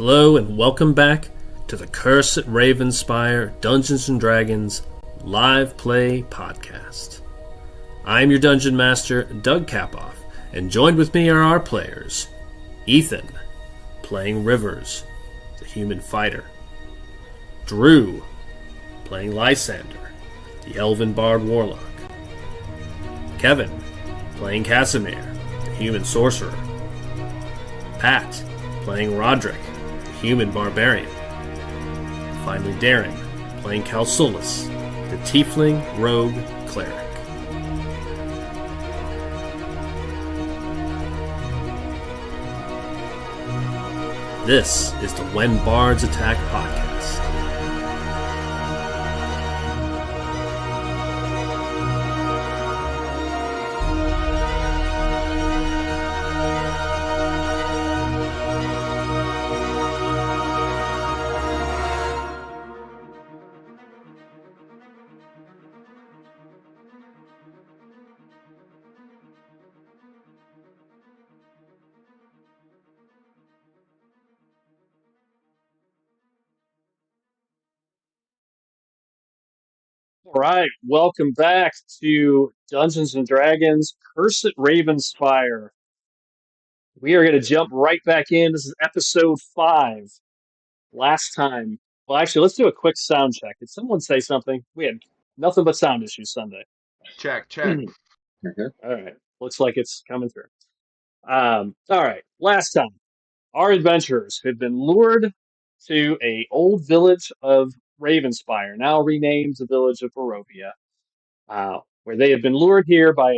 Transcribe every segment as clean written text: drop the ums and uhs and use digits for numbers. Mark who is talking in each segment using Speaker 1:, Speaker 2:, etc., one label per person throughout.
Speaker 1: Hello and welcome back to the Curse at Ravenspire Dungeons & Dragons live play podcast. I am your Dungeon Master, Doug Kapoff, and joined with me are our players, Ethan, playing Rivers, the human fighter, Drew, playing Lysander, the elven bard warlock, Kevin, playing Casimir, the human sorcerer, Pat, playing Roderick, human barbarian. Finally, Darren, playing Calsulus, the tiefling rogue cleric. This is the When Bards Attack podcast. All right, welcome back to Dungeons and Dragons Curse at Ravenspire. We are going to jump right back in. This is episode 5. Last time, well, actually, let's do a quick sound check. Did someone say something? We had nothing but sound issues Sunday.
Speaker 2: Check.
Speaker 1: All right, looks like it's coming through. All right, last time, our adventurers had been lured to a old village of Ravenspire, now renamed the village of Barovia. Where they have been lured here by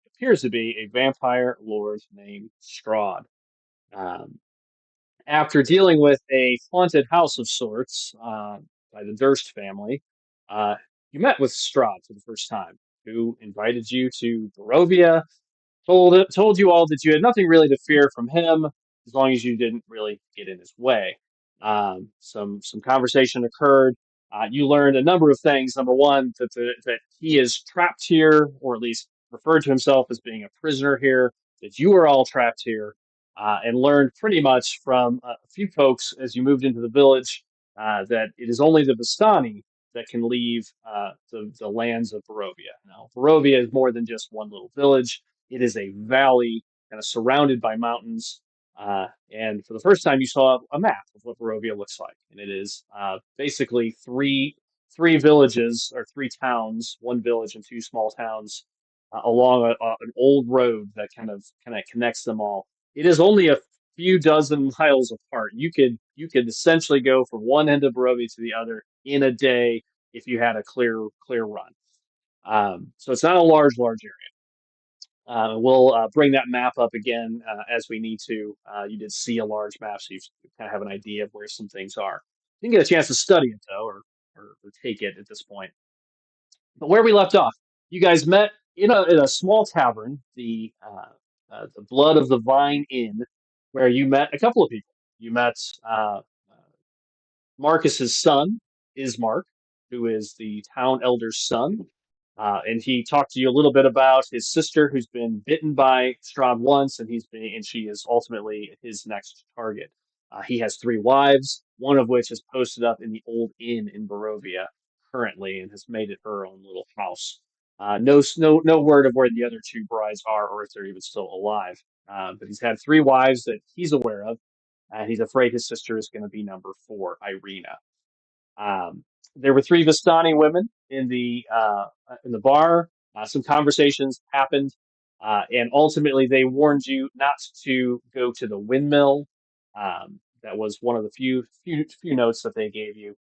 Speaker 1: appears to be a vampire lord named Strahd. Um, After dealing with a haunted house of sorts by the Durst family, uh, you met with Strahd for the first time, who invited you to Barovia, told you all that you had nothing really to fear from him as long as you didn't really get in his way. Some conversation occurred. You learned a number of things. Number one, that he is trapped here, or at least referred to himself as being a prisoner here. That you are all trapped here, and learned pretty much from a few folks as you moved into the village that it is only the Vistani that can leave the lands of Barovia. Now, Barovia is more than just one little village. It is a valley kind of surrounded by mountains. And for the first time, you saw a map of what Barovia looks like. And it is basically three villages or three towns, one village and two small towns along an old road that kind of connects them all. It is only a few dozen miles apart. You could essentially go from one end of Barovia to the other in a day if you had a clear run. So it's not a large area. We'll bring that map up again as we need to. You did see a large map, so you kind of have an idea of where some things are. You didn't get a chance to study it, though, or take it at this point. But where we left off, you guys met in a small tavern, the Blood of the Vine Inn, where you met a couple of people. You met Marcus's son, Ismark, who is the town elder's son. And he talked to you a little bit about his sister, who's been bitten by Strahd once, and she is ultimately his next target. He has 3 wives, one of which is posted up in the old inn in Barovia currently, and has made it her own little house. No word of where the other 2 brides are, or if they're even still alive. But he's had 3 wives that he's aware of, and he's afraid his sister is going to be number 4, Irina. Um, there were 3 Vistani women in the bar. Some conversations happened, and ultimately they warned you not to go to the windmill. That was one of the few notes that they gave you.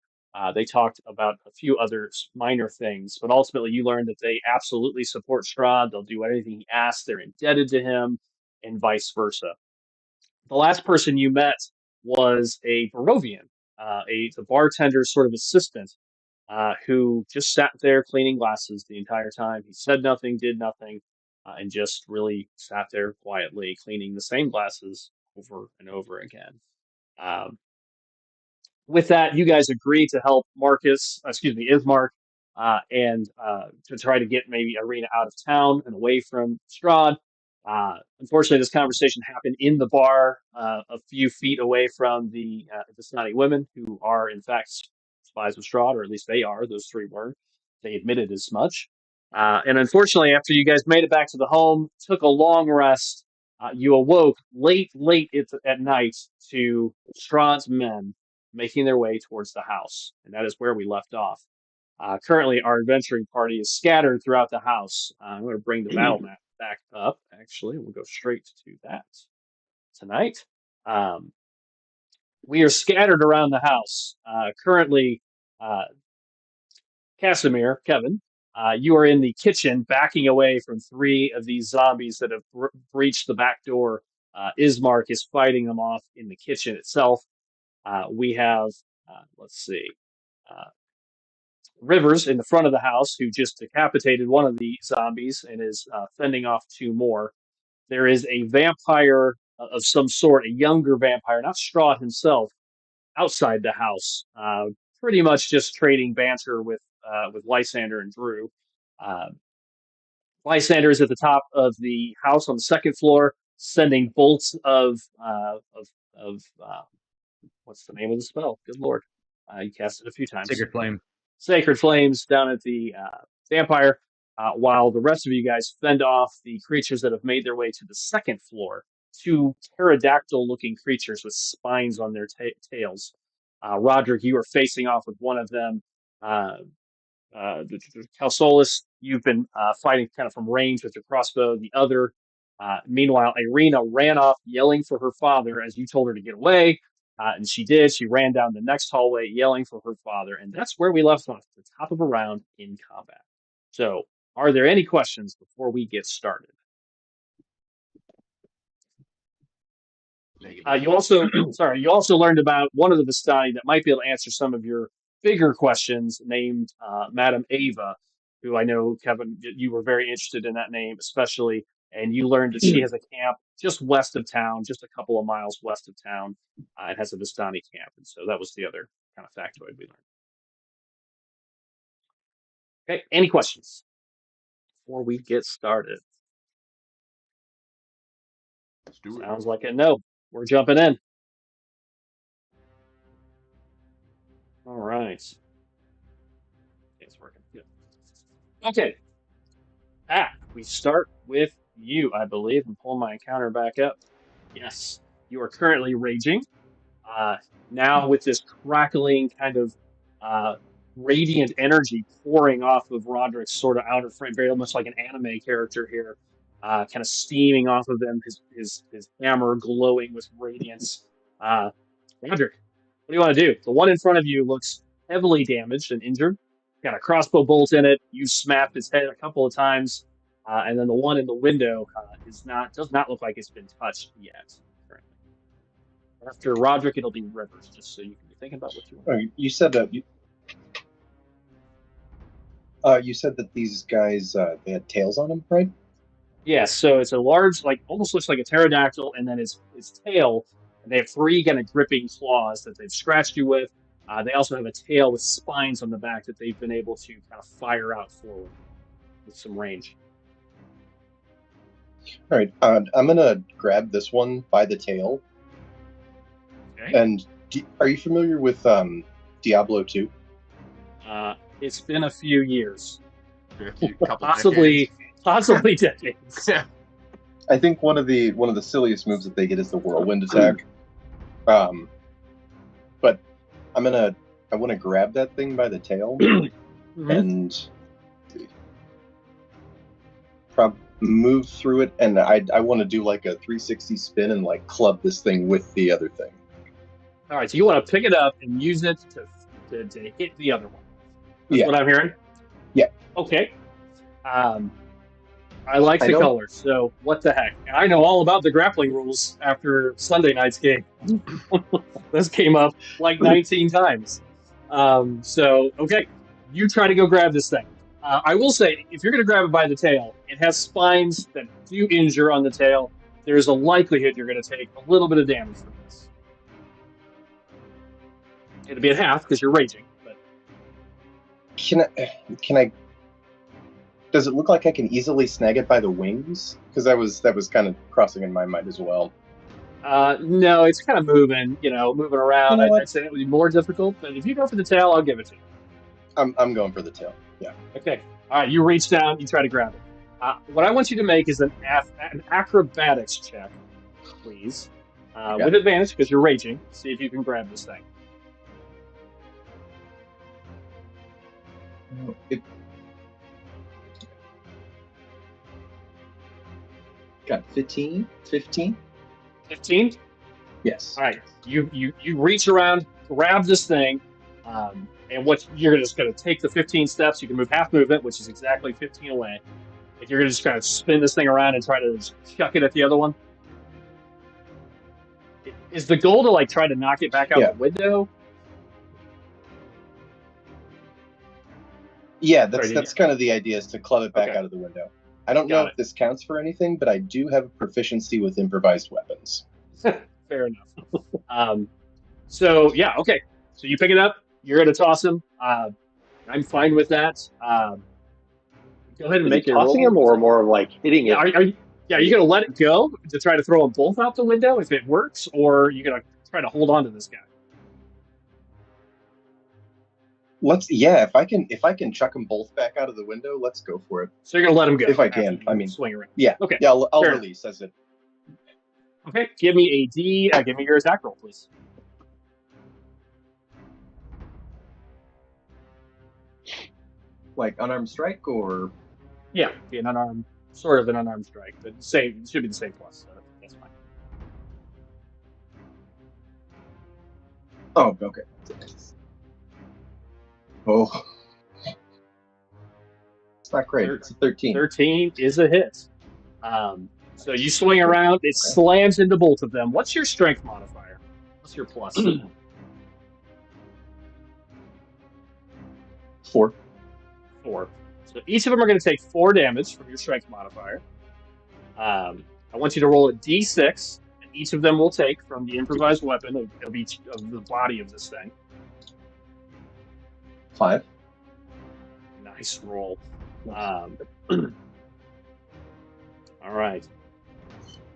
Speaker 1: They talked about a few other minor things, but ultimately you learned that they absolutely support Strahd. They'll do anything he asks. They're indebted to him, and vice versa. The last person you met was a Barovian, the bartender's sort of assistant, who just sat there cleaning glasses the entire time. He said nothing, did nothing, and just really sat there quietly cleaning the same glasses over and over again. Um, with that, you guys agreed to help Ismark, and to try to get maybe Irina out of town and away from Strahd. Unfortunately, this conversation happened in the bar, a few feet away from the snotty women, who are in fact spies of Strahd, or at least they are. Those three were. They admitted as much. And unfortunately, after you guys made it back to the home, took a long rest, you awoke late at night to Strahd's men making their way towards the house, and that is where we left off. Currently, our adventuring party is scattered throughout the house. I'm going to bring the battle map back up. Actually, we'll go straight to that tonight. Um, we are scattered around the house. Currently, uh, Casimir, Kevin, you are in the kitchen, backing away from three of these zombies that have breached the back door. Ismark is fighting them off in the kitchen itself. We have, let's see. Uh, Rivers in the front of the house, who just decapitated one of the zombies and is fending off two more. There is a vampire of some sort, a younger vampire, not Strahd himself, outside the house, pretty much just trading banter with Lysander and Drew. Uh, Lysander is at the top of the house on the second floor, sending bolts of what's the name of the spell? Good lord, you cast it a few times.
Speaker 2: Sacred Flame.
Speaker 1: Sacred Flames down at the vampire, while the rest of you guys fend off the creatures that have made their way to the second floor. Two pterodactyl-looking creatures with spines on their tails. Roderick, you are facing off with one of them. Uh, Calsolis, you've been fighting kind of from range with your crossbow. The other, meanwhile, Irina ran off yelling for her father as you told her to get away. And she did. She ran down the next hallway yelling for her father. And that's where we left off, at the top of a round in combat. So, are there any questions before we get started? You also learned about one of the Vistani that might be able to answer some of your bigger questions, named Madame Ava, who I know, Kevin, you were very interested in that name, especially, and you learned that she has a camp just west of town, just a couple of miles west of town. It has a Vistani camp, and so that was the other kind of factoid we learned. Okay, any questions before we get started?
Speaker 3: Let's do it.
Speaker 1: Sounds like a no. We're jumping in. All right. It's working. Good. Okay. We start with you, I believe, and pull my encounter back up. Yes, you are currently raging. Now with this crackling kind of radiant energy pouring off of Roderick's sort of outer frame, very much like an anime character here, kind of steaming off of him, his hammer glowing with radiance. Roderick, what do you want to do? The one in front of you looks heavily damaged and injured. Got a crossbow bolt in it. You smacked his head a couple of times, and then the one in the window does not look like it's been touched yet. Currently. After Roderick, it'll be Rivers, just so you can be thinking about what you want.
Speaker 4: Oh, you said that. You said that these guys they had tails on them, right?
Speaker 1: Yeah, so it's a large, like almost looks like a pterodactyl, and then its tail. And they have three kind of gripping claws that they've scratched you with. They also have a tail with spines on the back that they've been able to kind of fire out forward with some range.
Speaker 4: All right, I'm gonna grab this one by the tail.
Speaker 1: Okay.
Speaker 4: And are you familiar with Diablo 2?
Speaker 1: It's been a few years,
Speaker 3: Possibly.
Speaker 1: possibly decades.
Speaker 4: I think one of the silliest moves that they get is the whirlwind attack. But I want to grab that thing by the tail and move through it, and I want to do like a 360 spin and like club this thing with the other thing.
Speaker 1: All right, so you want to pick it up and use it to hit the other one. That's what I'm hearing?
Speaker 4: Yeah.
Speaker 1: Okay. I like the color, so what the heck? I know all about the grappling rules after Sunday night's game. This came up like 19 times. So, okay, you try to go grab this thing. I will say, if you're going to grab it by the tail, it has spines that do injure on the tail. There's a likelihood you're going to take a little bit of damage from this. It'll be at half because you're raging. But
Speaker 4: Can Does it look like I can easily snag it by the wings? Because that was kind of crossing in my mind as well.
Speaker 1: No, it's kind of moving around.
Speaker 4: You know what?
Speaker 1: I'd say it would be more difficult, but if you go for the tail, I'll give it to you.
Speaker 4: I'm going for the tail. Yeah.
Speaker 1: Okay. All right. You reach down. You try to grab it. What I want you to make is an acrobatics check, please,
Speaker 4: Okay.
Speaker 1: with advantage because you're raging. See if you can grab this thing.
Speaker 4: It got 15. 15?
Speaker 1: 15.
Speaker 4: Yes.
Speaker 1: All right. You reach around, grab this thing, and what you're just going to take the 15 steps. You can move half movement, which is exactly 15 away. If you're going to just kind of spin this thing around and try to just chuck it at the other one. Is the goal to like try to knock it back out the window?
Speaker 4: Yeah, that's kind of the idea, is to club it back out of the window. I don't know if this counts for anything, but I do have a proficiency with improvised weapons.
Speaker 1: Fair enough. So yeah, okay. So you pick it up. You're going to toss him. I'm fine with that. Go ahead and make your
Speaker 2: tossing
Speaker 1: roll.
Speaker 2: him or more like hitting it.
Speaker 1: Are you going to let it go to try to throw them both out the window if it works, or are you going to try to hold on to this guy?
Speaker 4: If I can chuck them both back out of the window, let's go for it.
Speaker 1: So you're going to let him go
Speaker 4: if I can. I mean,
Speaker 1: swing around.
Speaker 4: Yeah.
Speaker 1: Okay.
Speaker 4: Yeah, I'll release as it.
Speaker 1: Okay. Give me give me your attack roll, please.
Speaker 4: Like unarmed strike, or
Speaker 1: yeah, be an unarmed, sort of an unarmed strike, but same, it should be the same plus. So that's fine.
Speaker 4: Oh, okay. Oh, it's not great. It's a 13.
Speaker 1: 13 is a hit. So you swing around, it slams into both of them. What's your strength modifier? What's your plus?
Speaker 4: 4.
Speaker 1: 4. So each of them are going to take 4 damage from your strength modifier. I want you to roll a d6, and each of them will take from the improvised weapon of each of the body of this thing.
Speaker 4: 5.
Speaker 1: Nice roll. All right.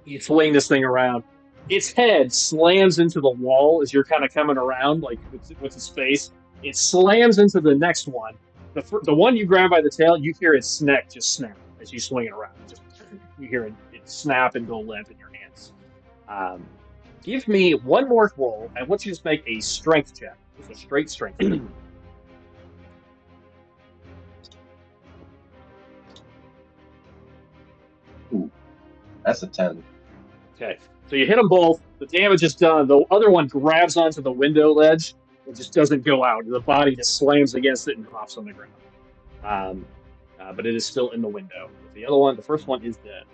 Speaker 1: You swing this thing around. Its head slams into the wall as you're kind of coming around, like with its face. It slams into the next one. The one you grab by the tail, you hear its neck just snap as you swing it around. You hear it snap and go limp in your hands. Give me one more roll. I want you to make a strength check. It's a straight strength check.
Speaker 4: Ooh, that's a 10.
Speaker 1: Okay, so you hit them both. The damage is done. The other one grabs onto the window ledge. It just doesn't go out. The body just slams against it and drops on the ground. But it is still in the window. The other one, the first one, is dead.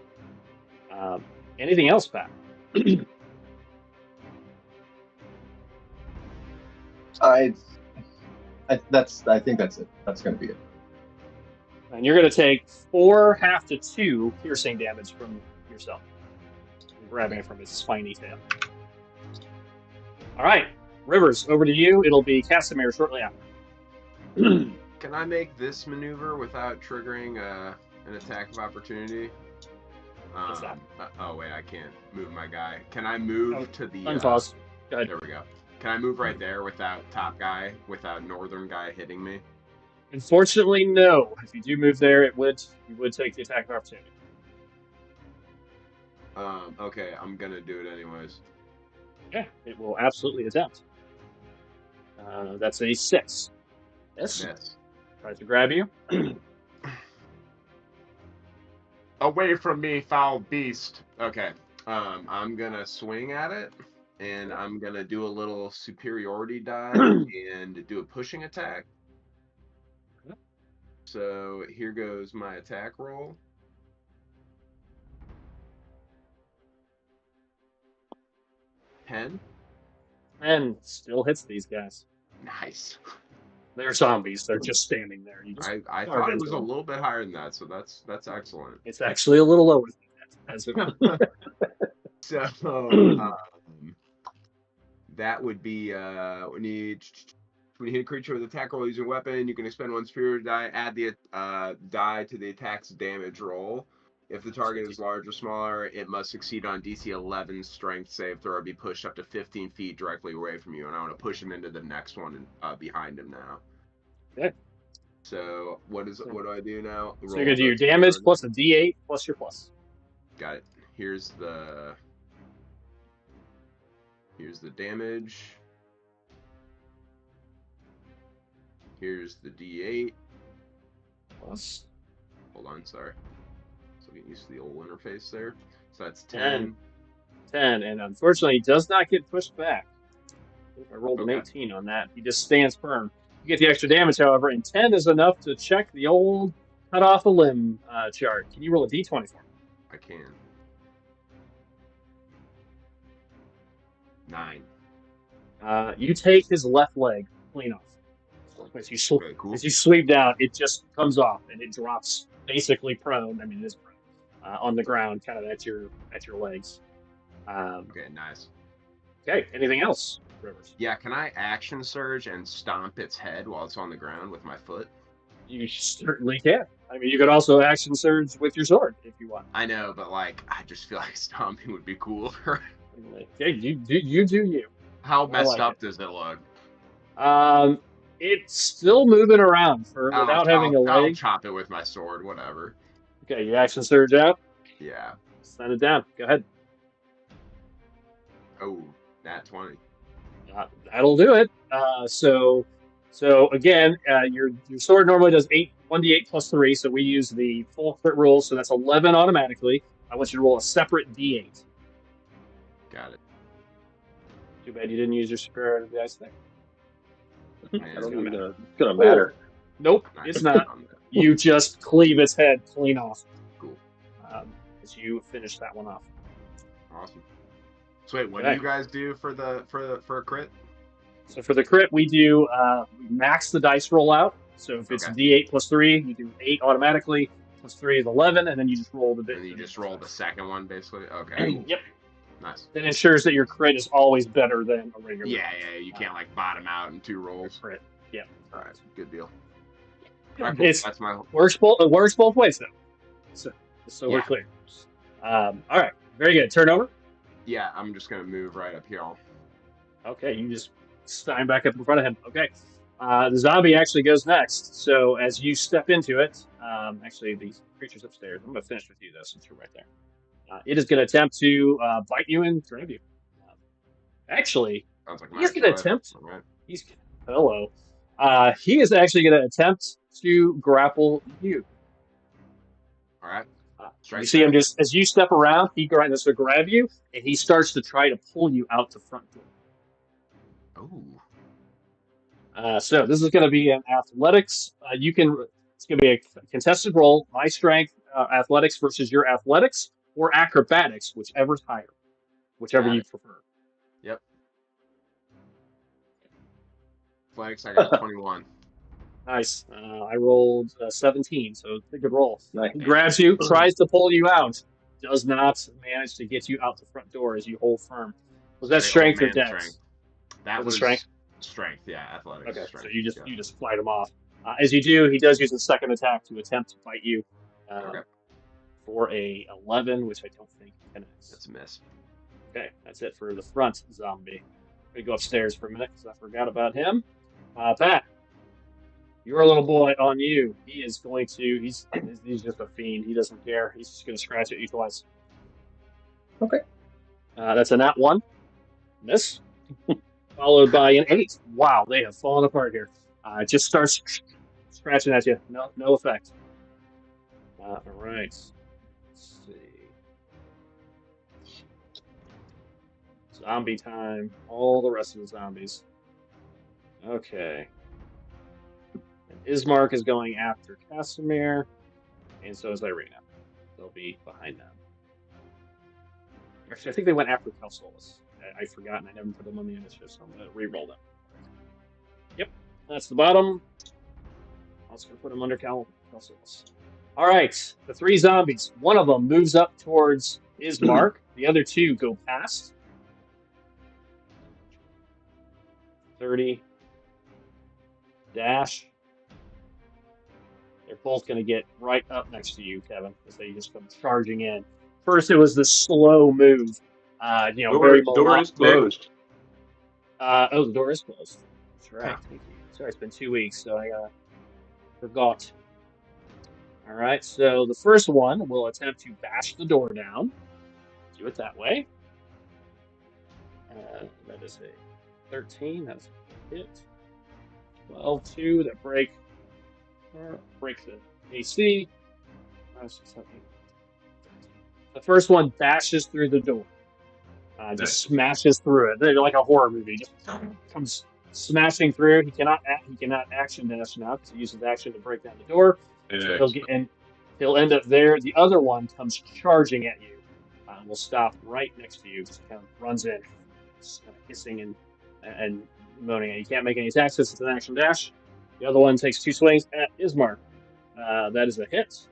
Speaker 1: Anything else, Pat?
Speaker 4: I think that's it. That's going to be it.
Speaker 1: And you're going to take 4 half to 2 piercing damage from yourself. You're grabbing it from its spiny tail. All right, Rivers, over to you. It'll be Casimir shortly after.
Speaker 3: Can I make this maneuver without triggering an attack of opportunity?
Speaker 1: What's that?
Speaker 3: Oh wait, I can't move my guy. Can I move to the?
Speaker 1: Unpause. Go ahead.
Speaker 3: There we go. Can I move right there without northern guy hitting me?
Speaker 1: Unfortunately, no. If you do move there, you would take the attack of opportunity.
Speaker 3: Okay, I'm gonna do it anyways.
Speaker 1: Yeah, it will absolutely attempt. That's a 6. Yes. Tries to grab you.
Speaker 3: Away from me, foul beast. Okay. I'm gonna swing at it, and I'm gonna do a little superiority die and do a pushing attack. So here goes my attack roll. 10.
Speaker 1: And still hits these guys.
Speaker 3: Nice.
Speaker 1: They're zombies. They're just standing there.
Speaker 3: I thought it was a little bit higher than that, so that's excellent.
Speaker 1: It's actually a little lower than that.
Speaker 3: So that would be we need When you hit a creature with attack roll using a weapon, you can expend one superior die, add the die to the attack's damage roll. If the target is large or smaller, it must succeed on DC 11 strength save throw or be pushed up to 15 feet directly away from you. And I want to push him into the next one behind him now.
Speaker 1: Okay.
Speaker 3: So what do I do now?
Speaker 1: So you're going to do your damage plus a D8 plus your plus.
Speaker 3: Got it. Here's the damage. Here's the D8.
Speaker 1: Plus.
Speaker 3: Hold on, sorry. So get used to the old interface there. So that's 10.
Speaker 1: 10, and unfortunately, he does not get pushed back. I rolled an 18 on that. He just stands firm. You get the extra damage, however, and 10 is enough to check the old cut off a limb chart. Can you roll a D20 for me?
Speaker 3: I can. 9.
Speaker 1: You take his left leg clean off. As you, as you sweep down, it just comes off and it drops basically prone. I mean, it is prone on the ground, kind of at your legs.
Speaker 3: Okay, nice.
Speaker 1: Okay, anything else, Rivers?
Speaker 3: Yeah, can I action surge and stomp its head while it's on the ground with my foot?
Speaker 1: You certainly can. I mean, you could also action surge with your sword if you want.
Speaker 3: I know, but like, I just feel like stomping would be cooler.
Speaker 1: Okay, you do you.
Speaker 3: How messed up does it look?
Speaker 1: It's still moving around without having a leg.
Speaker 3: I'll chop it with my sword, whatever.
Speaker 1: Okay, you action surge out.
Speaker 3: Yeah.
Speaker 1: Send it down. Go ahead.
Speaker 3: Oh, nat 20.
Speaker 1: That'll do it. So again, your sword normally does 1d8 plus 3, so we use the full crit roll, so that's 11 automatically. I want you to roll a separate d8.
Speaker 3: Got it.
Speaker 1: Too bad you didn't use your superiority dice there.
Speaker 4: I don't think it's gonna matter.
Speaker 1: Nope, it's not. You just cleave its head clean off.
Speaker 3: Cool.
Speaker 1: As you finish that one off.
Speaker 3: Awesome. So wait, what do you guys do for a crit?
Speaker 1: So for the crit, we do we max the dice roll out. So if it's D8 plus 3, you do 8 automatically. Plus 3 is 11, and then you just roll the bit.
Speaker 3: And you just roll the second one, basically. Okay.
Speaker 1: Yep.
Speaker 3: Nice.
Speaker 1: That ensures that your crit is always better than a regular.
Speaker 3: Yeah. You can't like bottom out in 2 rolls.
Speaker 1: Crit. Yeah.
Speaker 3: All right. Good deal.
Speaker 1: Right, cool. That's my works both ways though. So we're clear. All right. Very good. Turnover.
Speaker 3: Yeah, I'm just gonna move right up here.
Speaker 1: Okay, you just stand back up in front of him. Okay. The zombie actually goes next. So as you step into it, actually the creature's upstairs. I'm gonna finish with you though, since you're right there. It is going to attempt to bite you and grab you. Actually, he's going to attempt. Right. Hello. He is actually going to attempt to grapple you.
Speaker 3: All right.
Speaker 1: You see him just as you step around. He tries to grab you, and he starts to try to pull you out the front door.
Speaker 3: Oh.
Speaker 1: So this is going to be an athletics. It's going to be a contested roll. My strength, athletics versus your athletics. Or acrobatics, whichever's higher, whichever you prefer.
Speaker 3: Yep. Athletics, I got 21.
Speaker 1: Nice. I rolled 17, so it's a good roll.
Speaker 4: Nice.
Speaker 1: He grabs you, tries to pull you out, does not manage to get you out the front door as you hold firm. Was that strength or dex?
Speaker 3: Strength. That was
Speaker 1: strength.
Speaker 3: Strength, yeah, athletics.
Speaker 1: Okay,
Speaker 3: strength.
Speaker 1: So you just fight him off. As you do, he does use a second attack to attempt to bite you. For a 11, which I don't think connects.
Speaker 3: That's a miss.
Speaker 1: Okay, that's it for the front zombie. We go upstairs for a minute because I forgot about him. Pat, your little boy on you. He is going to. He's just a fiend. He doesn't care. He's just going to scratch at you twice.
Speaker 4: Okay.
Speaker 1: That's a nat 1. Miss. Followed by an 8. Wow, they have fallen apart here. It just starts scratching at you. No effect. All right. Let's see. Zombie time. All the rest of the zombies. Okay. And Ismark is going after Casimir, and so is Irina. They'll be behind them. Actually, I think they went after Kelsolis. I forgot, and I never put them on the initiative, so I'm going to re-roll them. Yep, that's the bottom. I'm also going to put them under Kelsolis. All right, the 3 zombies. One of them moves up towards Ismark. The other 2 go past. 30, dash. They're both going to get right up next to you, Kevin, as they just come charging in. First, it was the slow move. Very
Speaker 3: door is closed.
Speaker 1: The door is closed. That's right.
Speaker 3: Huh.
Speaker 1: Thank you. Sorry, it's been 2 weeks, so I forgot. All right, so the first one will attempt to bash the door down. Do it that way. That is a 13. That's a hit. 12, 2. That break the AC. The first one bashes through the door. Just smashes through it. They're like a horror movie. Just comes smashing through. He cannot action dash now because he uses action to break down the door. So he'll end up there. The other one comes charging at you. Will stop right next to you. Just kind of runs in, just kind of hissing and moaning. And you can't make any attacks. This is an action dash. The other one takes 2 swings at Ismark. That is a hit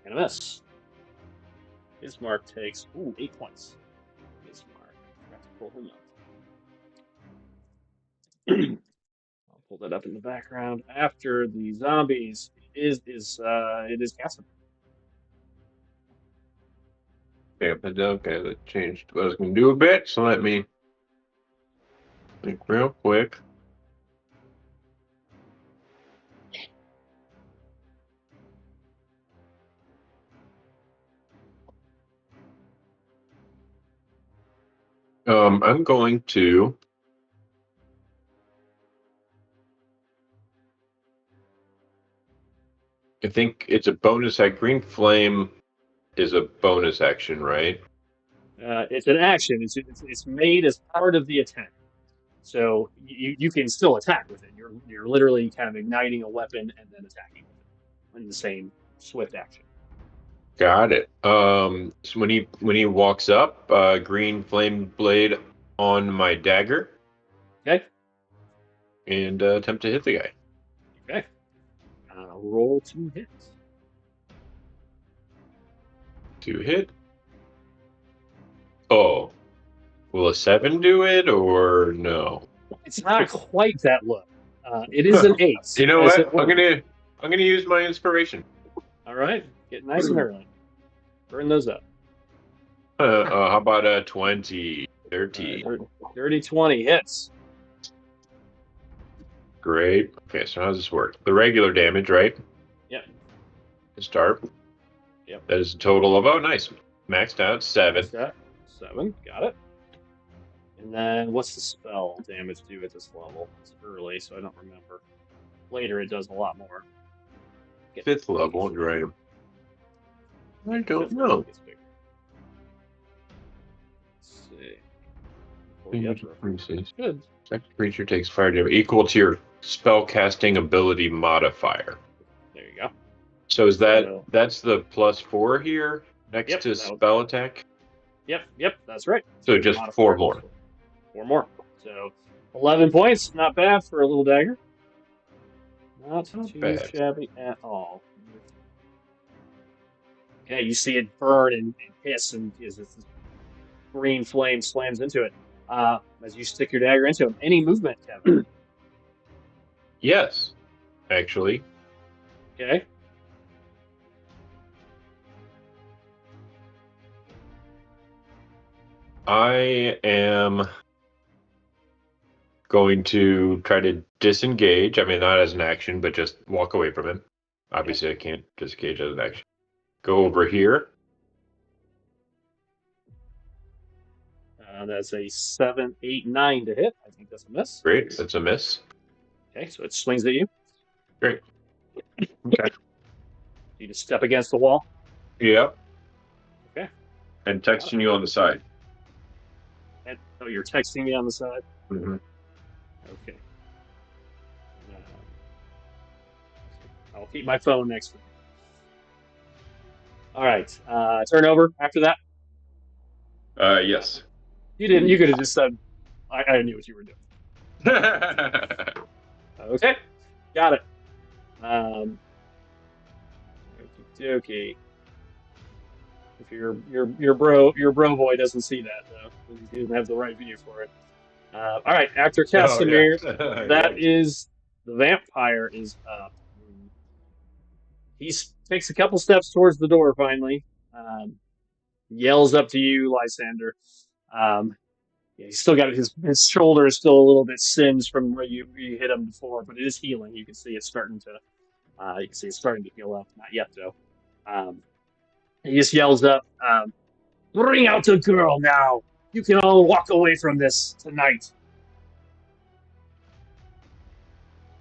Speaker 1: and a miss. Ismark takes 8 points. Ismark, forgot to pull him up. I'll pull that up in the background. After the zombies, it is Cassim.
Speaker 3: Okay, that changed what I was going to do a bit, so let me think real quick. I'm going to I think it's a bonus act. Green Flame is a bonus action, right?
Speaker 1: It's an action. It's made as part of the attack, so you can still attack with it. You're literally kind of igniting a weapon and then attacking with it in the same swift action.
Speaker 3: Got it. So when he walks up, green flame blade on my dagger.
Speaker 1: Okay.
Speaker 3: And attempt to hit the guy.
Speaker 1: Okay. Roll 2 hits.
Speaker 3: 2 hit. Oh, will a 7 do it or no?
Speaker 1: It's not quite that low. It is an 8.
Speaker 3: You know what? I'm gonna use my inspiration.
Speaker 1: All right, get nice and early. Burn those up.
Speaker 3: How about a 20, 30?
Speaker 1: Dirty 20 hits.
Speaker 3: Great. Okay, so how does this work? The regular damage, right?
Speaker 1: Yep.
Speaker 3: To start.
Speaker 1: Yep.
Speaker 3: That is a total of nice. Maxed out 7.
Speaker 1: 7. Got it. And then what's the spell damage do at this level? It's early, so I don't remember. Later, it does a lot more.
Speaker 3: 5th level, right? I don't know.
Speaker 1: Let's see.
Speaker 3: Good. Second creature takes fire damage equal to your spell casting ability modifier.
Speaker 1: There you go.
Speaker 3: So is that's the +4 here next to spell attack?
Speaker 1: Yep, that's right.
Speaker 3: So just 4 more.
Speaker 1: 4 more. So 11 points, not bad for a little dagger. Not too
Speaker 3: bad.
Speaker 1: Shabby at all. Okay, you see it burn and hiss, and this green flame slams into it. As you stick your dagger into him. Any movement, Kevin?
Speaker 3: Yes, actually.
Speaker 1: Okay.
Speaker 3: I am going to try to disengage. I mean, not as an action, but just walk away from him. Obviously, I can't disengage as an action. Go over here.
Speaker 1: That's a 7, 8, 9 to hit. I think that's a miss.
Speaker 3: Great, that's a miss.
Speaker 1: Okay, so it swings at you.
Speaker 3: Great. Okay.
Speaker 1: You just step against the wall.
Speaker 3: Yep.
Speaker 1: Okay.
Speaker 3: And texting you on the side.
Speaker 1: And, you're texting me on the side?
Speaker 3: Mm-hmm.
Speaker 1: Okay. I'll keep my phone next to me. All right. Turn over after that?
Speaker 3: Yes.
Speaker 1: You didn't. You could have just said, I knew what you were doing. Okay. Got it. Okay. If your bro boy doesn't see that though, he doesn't have the right view for it. All right, after Casimir, that is The vampire is up. He takes a couple steps towards the door finally. Yells up to you, Lysander. Yeah, he's still got his shoulder is still a little bit singed from where you hit him before, but it is healing. You can see it's starting to heal up. Not yet though. He just yells up, "Bring out the girl now! You can all walk away from this tonight."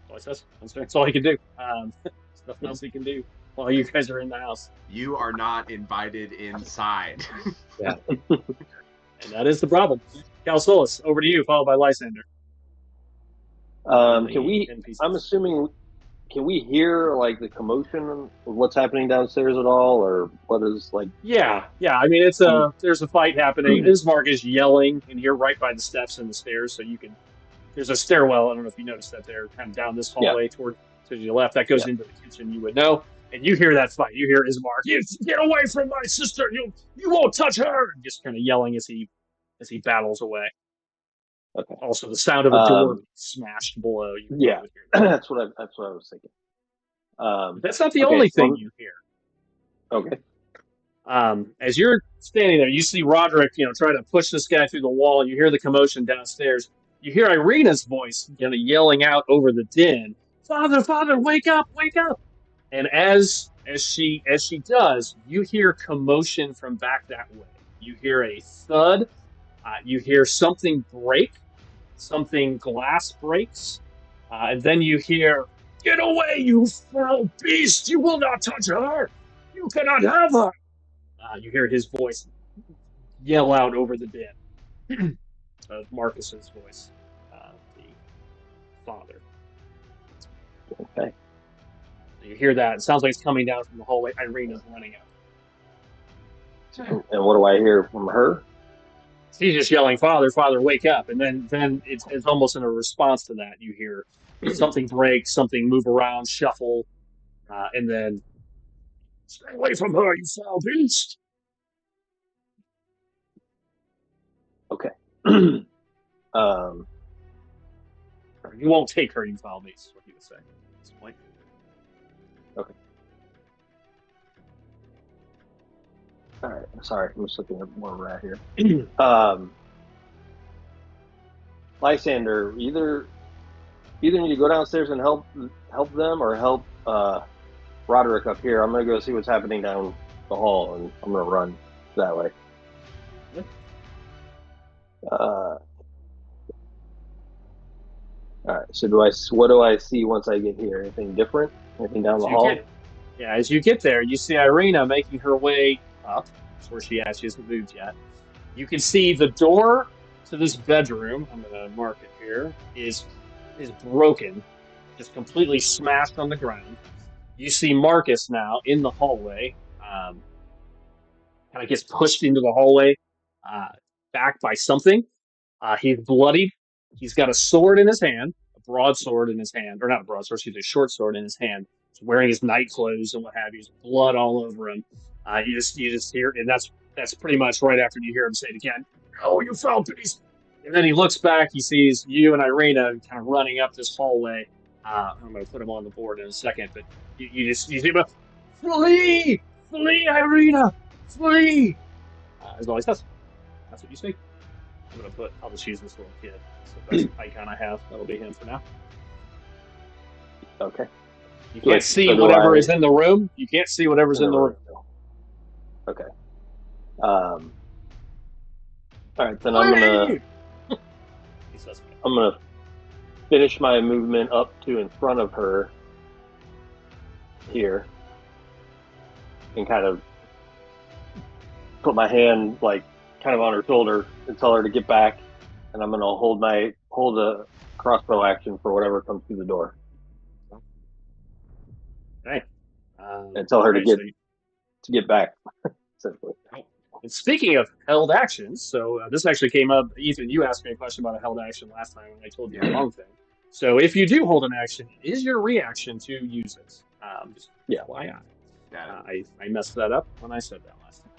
Speaker 1: That's all he can do. There's nothing else he can do while you guys are in the house.
Speaker 3: You are not invited inside.
Speaker 1: Yeah. And that is the problem. Calsolus, over to you, followed by Lysander.
Speaker 2: I'm assuming, can we hear like the commotion of what's happening downstairs at all, or what is like?
Speaker 1: Yeah. I mean, there's a fight happening. Ismark is yelling, and you're right by the steps and the stairs, so you can. There's a stairwell. I don't know if you noticed that there, kind of down this hallway to your left. That goes into the kitchen. You would know, and you hear that fight. You hear Ismark, "You get away from my sister! You won't touch her!" Just kind of yelling as he battles away.
Speaker 2: Okay.
Speaker 1: Also, the sound of a door smashed below you.
Speaker 2: Yeah, that's what I was thinking.
Speaker 1: That's not the only thing you hear.
Speaker 2: Okay.
Speaker 1: As you're standing there, you see Roderick, try to push this guy through the wall, and you hear the commotion downstairs. You hear Irina's voice, yelling out over the din, "Father, wake up, wake up!" And as she does, you hear commotion from back that way. You hear a thud. You hear something break. Something glass breaks. And then you hear, "Get away, you foul beast! You will not touch her! You cannot have her!" You hear his voice yell out over the din. Marcus's voice, the father.
Speaker 2: Okay.
Speaker 1: So you hear that. It sounds like it's coming down from the hallway. Irina's running out.
Speaker 2: And what do I hear from her?
Speaker 1: She's just yelling, "Father, wake up!" And then it's almost in a response to that. You hear something break, something move around, shuffle, and then, "Stay away from her, you foul beast!"
Speaker 2: Okay.
Speaker 1: You won't take her, you foul beast, is what he would say at this point.
Speaker 2: Okay. All right. Sorry, I'm just looking at where we're at here. Lysander, either need to go downstairs and help them, or help Roderick up here. I'm gonna go see what's happening down the hall, and I'm gonna run that way. All right. So what do I see once I get here? Anything different? Anything down the hall?
Speaker 1: As you get there, you see Irina making her way up. That's where she hasn't moved yet. You can see the door to this bedroom. I'm going to mark it here. Is broken, just completely smashed on the ground. You see Marcus now in the hallway. Kind of gets pushed into the hallway, back by something. He's bloodied. He's got a sword in his hand, a broadsword in his hand, or not a broadsword, excuse me, a short sword in his hand. He's wearing his night clothes and what have you. There's blood all over him. You just hear, and that's pretty much right after you hear him say it again. "Oh, you foul beast!" And then he looks back. He sees you and Irina kind of running up this hallway. I'm going to put him on the board in a second, but you see him, "Flee! Flee, Irina! Flee!" As always does. That's what you see. I'll just use this little kid. So that's the icon I have. That'll be him for now.
Speaker 2: Okay.
Speaker 1: You can't see whatever is in the room. You can't see whatever's in the room.
Speaker 2: Okay. All right, then I'm gonna finish my movement up to in front of her here, and kind of put my hand kind of on her shoulder and tell her to get back, and I'm gonna hold a crossbow action for whatever comes through the door.
Speaker 1: Okay.
Speaker 2: And tell her to get back. Essentially.
Speaker 1: And speaking of held actions, so this actually came up. Ethan, you asked me a question about a held action last time when I told you the wrong thing. So if you do hold an action, is your reaction to use it? Just FYI. I messed that up when I said that last time.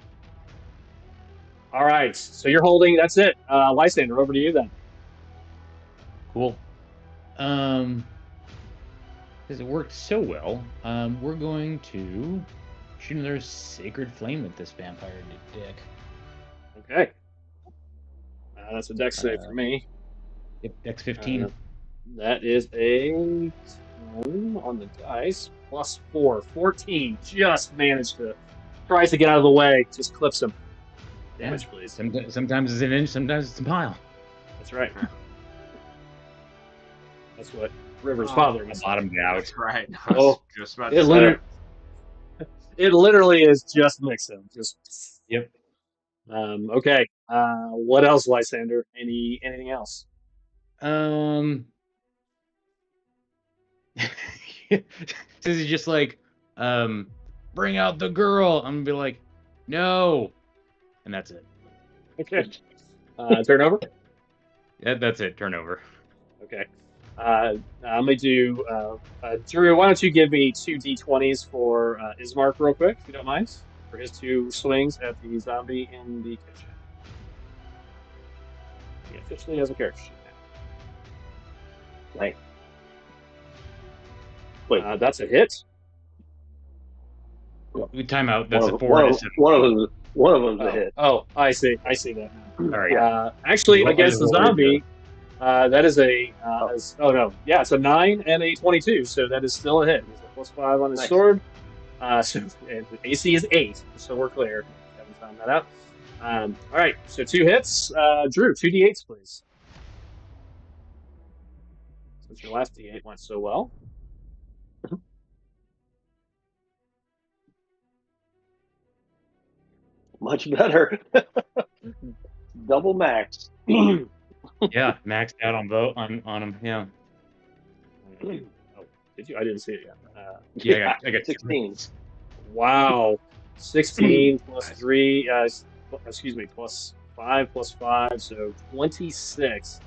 Speaker 1: All right, so you're holding. That's it. Lysander, over to you then.
Speaker 5: Cool. Because it worked so well, we're going to shoot another Sacred Flame at this vampire dick.
Speaker 1: Okay. That's a dex save for me.
Speaker 5: Yep, dex 15.
Speaker 1: That is a 10 on the dice, plus 4. 14. Just managed to, tries to get out of the way, just clips him. Damage, please.
Speaker 5: Sometimes it's an inch, sometimes it's a mile.
Speaker 1: That's right. That's what River's father was
Speaker 5: bottomed out.
Speaker 3: That's right.
Speaker 1: Just about it literally is just mix him. Just
Speaker 5: yep.
Speaker 1: Okay. What else, Lysander? Anything else?
Speaker 5: Since he's just like, bring out the girl. I'm gonna be like, no, and that's it.
Speaker 1: Okay. Turnover.
Speaker 5: Yeah, that's it. Turnover.
Speaker 1: Okay. I'm gonna do Drew. Why don't you give me 2 d20s for Ismark real quick, if you don't mind, for his 2 swings at the zombie in the kitchen. He officially has a character sheet now.
Speaker 2: Nice. Wait,
Speaker 1: that's a hit.
Speaker 5: Time out. That's a 4.
Speaker 2: One of them's a hit.
Speaker 1: Oh, I see that now.
Speaker 5: All right.
Speaker 1: Actually, against the zombie, that is a. It's a 9 and a 22, so that is still a hit. He's a +5 on his sword. So and the AC is 8, so we're clear. Haven't found that out. All right, so 2 hits. Drew, 2d8s, please. Since your last d8 went so well.
Speaker 2: Much better. Double max.
Speaker 5: Yeah, maxed out on him. Yeah.
Speaker 1: Oh, did you? I didn't see it yet.
Speaker 5: Yeah, I got
Speaker 2: 16.
Speaker 1: Wow. 16 plus 3, plus 5 plus 5, so 26.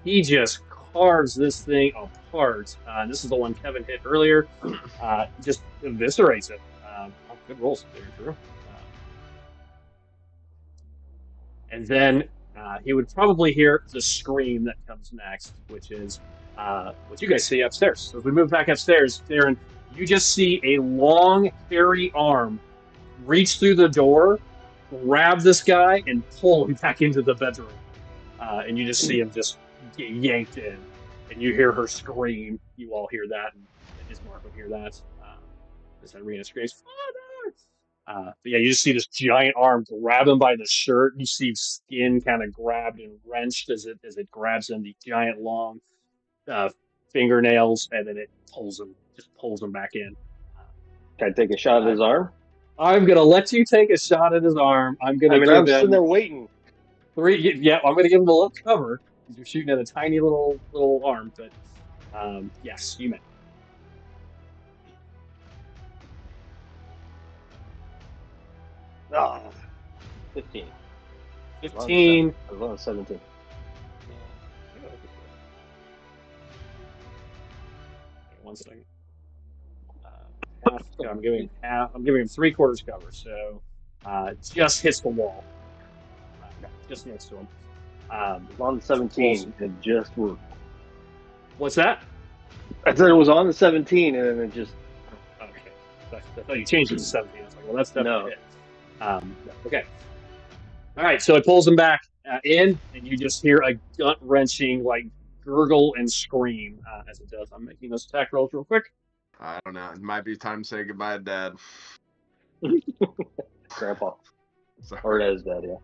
Speaker 1: He just carves this thing apart. This is the one Kevin hit earlier. Just eviscerates it. Good rolls there, Drew. And then he would probably hear the scream that comes next, which is what you guys see upstairs. So as we move back upstairs, Darren, you just see a long, hairy arm reach through the door, grab this guy, and pull him back into the bedroom. And you just see him just get yanked in. And you hear her scream. You all hear that, and Ismark will hear that. As Irina screams, "Father!" But yeah, you just see this giant arm grab him by the shirt. You see skin kind of grabbed and wrenched as it grabs him. The giant long fingernails, and then it pulls him back in.
Speaker 2: Can I take a shot at his arm?
Speaker 1: I'm gonna let you take a shot at his arm. I'm
Speaker 2: sitting there waiting.
Speaker 1: 3. Yeah, I'm gonna give him a little cover because you're shooting at a tiny little arm. But yes, you may.
Speaker 2: Ah, 15.
Speaker 1: 15.
Speaker 2: As well as 17.
Speaker 1: One second. Half. Yeah, I'm giving him half. I'm giving him 3/4 cover. So just hits the wall. Just next to him.
Speaker 2: On the 17, it just worked.
Speaker 1: What's that?
Speaker 2: I said it was on the 17, and then it just.
Speaker 1: Okay. I thought you changed it to 17. I was like, well, that's definitely it. Okay. All right. So it pulls him back in, and you just hear a gut-wrenching, gurgle and scream as it does. I'm making those attack rolls real quick.
Speaker 3: I don't know. It might be time to say goodbye to Dad.
Speaker 2: Grandpa.
Speaker 3: Sorry.
Speaker 2: Or it is Dad, yeah.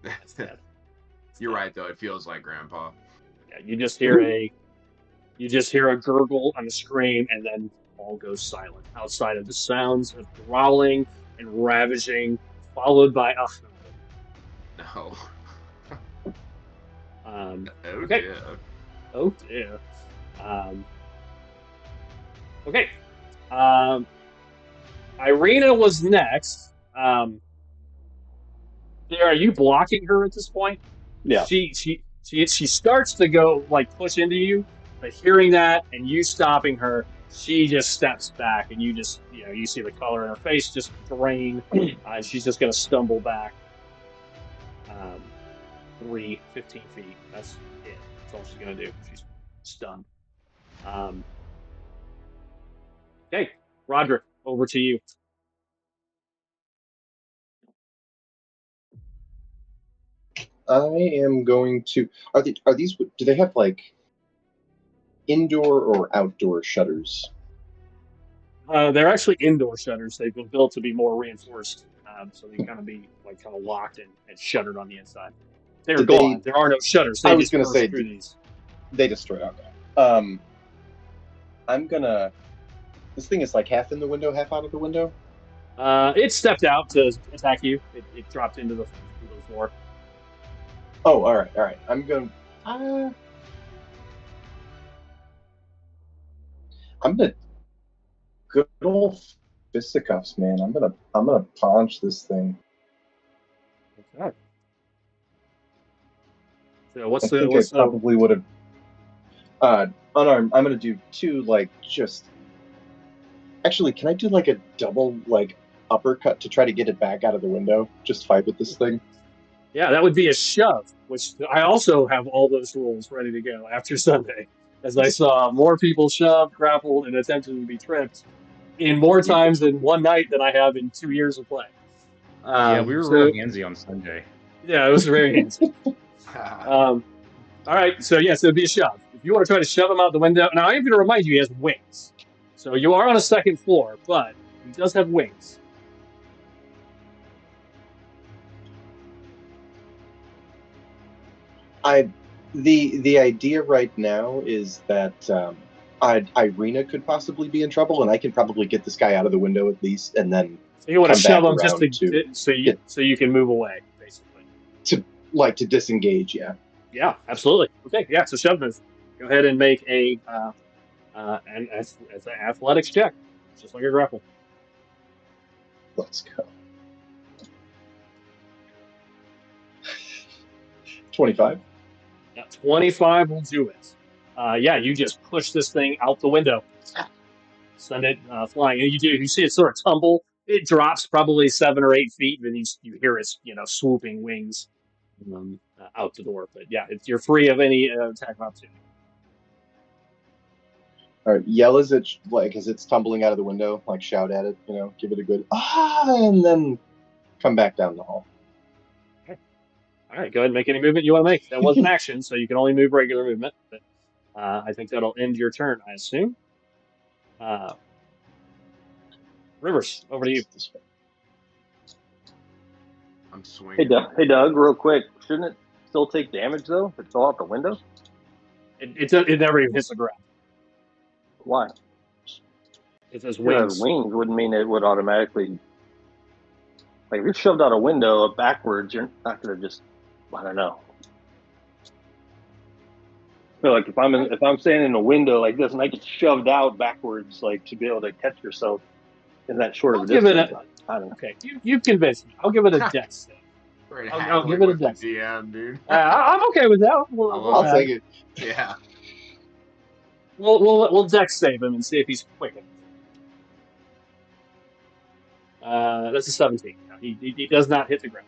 Speaker 1: That's Dad.
Speaker 3: You're right, though. It feels like Grandpa.
Speaker 1: Yeah, you just hear a gurgle and a scream, and then all goes silent. Outside of the sounds of growling and ravaging, followed by
Speaker 3: No.
Speaker 1: Okay.
Speaker 3: Dear.
Speaker 1: Oh dear. Okay. Irina was next. Are you blocking her at this point?
Speaker 2: Yeah.
Speaker 1: She starts to go push into you, but hearing that and you stopping her, she just steps back, and you just you see the color in her face just drain, and she's just gonna stumble back. 15 feet. That's it. That's all she's gonna do. She's stunned. Okay, Roderick, over to you.
Speaker 4: I am going to. Are these? Do they have like indoor or outdoor shutters?
Speaker 1: They're actually indoor shutters. They've been built to be more reinforced, so they kind of be like kind of locked and shuttered on the inside. They're
Speaker 4: Did
Speaker 1: gone.
Speaker 4: they?
Speaker 1: There are no shutters.
Speaker 4: I
Speaker 1: They
Speaker 4: was
Speaker 1: just
Speaker 4: going to
Speaker 1: burst
Speaker 4: say
Speaker 1: through these.
Speaker 4: they destroy. Okay. I'm gonna. This thing is like half in the window, half out of the window.
Speaker 1: It stepped out to attack you. It dropped into the floor.
Speaker 4: Oh, all right, all right. I'm going. I'm gonna good old fisticuffs, man. I'm gonna punch this thing.
Speaker 1: Okay. So what's
Speaker 4: I
Speaker 1: the
Speaker 4: think
Speaker 1: what's
Speaker 4: I probably would have unarmed. I'm gonna do two like just. Actually, can I do like a double like uppercut to try to get it back out of the window? Just fight with this thing.
Speaker 1: Yeah, that would be a shove, which I also have all those rules ready to go after Sunday, as I saw more people shoved, grappled, and attempted to be tripped in more times in one night than I have in 2 years of play.
Speaker 5: Yeah, we were real handsy on Sunday.
Speaker 1: Yeah, it was very handsy. All right, so yes, it'd be a shove. If you want to try to shove him out the window, now I'm going to remind you he has wings. So you are on a second floor, but he does have wings.
Speaker 4: The idea right now is that Irina could possibly be in trouble, and I can probably get this guy out of the window at least, and then
Speaker 1: so you want to shove him just
Speaker 4: to
Speaker 1: so you can move away, basically.
Speaker 4: To disengage, yeah.
Speaker 1: Yeah, absolutely. Okay, yeah. So shove move. Go ahead and make an athletics check, just like a grapple.
Speaker 4: Let's go. 25.
Speaker 1: Yeah, 25 will do it. Yeah, you just push this thing out the window, send it flying, and you see it sort of tumble. It drops probably 7 or 8 feet, and you hear its swooping wings out the door. But yeah, you're free of any attack opportunity.
Speaker 4: All right, yell as it's tumbling out of the window, like shout at it, give it a good and then come back down the hall.
Speaker 1: Okay. All right, go ahead and make any movement you want to make. That was an action, so you can only move regular movement. But I think that'll end your turn, I assume. Rivers, over to you.
Speaker 3: I'm swinging.
Speaker 2: Hey, Doug, real quick. Shouldn't it still take damage, though, if it's all out the window?
Speaker 1: It never even hits the ground.
Speaker 2: Why?
Speaker 1: It says wings.
Speaker 2: Wings wouldn't mean it would automatically. Like, if you're shoved out a window backwards, you're not going to just, I don't know. I feel like if I'm standing in a window like this and I get shoved out backwards, like to be able to catch yourself in that short of a distance, I don't know.
Speaker 1: Okay, you've convinced me. I'll give it a dex save. I'll give it a dex.
Speaker 3: DM, dude.
Speaker 1: I'm okay with that.
Speaker 4: I'll take it.
Speaker 3: Yeah.
Speaker 1: We'll dex save him and see if he's quick enough. That's a 17. He does not hit the ground.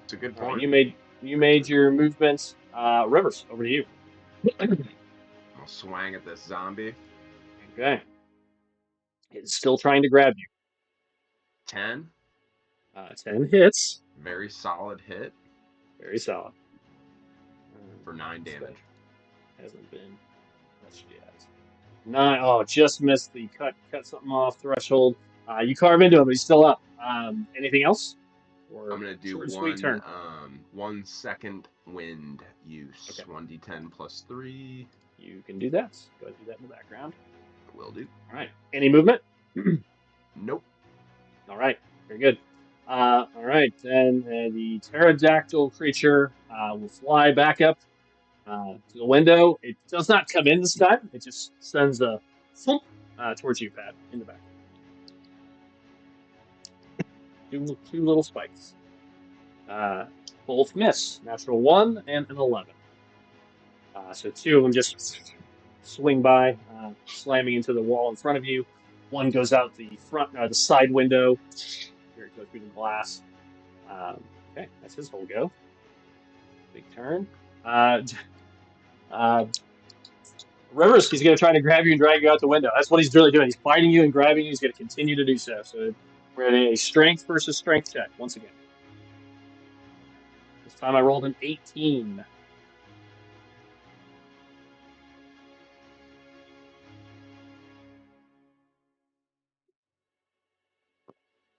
Speaker 3: It's a good point.
Speaker 1: Right, you made your movements. Rivers, over to you.
Speaker 3: I'll swang at this zombie.
Speaker 1: Okay. It's still trying to grab you.
Speaker 3: 10.
Speaker 1: 10 hits.
Speaker 3: Very solid hit.
Speaker 1: Very solid.
Speaker 3: For 9 damage.
Speaker 1: Hasn't been touched yet. 9. Oh, just missed the cut something off threshold. You carve into him, but he's still up. Anything else? Or
Speaker 3: I'm gonna do one second wind use. Okay. 1d10 plus 3.
Speaker 1: You can do that. Go ahead and do that in the background.
Speaker 3: Will do.
Speaker 1: All right. Any movement?
Speaker 3: Nope.
Speaker 1: All right. Very good. All right. Then the pterodactyl creature will fly back up to the window. It does not come in this time. It just sends a thump towards you, Pat, in the back. Two little spikes. Both miss. Natural 1 and an 11. So 2 of them just swing by, slamming into the wall in front of you. One goes out the side window. Here it goes through the glass. Okay, that's his whole go. Big turn. Rivers, he's going to try to grab you and drag you out the window. That's what he's really doing. He's fighting you and grabbing you. He's going to continue to do so. So we're at a strength versus strength check once again. This time I rolled an 18.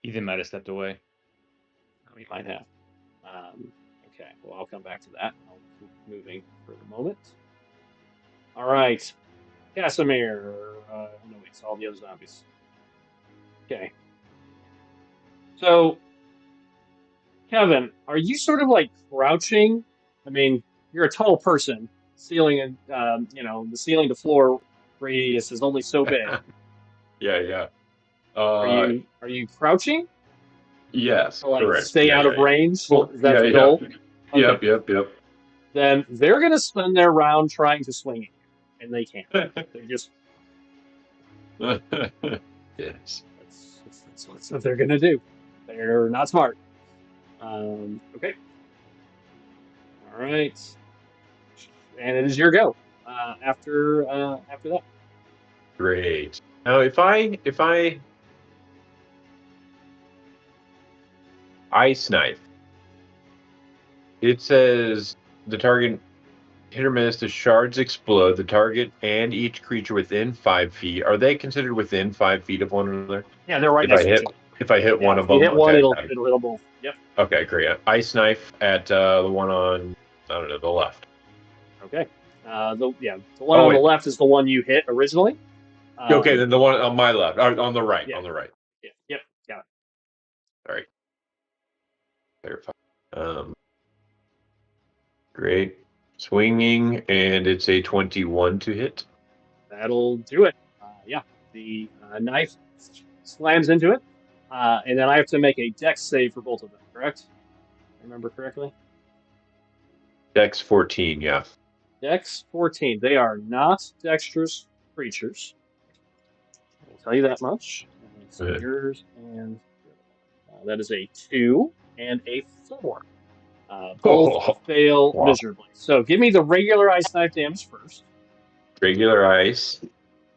Speaker 5: Ethan might have stepped away.
Speaker 1: Oh, he might have. Okay, well, I'll come back to that. I'll keep moving for the moment. All right. Casimir. No, wait, it's all the other zombies. Okay. So, Kevin, are you sort of like crouching? I mean, you're a tall person. Ceiling and the ceiling to floor radius is only so big.
Speaker 6: Yeah.
Speaker 1: Are you crouching?
Speaker 6: Yes,
Speaker 1: To, like,
Speaker 6: correct.
Speaker 1: stay out of range?
Speaker 6: Well,
Speaker 1: Is that the goal? Okay.
Speaker 6: Yep.
Speaker 1: Then they're gonna spend their round trying to swing at you, and they can't. They're just
Speaker 6: Yes.
Speaker 1: that's what they're gonna do. They're not smart. Okay. All right. And it is your go. After that.
Speaker 6: Great. Now, if I ice knife, it says the target hit or miss, the shards explode, the target and each creature within 5 feet. Are they considered within 5 feet of one another?
Speaker 1: Yeah, they're right next to each other.
Speaker 6: If I hit one of
Speaker 1: If
Speaker 6: them,
Speaker 1: you hit one,
Speaker 6: okay,
Speaker 1: it'll hit them both. Yep.
Speaker 6: Okay, great. Ice knife at the one on, I don't know, the left.
Speaker 1: Okay. The one on the left is the one you hit originally.
Speaker 6: Okay, then the one on my left, or on the right,
Speaker 1: Yeah.
Speaker 6: on the right.
Speaker 1: Yeah. Yep. Got it.
Speaker 6: Sorry. Clarify. Great. Swinging, and it's a 21 to hit.
Speaker 1: That'll do it. Yeah. The knife slams into it, and then I have to make a dex save for both of them. Correct? Remember correctly?
Speaker 6: Dex 14, yeah.
Speaker 1: Dex 14. They are not dexterous creatures. I'll tell you that much. So
Speaker 6: Okay.
Speaker 1: yours and that is a 2 and a 4. Both fail miserably. So give me the regular ice knife damage first.
Speaker 6: Regular ice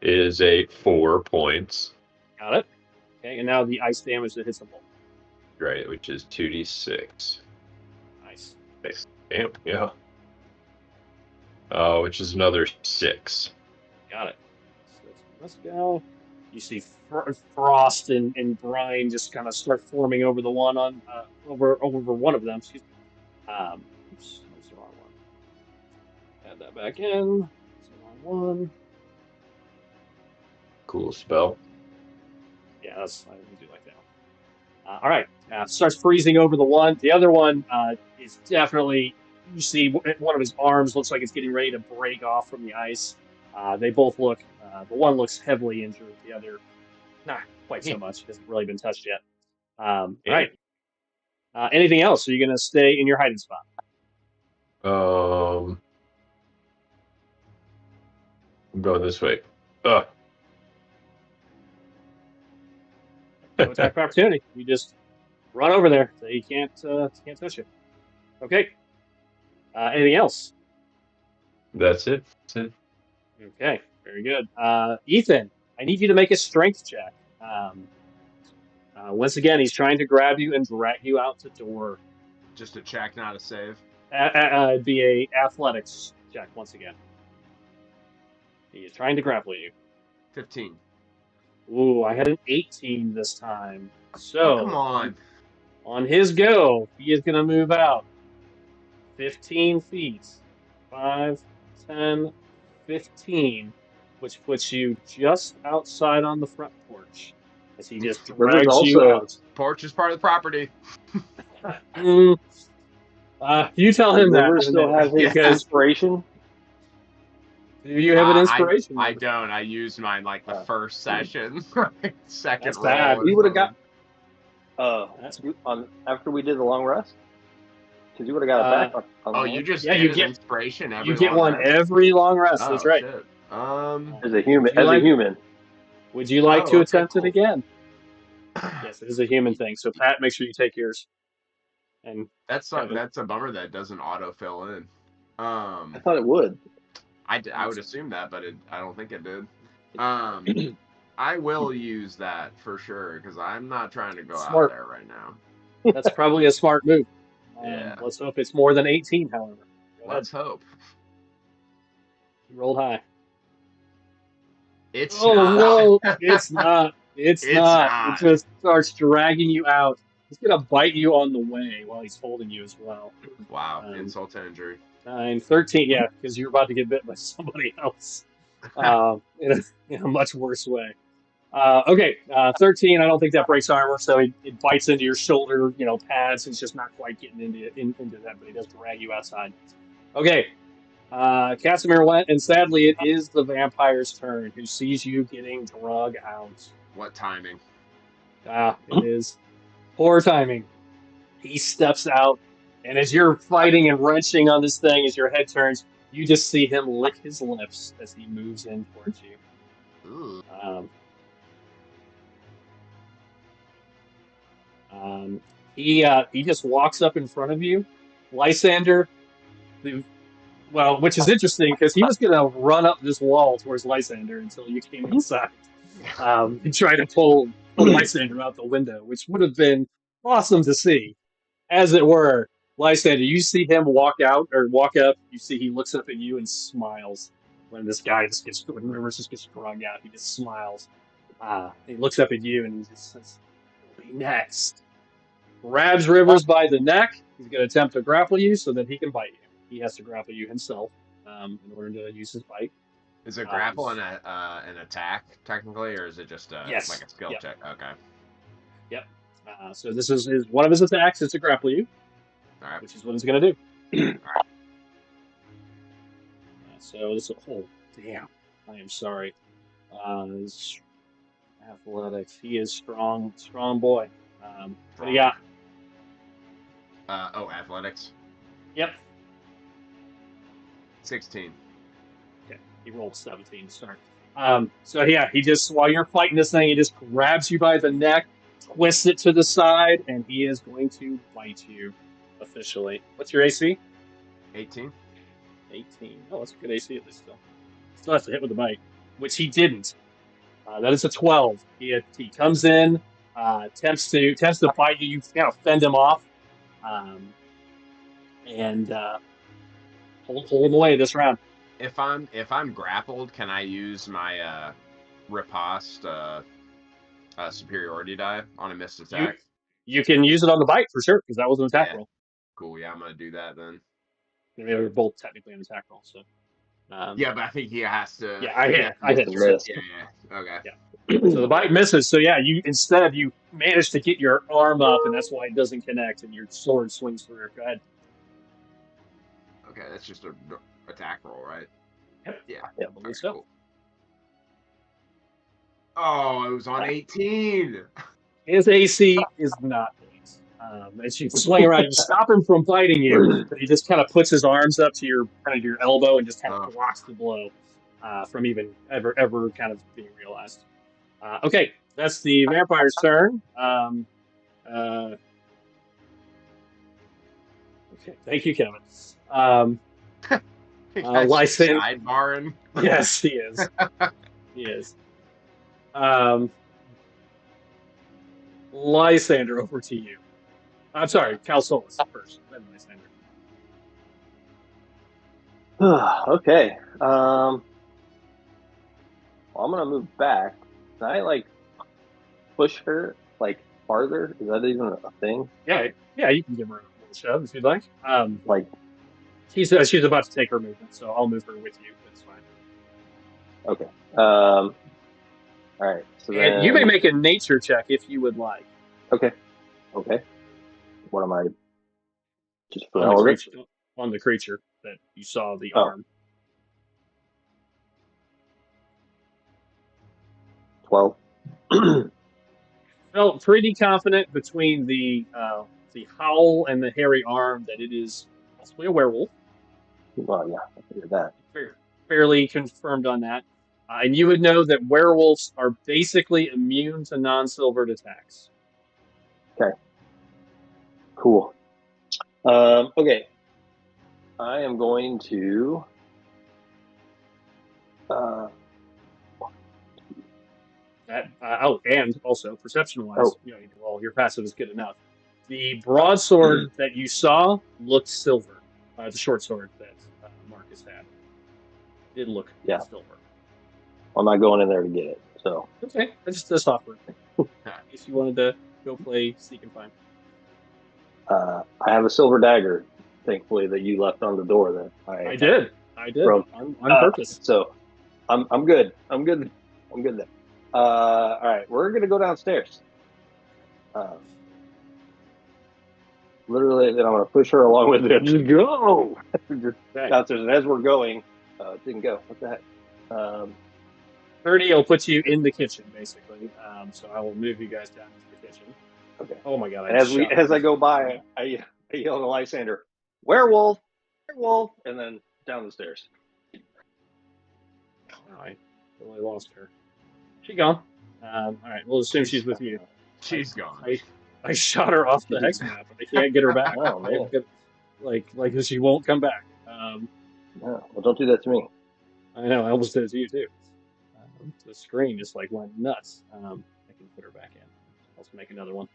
Speaker 6: is a 4 points.
Speaker 1: Got it. Okay, and now the ice damage that hits them both.
Speaker 6: Right, which is 2d6.
Speaker 1: Nice.
Speaker 6: Damn, yeah. Which is another 6.
Speaker 1: Got it. So let's go. You see frost and brine just kind of start forming over the one on over one of them. Excuse me. Oops, that's the wrong one. Add that back in. That's the wrong one.
Speaker 6: Cool spell.
Speaker 1: Yeah, I do like that. All right. Starts freezing over the one. The other one is definitely. You see one of his arms looks like it's getting ready to break off from the ice. They both look. The one looks heavily injured. The other, not quite so much. Hasn't really been touched yet. All right. Anything else? Are you going to stay in your hiding spot?
Speaker 6: I'm going this way.
Speaker 1: No attack of opportunity. You just run over there so he can't touch you. Okay. Anything else?
Speaker 6: That's it.
Speaker 1: Okay, very good. Ethan, I need you to make a strength check. Once again, he's trying to grab you and drag you out the door.
Speaker 3: Just a check, not a save.
Speaker 1: It'd be a athletics check once again. He is trying to grapple you.
Speaker 3: 15.
Speaker 1: Ooh, I had an 18 this time. So,
Speaker 3: come on.
Speaker 1: On his go, he is going to move out 15 feet. 5, 10, 15, which puts you just outside on the front porch as he just drags you out.
Speaker 3: Porch is part of the property.
Speaker 1: You tell him that.
Speaker 2: River still has his inspiration.
Speaker 1: Do you have an inspiration?
Speaker 3: I don't. I used mine like the first session. Second
Speaker 1: That's
Speaker 3: roll.
Speaker 1: bad.
Speaker 2: We would have got after we did the long rest. Because you would have got it back. On
Speaker 3: you just
Speaker 1: you
Speaker 3: get inspiration.
Speaker 1: You get one every long rest.
Speaker 3: Oh,
Speaker 1: that's right.
Speaker 3: Shit.
Speaker 2: As a human.
Speaker 1: Would you like to attempt it again? Yes, it is a human thing. So Pat, make sure you take yours. And
Speaker 3: that's a bummer that doesn't auto fill in.
Speaker 2: I thought it would.
Speaker 3: I would assume that, but I don't think it did. I will use that for sure because I'm not trying to go out
Speaker 1: Smart.
Speaker 3: there right now.
Speaker 1: That's probably a smart move.
Speaker 3: Yeah.
Speaker 1: Let's hope it's more than 18, however. Go ahead.
Speaker 3: Let's hope.
Speaker 1: You rolled high.
Speaker 3: It's
Speaker 1: Oh
Speaker 3: not.
Speaker 1: no, it's not. It's
Speaker 3: It's
Speaker 1: not. It
Speaker 3: not.
Speaker 1: just starts dragging you out. He's gonna bite you on the way while he's holding you as well.
Speaker 3: Wow.
Speaker 1: Um,
Speaker 3: Insult to injury.
Speaker 1: 9, 13, yeah, because you're about to get bit by somebody else in a much worse way. Okay, 13, I don't think that breaks armor, so it bites into your shoulder, pads. It's just not quite getting into that, but it does drag you outside. Okay, Casimir went, and sadly, it is the vampire's turn, who sees you getting drug out.
Speaker 3: What timing?
Speaker 1: It is poor timing. He steps out, and as you're fighting and wrenching on this thing, as your head turns, you just see him lick his lips as he moves in towards you.
Speaker 3: Ooh.
Speaker 1: He just walks up in front of you, Lysander. Which is interesting because he was going to run up this wall towards Lysander until you came inside and try to pull Lysander out the window, which would have been awesome to see. As it were, Lysander, you see him walk out or walk up. You see he looks up at you and smiles when when Rivers just gets drug out. He just smiles. He looks up at you and he just says, "You'll be next." Grabs Rivers by the neck. He's going to attempt to grapple you so that he can bite you. He has to grapple you himself in order to use his bite.
Speaker 3: Is it grapple an attack technically, or is it just
Speaker 1: yes.
Speaker 3: like a skill check? Okay.
Speaker 1: Yep. So this is one of his attacks is to grapple you,
Speaker 3: All right.
Speaker 1: which is what he's going to do.
Speaker 3: All right.
Speaker 1: So this. Oh damn! I am sorry. His athletics. He is strong boy. What do you got?
Speaker 3: Athletics.
Speaker 1: Yep.
Speaker 3: 16.
Speaker 1: Okay. He rolled 17 to start. So yeah, he just while you're fighting this thing, he just grabs you by the neck, twists it to the side, and he is going to bite you officially. What's your AC?
Speaker 3: 18.
Speaker 1: 18. Oh, that's a good AC at least still. Still has to hit with the bite, which he didn't. That is a 12. He comes in, attempts to bite you. You kind of fend him off, and hold him away this round.
Speaker 3: If I'm grappled, can I use my riposte superiority die on a missed attack?
Speaker 1: You can use it on the bite for sure because that was an attack roll.
Speaker 3: Cool. Yeah, I'm gonna do that then.
Speaker 1: They were both technically an attack roll, so.
Speaker 3: Yeah, but I think he has to.
Speaker 1: Yeah, I hit.
Speaker 3: Yeah. Okay.
Speaker 1: Yeah. So the bite misses. So yeah, you manage to get your arm up, and that's why it doesn't connect, and your sword swings through. Go ahead.
Speaker 3: Okay, that's just an attack roll, right?
Speaker 1: Yep.
Speaker 3: Yeah.
Speaker 1: Yeah, I believe so.
Speaker 3: Cool. Oh, it was on 18.
Speaker 1: His AC is not great. As you swing around, you stop him from biting you, but he just kind of puts his arms up to your elbow and just kind of blocks the blow from even ever kind of being realized. Okay, that's the vampire's turn. Okay, thank you, Kevin. Lysander.
Speaker 3: Sidebarring.
Speaker 1: Yes, he is. He is. Lysander, over to you. I'm sorry, Calsolas first, then Lysander.
Speaker 2: Okay. Well, I'm gonna move back. Can I push her farther? Is that even a thing?
Speaker 1: Yeah, you can give her a little shove if you'd like. She's about to take her movement, so I'll move her with you. That's fine.
Speaker 2: Okay. All right. So
Speaker 1: and you may make a nature check if you would like.
Speaker 2: Okay. What am I? Just for
Speaker 1: on the creature that you saw the arm.
Speaker 2: 12.
Speaker 1: Felt pretty confident between the howl and the hairy arm that it is possibly a werewolf.
Speaker 2: Well, yeah, I figured that.
Speaker 1: Fairly confirmed on that. And you would know that werewolves are basically immune to non-silvered attacks.
Speaker 2: Okay. Cool. Okay. I am going to Uh,
Speaker 1: And also perception-wise,
Speaker 2: Oh.
Speaker 1: well, your passive is good enough. The broadsword that you saw looked silver. The short sword that Marcus had did look
Speaker 2: Yeah.
Speaker 1: silver.
Speaker 2: I'm not going in there to get it. So
Speaker 1: Okay, I just offered. In case you wanted to go play Seek and Find.
Speaker 2: I have a silver dagger, thankfully, that you left on the door that
Speaker 1: I did
Speaker 2: broke.
Speaker 1: on purpose.
Speaker 2: So I'm good. I'm good there. All right, we're gonna go downstairs. Literally, then I'm gonna push her along with it. Just go. Just downstairs, and as we're going, it didn't go. What the heck?
Speaker 1: 30 will put you in the kitchen, basically. So I will move you guys down into the kitchen.
Speaker 2: Okay.
Speaker 1: Oh my god!
Speaker 2: And as I go by, I yell to Lysander, "Werewolf, werewolf!" and then down the stairs.
Speaker 1: I totally lost her. She gone. All right, we'll assume she's with you.
Speaker 3: She's gone.
Speaker 1: I shot her off the hex map, but I can't get her back.
Speaker 2: Oh man!
Speaker 1: Like she won't come back.
Speaker 2: No, well, don't do that to me.
Speaker 1: I know. I almost did it to you too. The screen just like went nuts. I can put her back in. Let's make another one.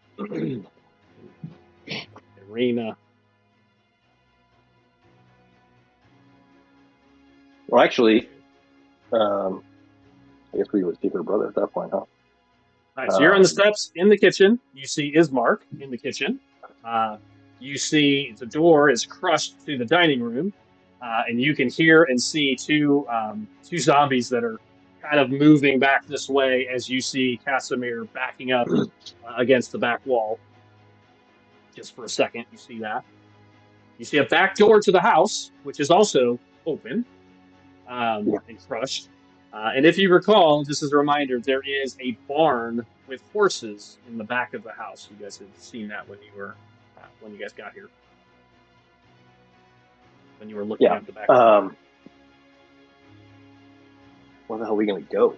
Speaker 1: Arena.
Speaker 2: Well, actually, I guess we would see her brother at that point, huh?
Speaker 1: All right, so you're on the steps in the kitchen. You see Ismark in the kitchen. You see the door is crushed to the dining room, and you can hear and see two zombies that are kind of moving back this way as you see Casimir backing up against the back wall. Just for a second, you see that. You see a back door to the house, which is also open and crushed. And if you recall, just as a reminder, there is a barn with horses in the back of the house. You guys had seen that when you guys got here. When you were looking at the back.
Speaker 2: Where the hell are we gonna go?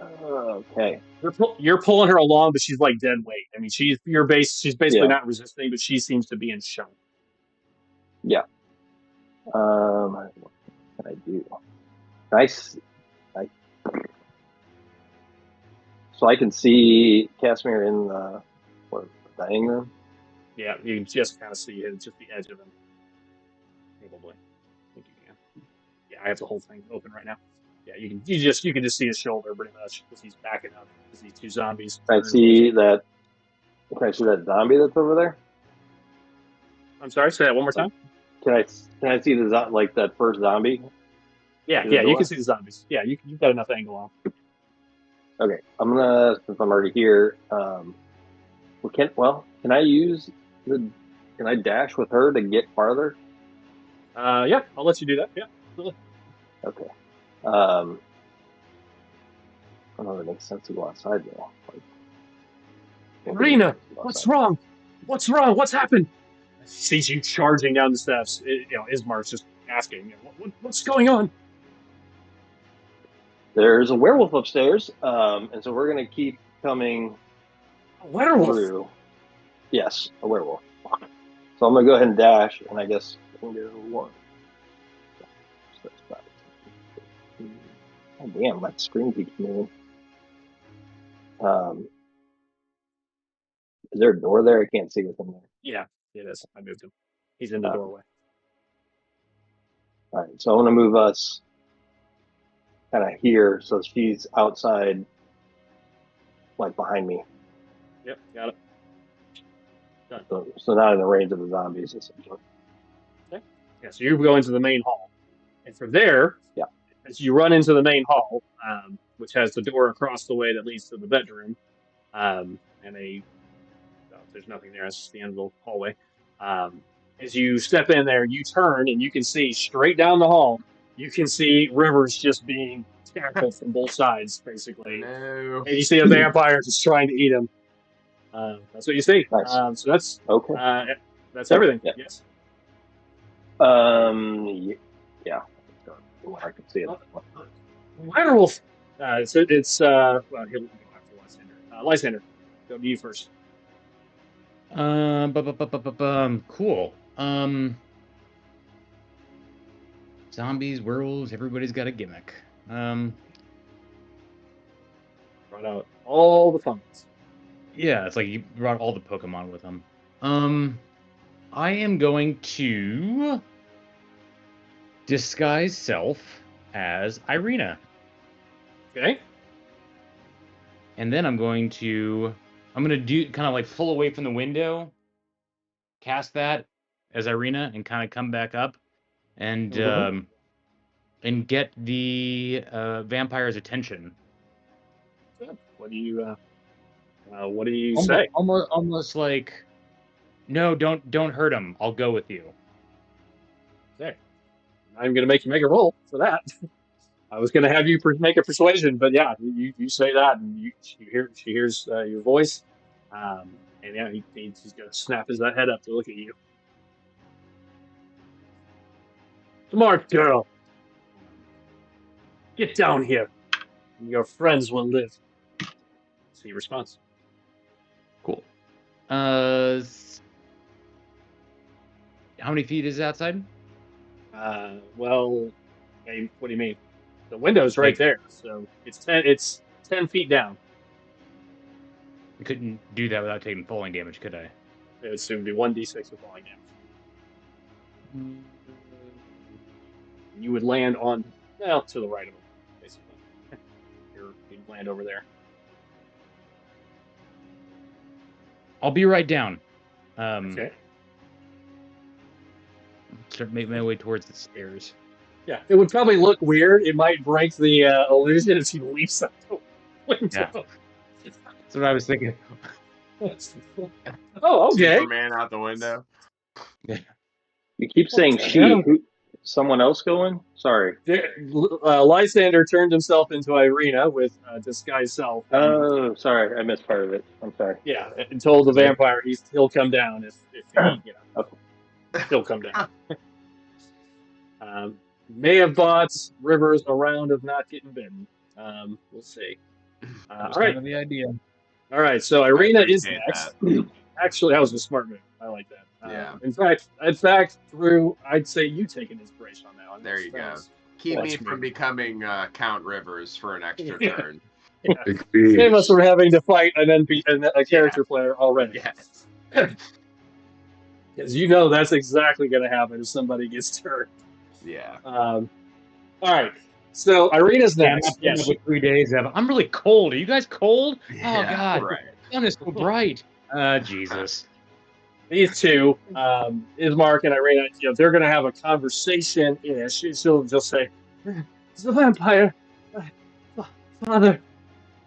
Speaker 2: Okay.
Speaker 1: You're pulling her along, but she's like dead weight. I mean, she's basically not resisting, but she seems to be in shock.
Speaker 2: Yeah. What can I do? Nice. So I can see Casimir in the dining room.
Speaker 1: Yeah, you can just kind of see it, just the edge of him. Probably. I think you can. Yeah, I have the whole thing open right now. Yeah, you can just see his shoulder pretty much because he's backing up because these two zombies.
Speaker 2: Can I see that zombie that's over there?
Speaker 1: I'm sorry, say that one more time.
Speaker 2: Can I see that first zombie?
Speaker 1: Yeah, you can see the zombies. Yeah, you've got enough angle on.
Speaker 2: Okay, I'm gonna, since I'm already here, can I dash with her to get farther?
Speaker 1: Yeah, I'll let you do that. Yeah, absolutely.
Speaker 2: Okay. I don't know if it makes sense to go outside though.
Speaker 1: Rena, what's wrong? What's wrong? What's happened? Sees you charging down the steps. Ismark's just asking, what's going on?
Speaker 2: There's a werewolf upstairs, and so we're gonna keep coming.
Speaker 1: A werewolf?
Speaker 2: Through. Yes, a werewolf. So I'm gonna go ahead and dash, and I guess I'm gonna go 1. Oh damn, my screen keeps moving. Is there a door there? I can't see what's in there.
Speaker 1: Yeah, it is. I moved him. He's in the doorway.
Speaker 2: All right, so I'm gonna move us kind of here, so she's outside, like behind me.
Speaker 1: Yep, got it. Done.
Speaker 2: So not in the range of the zombies, essentially.
Speaker 1: Okay. Yeah, so you go into the main hall, and from there, as you run into the main hall, which has the door across the way that leads to the bedroom, and there's nothing there. It's just the end of the hallway. As you step in there, you turn and you can see straight down the hall. You can see Rivers just being tackled from both sides, basically.
Speaker 3: No.
Speaker 1: And you see a vampire just trying to eat him. That's what you see.
Speaker 2: Nice.
Speaker 1: So that's
Speaker 2: okay.
Speaker 1: That's everything.
Speaker 2: Yeah.
Speaker 1: Yes.
Speaker 2: Yeah. I can see it.
Speaker 1: Werewolf. So it's well, he'll go after Lysander. Lysander, go to you first.
Speaker 5: Cool. Zombies, werewolves, everybody's got a gimmick.
Speaker 1: Brought out all the funs.
Speaker 5: Yeah, it's like you brought all the Pokemon with them. I am going to disguise self as Irina.
Speaker 1: Okay.
Speaker 5: And then I'm gonna do kind of like full away from the window, cast that as Irina, and kind of come back up, and get the vampire's attention.
Speaker 1: Good. What do you say?
Speaker 5: Almost like, no, don't hurt him. I'll go with you.
Speaker 1: Okay. I'm going to make you make a roll for that. I was going to have you make a persuasion, but yeah, you say that, and she hears your voice, and yeah, he's going to snap his head up to look at you. Smart girl, get down here, and your friends will live. See response.
Speaker 5: Cool. How many feet is outside?
Speaker 1: Well, okay, what do you mean? The window's right there, so it's 10 feet down.
Speaker 5: I couldn't do that without taking falling damage, could I?
Speaker 1: It would soon be 1d6 of falling damage. You would land on, well, to the right of him, basically. You'd land over there.
Speaker 5: I'll be right down.
Speaker 1: Okay.
Speaker 5: Start making my way towards the stairs.
Speaker 1: Yeah, it would probably look weird. It might break the illusion if she leaps out the window.
Speaker 5: Yeah. That's what I was thinking.
Speaker 1: Oh, okay.
Speaker 3: Superman out the window.
Speaker 2: You keep saying she. Who, someone else going? Sorry.
Speaker 1: Lysander turned himself into Irina with disguise self.
Speaker 2: Oh, sorry. I missed part of it. I'm sorry.
Speaker 1: Yeah, and told the vampire he'll come down if he,
Speaker 2: Okay.
Speaker 1: he'll come down. May have bought Rivers a round of not getting bitten. We'll see. All right.
Speaker 5: Kind of the idea.
Speaker 1: All right. So Irina is next. Actually, that was a smart move. I like that.
Speaker 3: Yeah.
Speaker 1: In fact, Drew, I'd say you take an inspiration on that one.
Speaker 3: There you go. Keep me from becoming Count Rivers for an extra turn.
Speaker 1: Yeah. Save us from having to fight a character player already.
Speaker 3: Yes.
Speaker 1: Because you know that's exactly going to happen if somebody gets turned.
Speaker 3: Yeah.
Speaker 1: All right. So Irina's next.
Speaker 5: Yeah, with 3 days. I'm really cold. Are you guys cold?
Speaker 3: Yeah,
Speaker 5: Oh God,
Speaker 3: right.
Speaker 5: the sun is so bright. Jesus.
Speaker 1: These two, Ismark and Irina, they're going to have a conversation-ish. She'll say, "It's a vampire, Father,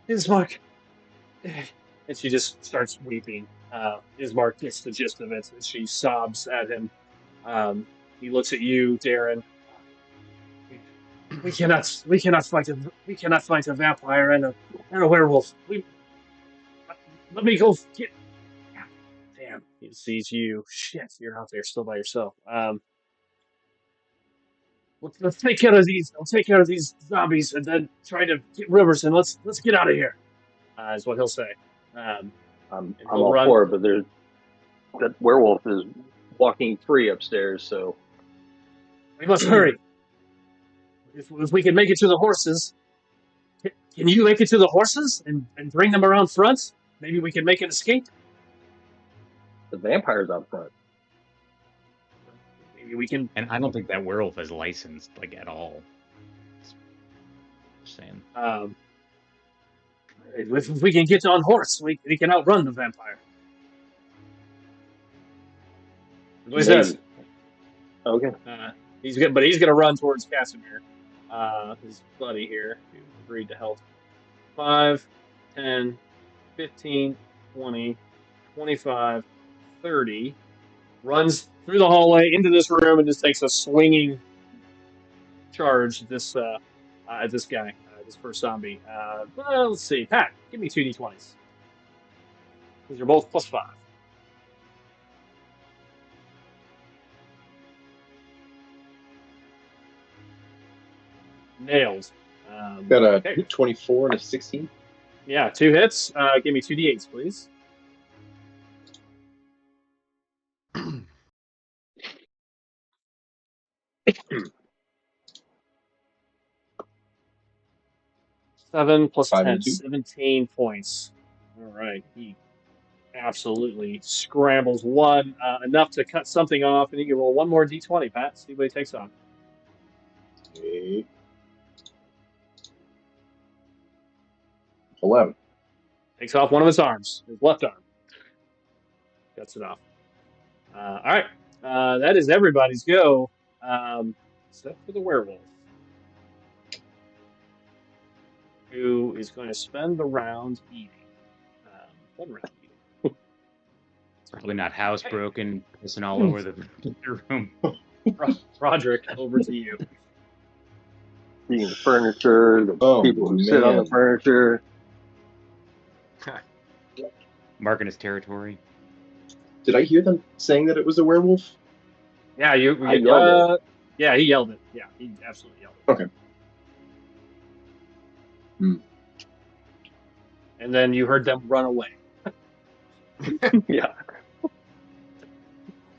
Speaker 1: Ismark," and she just starts weeping. Ismark gets the gist of it, and she sobs at him. He looks at you, Darren. We cannot fight a vampire and a werewolf. Let me go get. Damn, he sees you. Shit, you're out there still by yourself. Let's take care of these. I'll take care of these zombies and then try to get Rivers and let's get out of here. Is what he'll say.
Speaker 2: I'm all for it, but that werewolf is walking free upstairs, so
Speaker 1: we must hurry. If we can make it to the horses, can you make it to the horses and bring them around front? Maybe we can make an escape.
Speaker 2: the vampire's out front.
Speaker 1: Maybe we can.
Speaker 5: And I don't think that werewolf is licensed at all. Just saying.
Speaker 1: If we can get on horse, we can outrun the vampire. What he says.
Speaker 2: Okay.
Speaker 1: He's gonna run towards Casimir, his buddy here, who agreed to help. 5, 10, 15, 20, 25, 30. Runs through the hallway into this room and just takes a swinging charge at this guy, this first zombie. Well, let's see. Pat, give me 2d20s. These are both +5. Nailed.
Speaker 4: Got a
Speaker 1: okay.
Speaker 4: 24 and a 16.
Speaker 1: Yeah, 2 hits. Give me 2d8s, please. 7 plus
Speaker 4: 5
Speaker 1: 10,
Speaker 4: and 2.
Speaker 1: 17 points. All right. He absolutely scrambles one, enough to cut something off, and you can roll one more d20, Pat. See what he takes off.
Speaker 4: Okay. 11.
Speaker 1: Takes off one of his arms, his left arm. Cuts it off. All right. That is everybody's go, except for the werewolf, who is going to spend the round eating. One round eating.
Speaker 5: Probably not housebroken, pissing all over the room.
Speaker 1: Roderick, over to you.
Speaker 2: Seeing the furniture, the
Speaker 4: Oh,
Speaker 2: people who sit on the
Speaker 4: man.
Speaker 2: furniture.
Speaker 5: Marking his territory.
Speaker 4: Did I hear them saying that it was a werewolf?
Speaker 1: Yeah,
Speaker 2: I yelled it.
Speaker 1: Yeah, he yelled it. Yeah, he absolutely yelled it.
Speaker 4: Okay.
Speaker 1: And then you heard them run away.
Speaker 2: Yeah.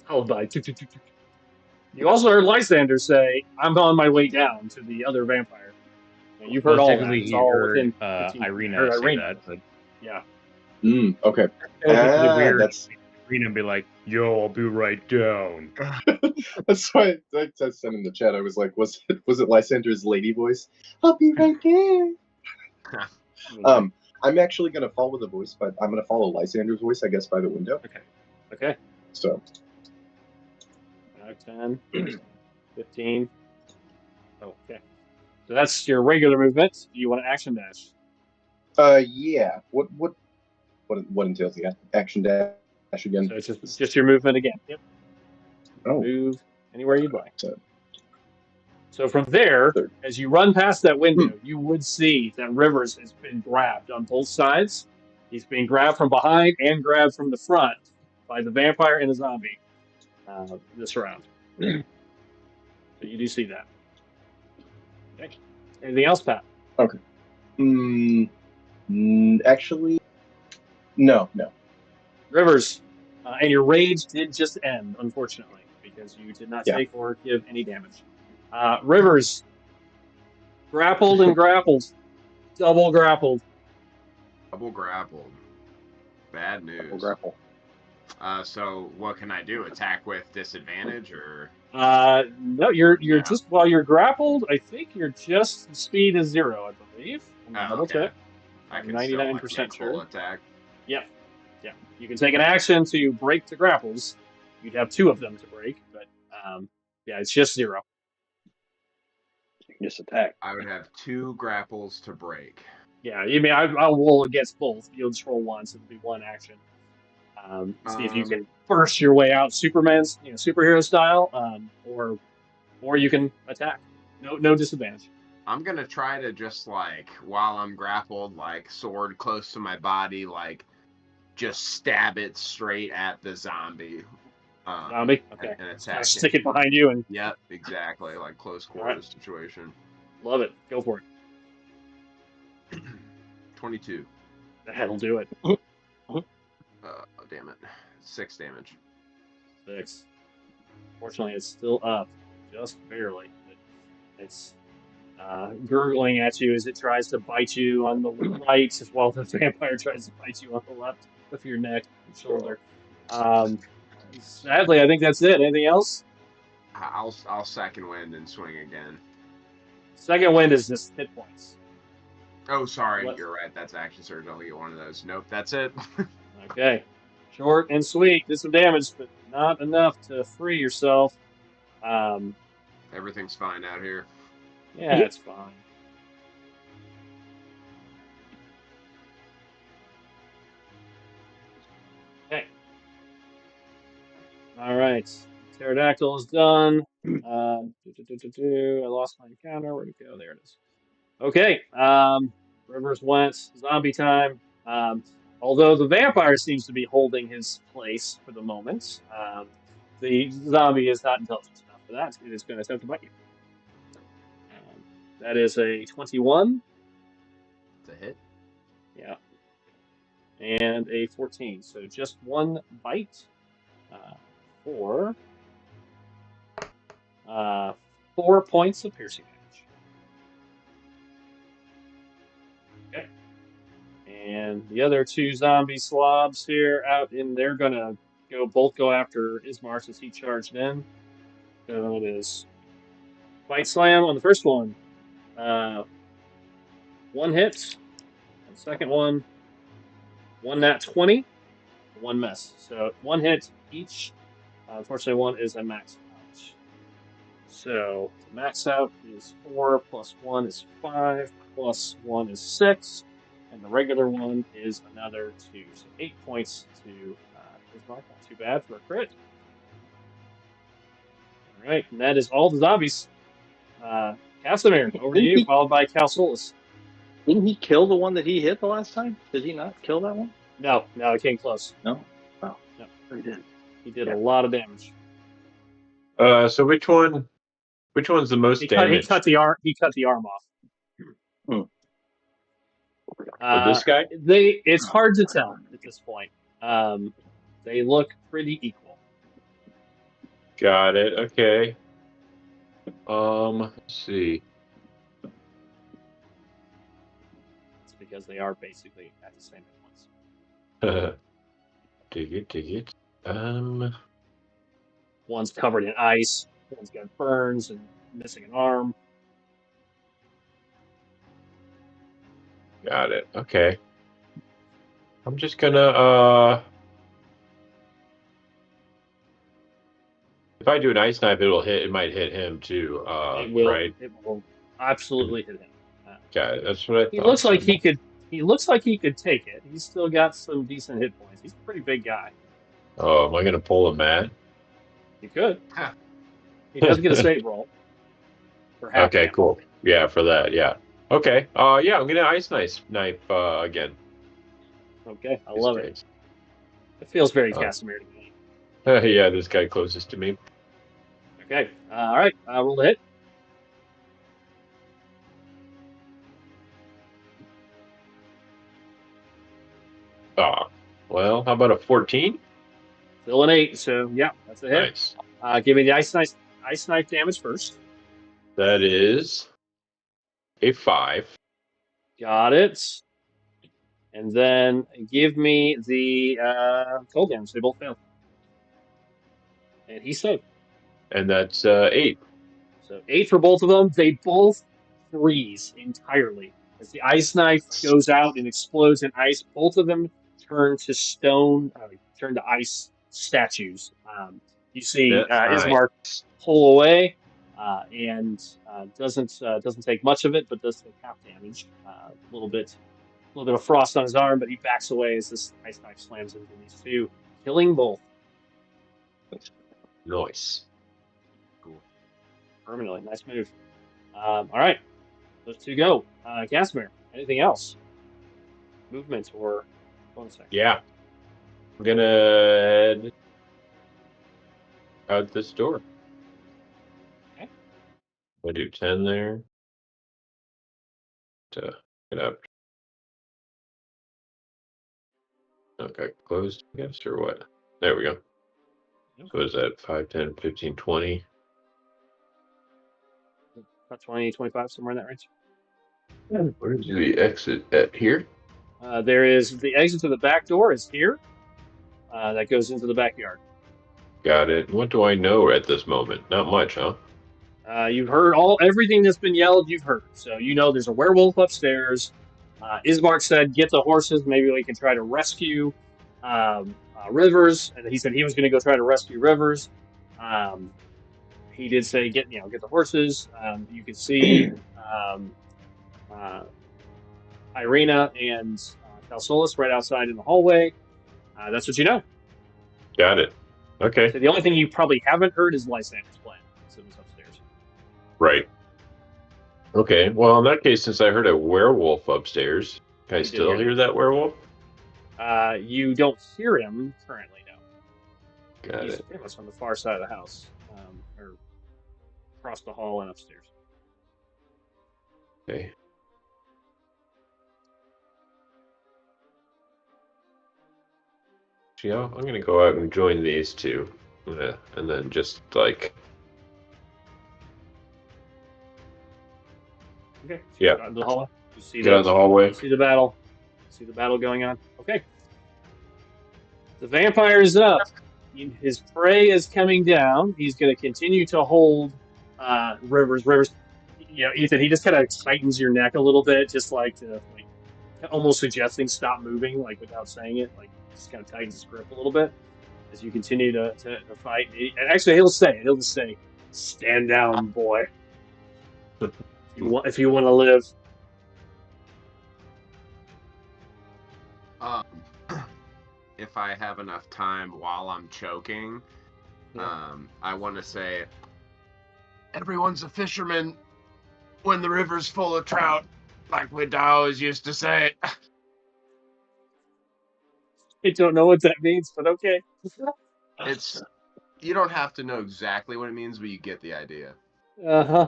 Speaker 1: Followed by tuk, tuk, tuk, tuk. You also heard Lysander say, "I'm on my way down" to the other vampire. And you've heard
Speaker 5: Well,
Speaker 1: all that.
Speaker 5: technically,
Speaker 1: It's
Speaker 5: he
Speaker 1: all
Speaker 5: heard
Speaker 1: within 15 feet.
Speaker 5: Irina
Speaker 1: Heard
Speaker 5: say
Speaker 1: Irina.
Speaker 5: that, but
Speaker 1: Yeah.
Speaker 4: Okay.
Speaker 5: it's really weird.
Speaker 4: That's
Speaker 5: Irina be like, "Yo, I'll be right down."
Speaker 4: that's why I said in the chat. I was like, was it Lysander's lady voice? I'll be right there. I'm actually gonna follow the voice, but I'm gonna follow Lysander's voice, I guess, by the window.
Speaker 1: Okay.
Speaker 4: So
Speaker 1: 5, 10, 15. Okay. So that's your regular movement. Do you want an action dash?
Speaker 4: yeah. What entails the action dash again?
Speaker 1: So it's just your movement again. Yep.
Speaker 4: Oh.
Speaker 1: Move anywhere you'd like.
Speaker 4: So-
Speaker 1: So from there,
Speaker 4: Third.
Speaker 1: as you run past that window, you would see that Rivers has been grabbed on both sides. He's being grabbed from behind and grabbed from the front by the vampire and the zombie this round. So you do see that. Okay. Anything else, Pat?
Speaker 4: Okay. Actually, no.
Speaker 1: Rivers, and your rage did just end, unfortunately, because you did not take or give any damage. Rivers, grappled and grappled. Double grappled.
Speaker 3: Double grappled. Bad news.
Speaker 2: Double grapple.
Speaker 3: So what can I do? Attack with disadvantage or?
Speaker 1: No, you're
Speaker 3: No.
Speaker 1: just while you're grappled. I think you're just speed is 0, I believe. Double check.
Speaker 3: I
Speaker 1: I'm
Speaker 3: can
Speaker 1: 99%
Speaker 3: still,
Speaker 1: sure.
Speaker 3: full attack.
Speaker 1: Yeah. You can take an action to break the grapples. You'd have 2 of them to break, but yeah, it's just 0.
Speaker 2: You can just attack.
Speaker 3: I would have 2 grapples to break.
Speaker 1: Yeah, I mean, I'll roll against both. You'll just roll once. It'll be one action. See if you can burst your way out, Superman's, superhero style, or you can attack. No disadvantage.
Speaker 3: I'm gonna try to just while I'm grappled, sword close to my body, just stab it straight at the zombie.
Speaker 1: Zombie? Okay.
Speaker 3: And attack
Speaker 1: Stick it behind you and.
Speaker 3: Yep, exactly. Close quarters situation.
Speaker 1: Love it. Go for it.
Speaker 3: 22.
Speaker 1: That'll do it.
Speaker 3: Damn it. 6 damage.
Speaker 1: 6. Fortunately, it's still up. Just barely. It's gurgling at you as it tries to bite you on the right, while the vampire tries to bite you on the left of your neck and shoulder. Sadly, I think that's it. Anything else?
Speaker 3: I'll second wind and swing again.
Speaker 1: Second wind is just hit points.
Speaker 3: Oh, sorry. You're right. That's action surge. I'll get one of those. Nope, that's it.
Speaker 1: Okay. Short and sweet. Did some damage, but not enough to free yourself.
Speaker 3: Everything's fine out here.
Speaker 1: Yeah, it's fine. Okay. All right. Pterodactyl is done. I lost my encounter. Where'd it go? There it is. Okay. Rivers went. Zombie time. Although the vampire seems to be holding his place for the moment, the zombie is not intelligent enough for that. It is going to attempt to bite you. That is a 21.
Speaker 3: It's a hit.
Speaker 1: Yeah. And a 14. So just one bite for 4 points of piercing damage. Okay. And the other two zombie slobs here they're gonna both go after Ismar since he charged in. So it is Bite Slam on the first one. One hit. On the second one, one nat 20, one miss. So one hit each. Unfortunately, one is a max out. So the max out is 4 plus 1 is 5 plus 1 is 6. And the regular one is another 2. So 8 points to Ismark. Not too bad for a crit. All right, and that is all the zombies. Casimir, over to you, followed by Calsolus.
Speaker 2: Didn't he kill the one that he hit the last time? Did he not kill that one?
Speaker 1: No, it came close.
Speaker 2: No. Oh,
Speaker 1: No,
Speaker 2: he did.
Speaker 1: he did a lot of damage.
Speaker 6: So which one's the most
Speaker 1: He
Speaker 6: damage?
Speaker 1: cut the arm off.
Speaker 6: This guy?
Speaker 1: It's hard to tell at this point. They look pretty equal.
Speaker 6: Got it. Okay. Let's see.
Speaker 1: It's because they are basically at the same points.
Speaker 6: Dig it.
Speaker 1: One's covered in ice. One's got burns and missing an arm.
Speaker 6: Got it. Okay. I'm just gonna if I do an ice knife, it might hit him too.
Speaker 1: It will.
Speaker 6: Right?
Speaker 1: It will absolutely hit him.
Speaker 6: Got it. That's what I thought.
Speaker 1: He looks like he could. He looks like he could take it. He's still got some decent hit points. He's a pretty big guy.
Speaker 6: Oh, am I gonna pull a Matt?
Speaker 1: He could. He does get a save roll. For half
Speaker 6: Okay,
Speaker 1: damage.
Speaker 6: cool. Yeah, for that. Yeah. Okay. Yeah, I'm gonna ice knife again.
Speaker 1: Okay, I love it. It feels very Casimir to me.
Speaker 6: Yeah, this guy closest to me.
Speaker 1: Okay. All right. Roll the hit.
Speaker 6: Well, how about a 14?
Speaker 1: Still an 8. So yeah, that's a hit.
Speaker 6: Nice.
Speaker 1: Give me the ice knife damage first.
Speaker 6: That is a 5.
Speaker 1: Got it. And then give me the cold damage. They both failed. And he's safe.
Speaker 6: And that's 8.
Speaker 1: So 8 for both of them. They both freeze entirely. As the ice knife goes out and explodes in ice, both of them turn to ice statues. You see Ismark pull away and doesn't take much of it, but does take half damage. A little bit of frost on his arm, but he backs away as this ice knife slams into these two, killing both.
Speaker 6: Nice.
Speaker 1: Cool. Permanently. Nice move. All right. Those two go. Casimir, anything else? Movement or bonus action?
Speaker 6: Yeah. I'm gonna head out this door.
Speaker 1: Okay.
Speaker 6: I do 10 there. To get up. Okay, closed, I guess, or what? There we go.
Speaker 1: Yep.
Speaker 6: So is that 5, 10, 15, 20?
Speaker 1: About 20, 25, somewhere in that range.
Speaker 6: Where is the exit at here?
Speaker 1: There is the exit to the back door is here. That goes into the backyard.
Speaker 6: Got it. What do I know at this moment? Not much, huh?
Speaker 1: You've heard everything that's been yelled. You've heard, so you know there's a werewolf upstairs. Ismark said, "Get the horses. Maybe we can try to rescue Rivers." And he said he was going to go try to rescue Rivers. He did say, "Get the horses." You can see Irina and Calsolus right outside in the hallway. That's what you know.
Speaker 6: Got it. Okay.
Speaker 1: So the only thing you probably haven't heard is Lysander's plan. So it was upstairs.
Speaker 6: Right. Okay. Well, in that case, since I heard a werewolf upstairs, can I still hear that werewolf?
Speaker 1: You don't hear him currently, no.
Speaker 6: Got
Speaker 1: He's
Speaker 6: it.
Speaker 1: pretty much on the far side of the house, or across the hall and upstairs.
Speaker 6: Okay. Yeah, I'm gonna go out and join these two, and then just like.
Speaker 1: Okay.
Speaker 6: Yeah.
Speaker 1: The hall. You see
Speaker 6: Get out of the hallway.
Speaker 1: You see the battle. See the battle going on. Okay. The vampire is up. His prey is coming down. He's going to continue to hold Rivers. Rivers, Ethan. He just kind of tightens your neck a little bit, just like to almost suggesting stop moving, like without saying it. Like just kind of tightens his grip a little bit as you continue to fight. And actually, he'll say it. He'll just say, "Stand down, boy. If you want to live."
Speaker 3: If I have enough time while I'm choking, I want to say, everyone's a fisherman when the river's full of trout, like we always used to say.
Speaker 1: I don't know what that means, but okay.
Speaker 3: It's you don't have to know exactly what it means, but you get the idea.
Speaker 1: Uh-huh.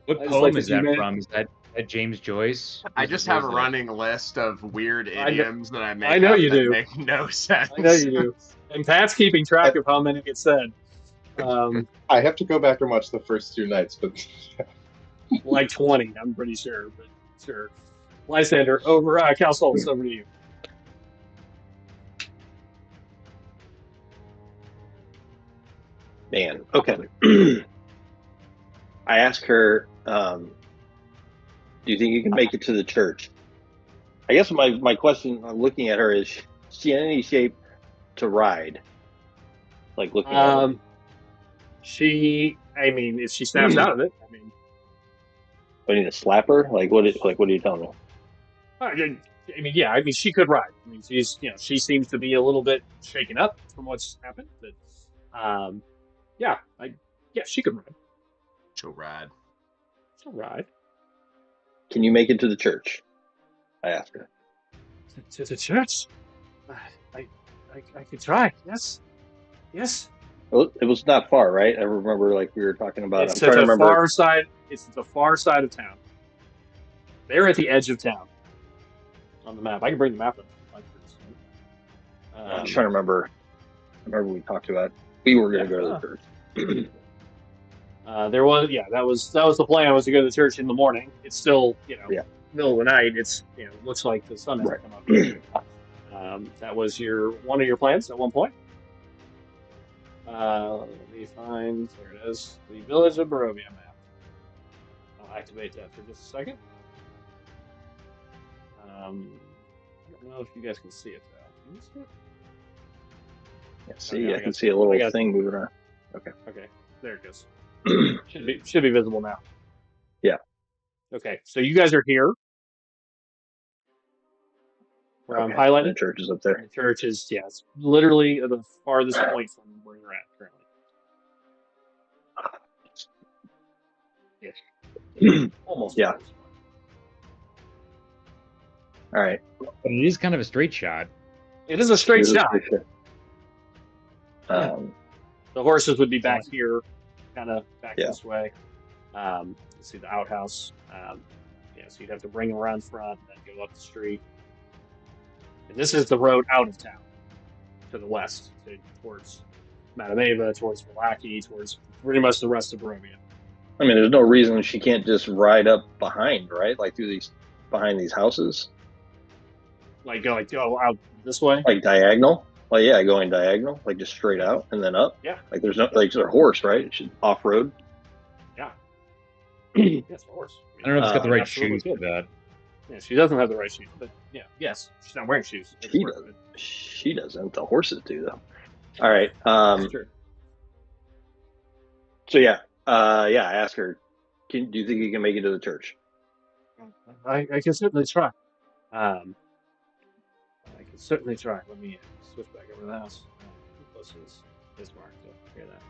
Speaker 5: What poem is that from? Is that James Joyce?
Speaker 3: I just have a running list of weird idioms that I make
Speaker 1: I know
Speaker 3: up
Speaker 1: you
Speaker 3: that
Speaker 1: do.
Speaker 3: make no sense.
Speaker 1: I know you do. And Pat's keeping track of how many get said.
Speaker 4: I have to go back and watch the first 2 nights, but
Speaker 1: like 20, I'm pretty sure. But sure. Lysander, over Cal Solis, over to you.
Speaker 2: Man, okay. I ask her, do you think you can make it to the church? I guess my question, looking at her, is she in any shape to ride? Like looking at her.
Speaker 1: If she snaps out of it,
Speaker 2: I need to slap her? Like what are you telling me?
Speaker 1: she could ride. She seems to be a little bit shaken up from what's happened, but she could ride.
Speaker 3: She'll ride.
Speaker 1: She'll ride.
Speaker 2: Can you make it to the church? I asked her.
Speaker 1: To the church? I could try. Yes.
Speaker 2: Well, it was not far, right? I remember, we were talking about.
Speaker 1: It's at the far side. It's at the far side of town. They're at the edge of town. On the map, I can bring the map up.
Speaker 2: I'm trying to remember. I remember we talked about we were going to go to the church.
Speaker 1: That was the plan, was to go to the church in the morning. It's still middle of the night. It's looks like the sun hasn't come up. That was one of your plans at one point. Let me find, there it is, the Village of Barovia map. I'll activate that for just a second. I don't know if you guys can see it though. Can you see it?
Speaker 2: I can see a little thing moving around. Okay,
Speaker 1: there it goes. should be visible now.
Speaker 2: Yeah.
Speaker 1: Okay, so you guys are here. Where I'm highlighting.
Speaker 2: The church is up there.
Speaker 1: The church is, it's literally at the farthest point from where you're at currently. Almost.
Speaker 2: Yeah. All right.
Speaker 5: But it is kind of a straight shot.
Speaker 1: It is a straight shot. The horses would be back here, kind of back this way. You see the outhouse. So you'd have to bring them around front and then go up the street. And this is the road out of town, to the west, towards Madame Eva, towards Valaki, towards pretty much the rest of Barovia.
Speaker 2: I mean, there's no reason she can't just ride up behind, right? Like behind these houses.
Speaker 1: Go out this way?
Speaker 2: Like diagonal? Well, yeah, going diagonal, like just straight out and then up.
Speaker 1: Yeah.
Speaker 2: Like there's no, like their horse, right? It should off road.
Speaker 1: Yeah. Yes, of course.
Speaker 5: I don't know if it's got the right shoes for that.
Speaker 1: Yeah, she doesn't have the right shoes, but yes, she's not wearing shoes.
Speaker 2: She doesn't. The horses do, though. All right.
Speaker 1: Sure.
Speaker 2: So I asked her, do you think you can make it to the church?
Speaker 1: I can certainly try. I can certainly try. Let me switch back over to the house. This is marked. Hear that?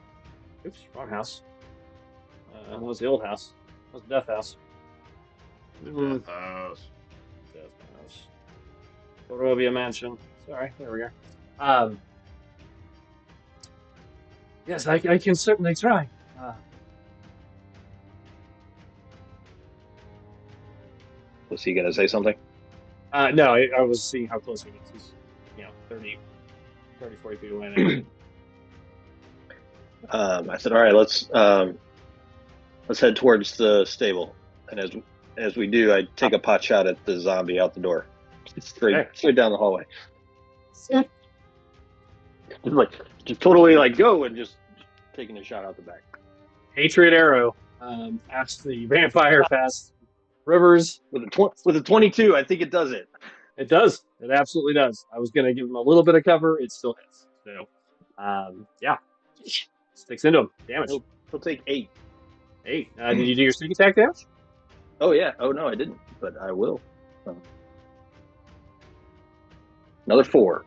Speaker 1: Oops, wrong house. That was the old house. That was the death house.
Speaker 3: The death house.
Speaker 1: Barovia Mansion. Sorry, there we are. Yes, I can certainly try.
Speaker 2: Was he going to say something?
Speaker 1: No, I was seeing how close he was. He's, 30, 40 feet away now.
Speaker 2: I said, all right, let's head towards the stable. And as we do, I take a pot shot at the zombie out the door, straight down the hallway. Just totally go and just taking a shot out the back.
Speaker 1: Hatred arrow past the vampire, past Rivers.
Speaker 2: With a 22, I think it does it.
Speaker 1: It does. It absolutely does. I was going to give him a little bit of cover. It still hits. So, yeah. Sticks into him. Damage.
Speaker 2: He'll take 8.
Speaker 1: 8. Did you do your sneak attack damage?
Speaker 2: Oh, yeah. Oh, no, I didn't. But I will. Another 4.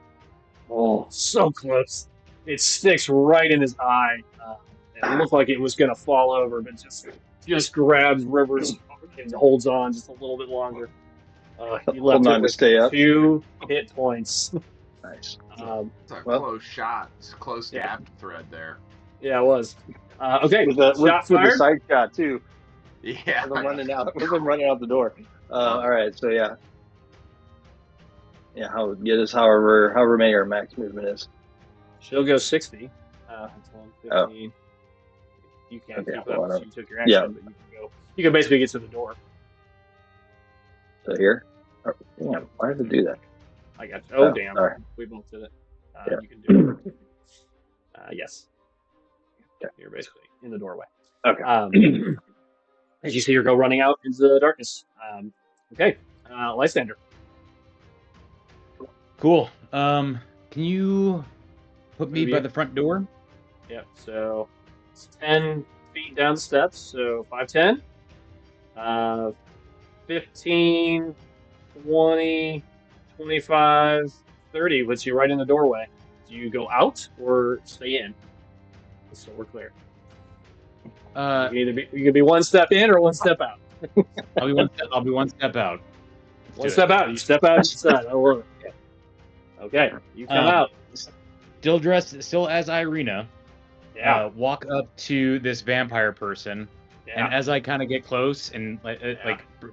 Speaker 1: Oh, so close. It sticks right in his eye. It looked like it was going to fall over, but just grabs Rivers and holds on just a little bit longer. He left it with 2 hit points.
Speaker 2: Nice.
Speaker 3: It's a close shot. It's close to thread there.
Speaker 1: Yeah, it was. Okay,
Speaker 2: with the side shot too.
Speaker 3: Yeah,
Speaker 2: with him running out the door. All right, so yeah. However many our max movement is.
Speaker 1: She'll go 60. 10, 15. You can't keep up. So you took your action, but you can basically get to the door.
Speaker 2: So here? Oh, damn, why did it do that?
Speaker 1: I got you. Oh, damn. Right. We both did it. You can do it. Yes. Okay. You're basically in the doorway.
Speaker 2: Okay.
Speaker 1: As you see her go running out into the darkness. Okay. Lysander.
Speaker 5: Cool. Can you put me by the front door?
Speaker 1: Yep. So it's 10 feet down the steps. So 5, 10. 15, 20, 25, 30 puts you right in the doorway. Do you go out or stay in? So we're clear. You can be one step in or one step out.
Speaker 5: I'll be one step out.
Speaker 1: One step out. You step out inside. Okay. You come out.
Speaker 5: Still dressed, still as Irina.
Speaker 1: Yeah.
Speaker 5: Walk up to this vampire person. Yeah. And as I kind of get close and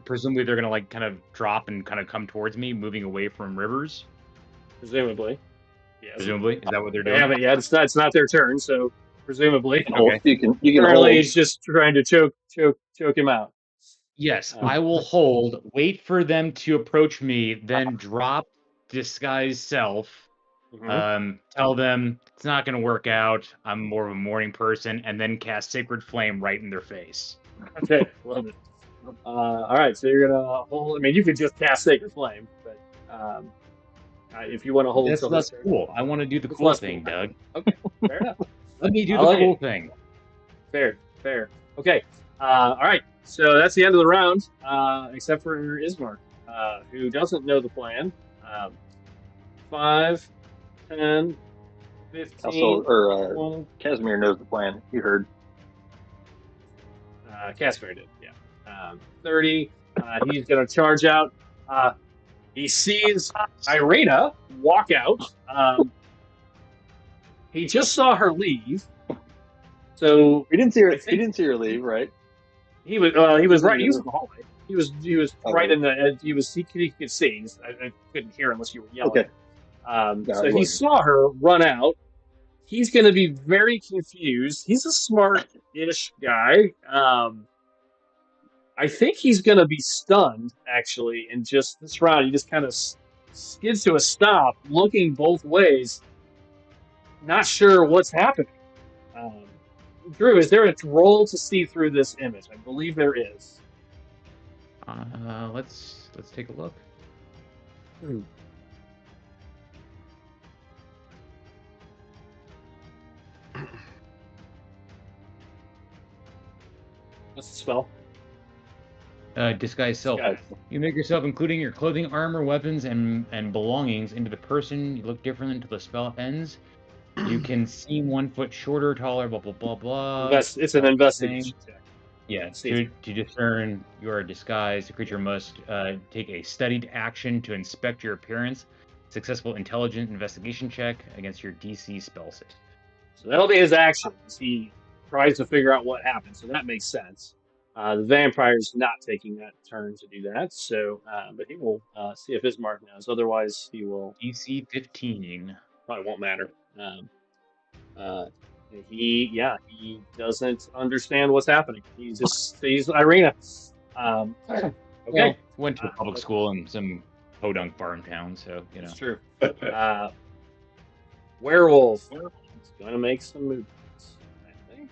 Speaker 5: presumably they're gonna kind of drop and kind of come towards me, moving away from Rivers.
Speaker 1: Presumably. Yes.
Speaker 5: Presumably, is that what they're doing?
Speaker 1: They haven't yet. It's not their turn, so presumably.
Speaker 5: Okay.
Speaker 2: You can
Speaker 1: Apparently, he's just trying to choke him out.
Speaker 5: Yes, I will hold. Wait for them to approach me, then drop disguise self. Mm-hmm. Tell them it's not going to work out. I'm more of a morning person, and then cast Sacred Flame right in their face.
Speaker 1: Okay, love it. All right, so you're gonna hold. I mean, you could just cast Sacred Flame, but if you want to hold,
Speaker 5: that's less cool. I want to do the cool thing, Doug.
Speaker 1: Okay, fair enough.
Speaker 5: Let me do the cool thing.
Speaker 1: Fair. Okay. All right. So that's the end of the round, except for Ismark, who doesn't know the plan. 5, 10, 15.
Speaker 2: Casimir knows the plan. You heard.
Speaker 1: Casimir did, yeah. 30. He's going to charge out. He sees Irina walk out. He just saw her leave. So
Speaker 2: we didn't see her. He didn't see her leave, right?
Speaker 1: He was right. He was in the hallway. He was right in the. He could see. I couldn't hear unless you were yelling. Okay. So he saw her run out. He's going to be very confused. He's a smart-ish guy. I think he's going to be stunned, actually, in just this round. He just kind of skids to a stop, looking both ways, not sure what's happening. Drew, is there a roll to see through this image? I believe there is.
Speaker 5: Let's take a look.
Speaker 1: What's the spell?
Speaker 5: Disguise self. You make yourself, including your clothing, armor, weapons, and belongings, into the person. You look different until the spell ends. You can seem 1 foot shorter, taller, blah, blah, blah, blah.
Speaker 1: It's an investigation check.
Speaker 5: Yeah, to discern your disguise, the creature must take a studied action to inspect your appearance. Successful intelligent investigation check against your DC spell set.
Speaker 1: So that'll be his action as he tries to figure out what happened. So that makes sense. The vampire's not taking that turn to do that. So, but he will see if Ismark knows. Otherwise, he will.
Speaker 5: DC 15.
Speaker 1: Probably won't matter. He doesn't understand what's happening. He just sees Irina. Okay,
Speaker 5: Well, went to a public school in some podunk farm town, so you know.
Speaker 1: that's true. Werewolf. It's going to make some movements, I think.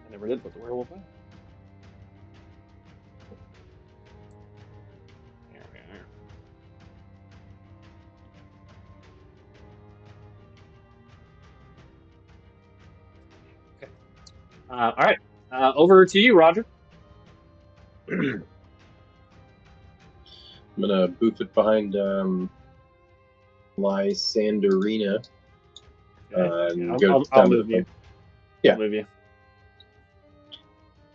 Speaker 1: I never did put the werewolf in. There we are. Okay. All right. Over to you, Roger.
Speaker 4: I'm gonna boof it behind Lysanderina.
Speaker 1: Okay.
Speaker 4: And
Speaker 1: Yeah,
Speaker 4: go
Speaker 1: I'll
Speaker 4: down to
Speaker 1: move
Speaker 4: the
Speaker 1: you.
Speaker 4: front. Yeah.
Speaker 1: I'll move you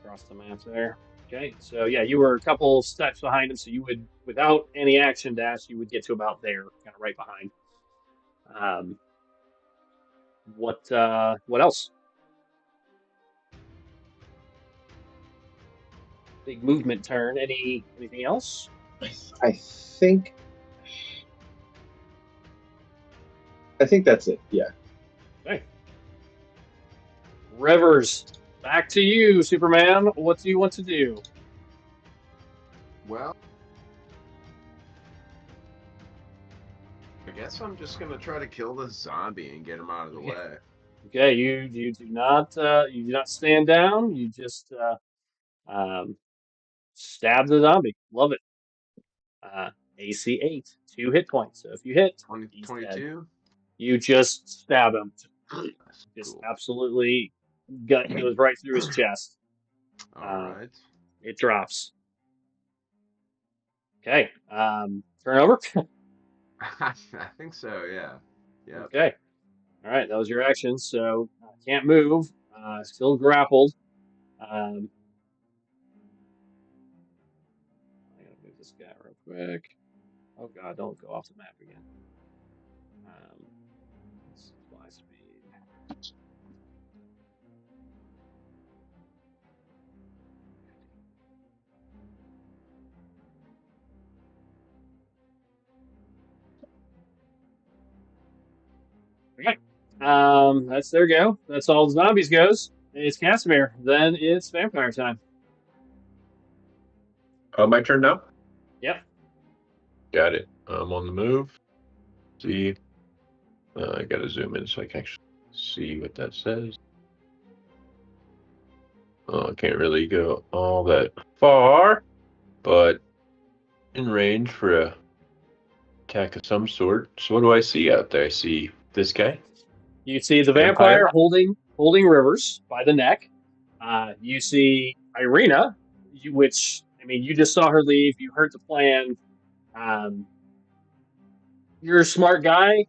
Speaker 1: across the map there. Okay. So yeah, you were a couple steps behind him, so you would, without any action dash, you would get to about there, kind of right behind. What else? Big movement turn. Anything else?
Speaker 4: I think that's it. Yeah.
Speaker 1: Okay. Rivers, back to you, Superman. What do you want to do?
Speaker 3: Well, I guess I'm just gonna try to kill the zombie and get him out of the way.
Speaker 1: Okay, you do not stand down. You just stab the zombie. Love it. AC 8, 2 hit points. So if you hit,
Speaker 3: 20,
Speaker 1: he's dead.
Speaker 3: 22.
Speaker 1: You just stab him.
Speaker 3: That's
Speaker 1: Just
Speaker 3: cool.
Speaker 1: absolutely gut goes right through his chest.
Speaker 3: All right.
Speaker 1: It drops. Okay. Turn over.
Speaker 3: I think so. Yeah. Yeah.
Speaker 1: Okay. All right. That was your action. So can't move. Still grappled. I'm gonna move this guy real quick. Oh God! Don't go off the map again. Fly speed. Okay. That's their go. That's all the zombies goes. It's Casimir. Then it's vampire time.
Speaker 6: My turn now?
Speaker 1: Yep.
Speaker 6: Got it. I'm on the move. See. I gotta zoom in so I can actually see what that says. I can't really go all that far, but in range for a attack of some sort. So what do I see out there? I see this guy.
Speaker 1: You see the vampire holding Rivers by the neck. You see Irina, which, I mean, you just saw her leave. You heard the plan. You're a smart guy.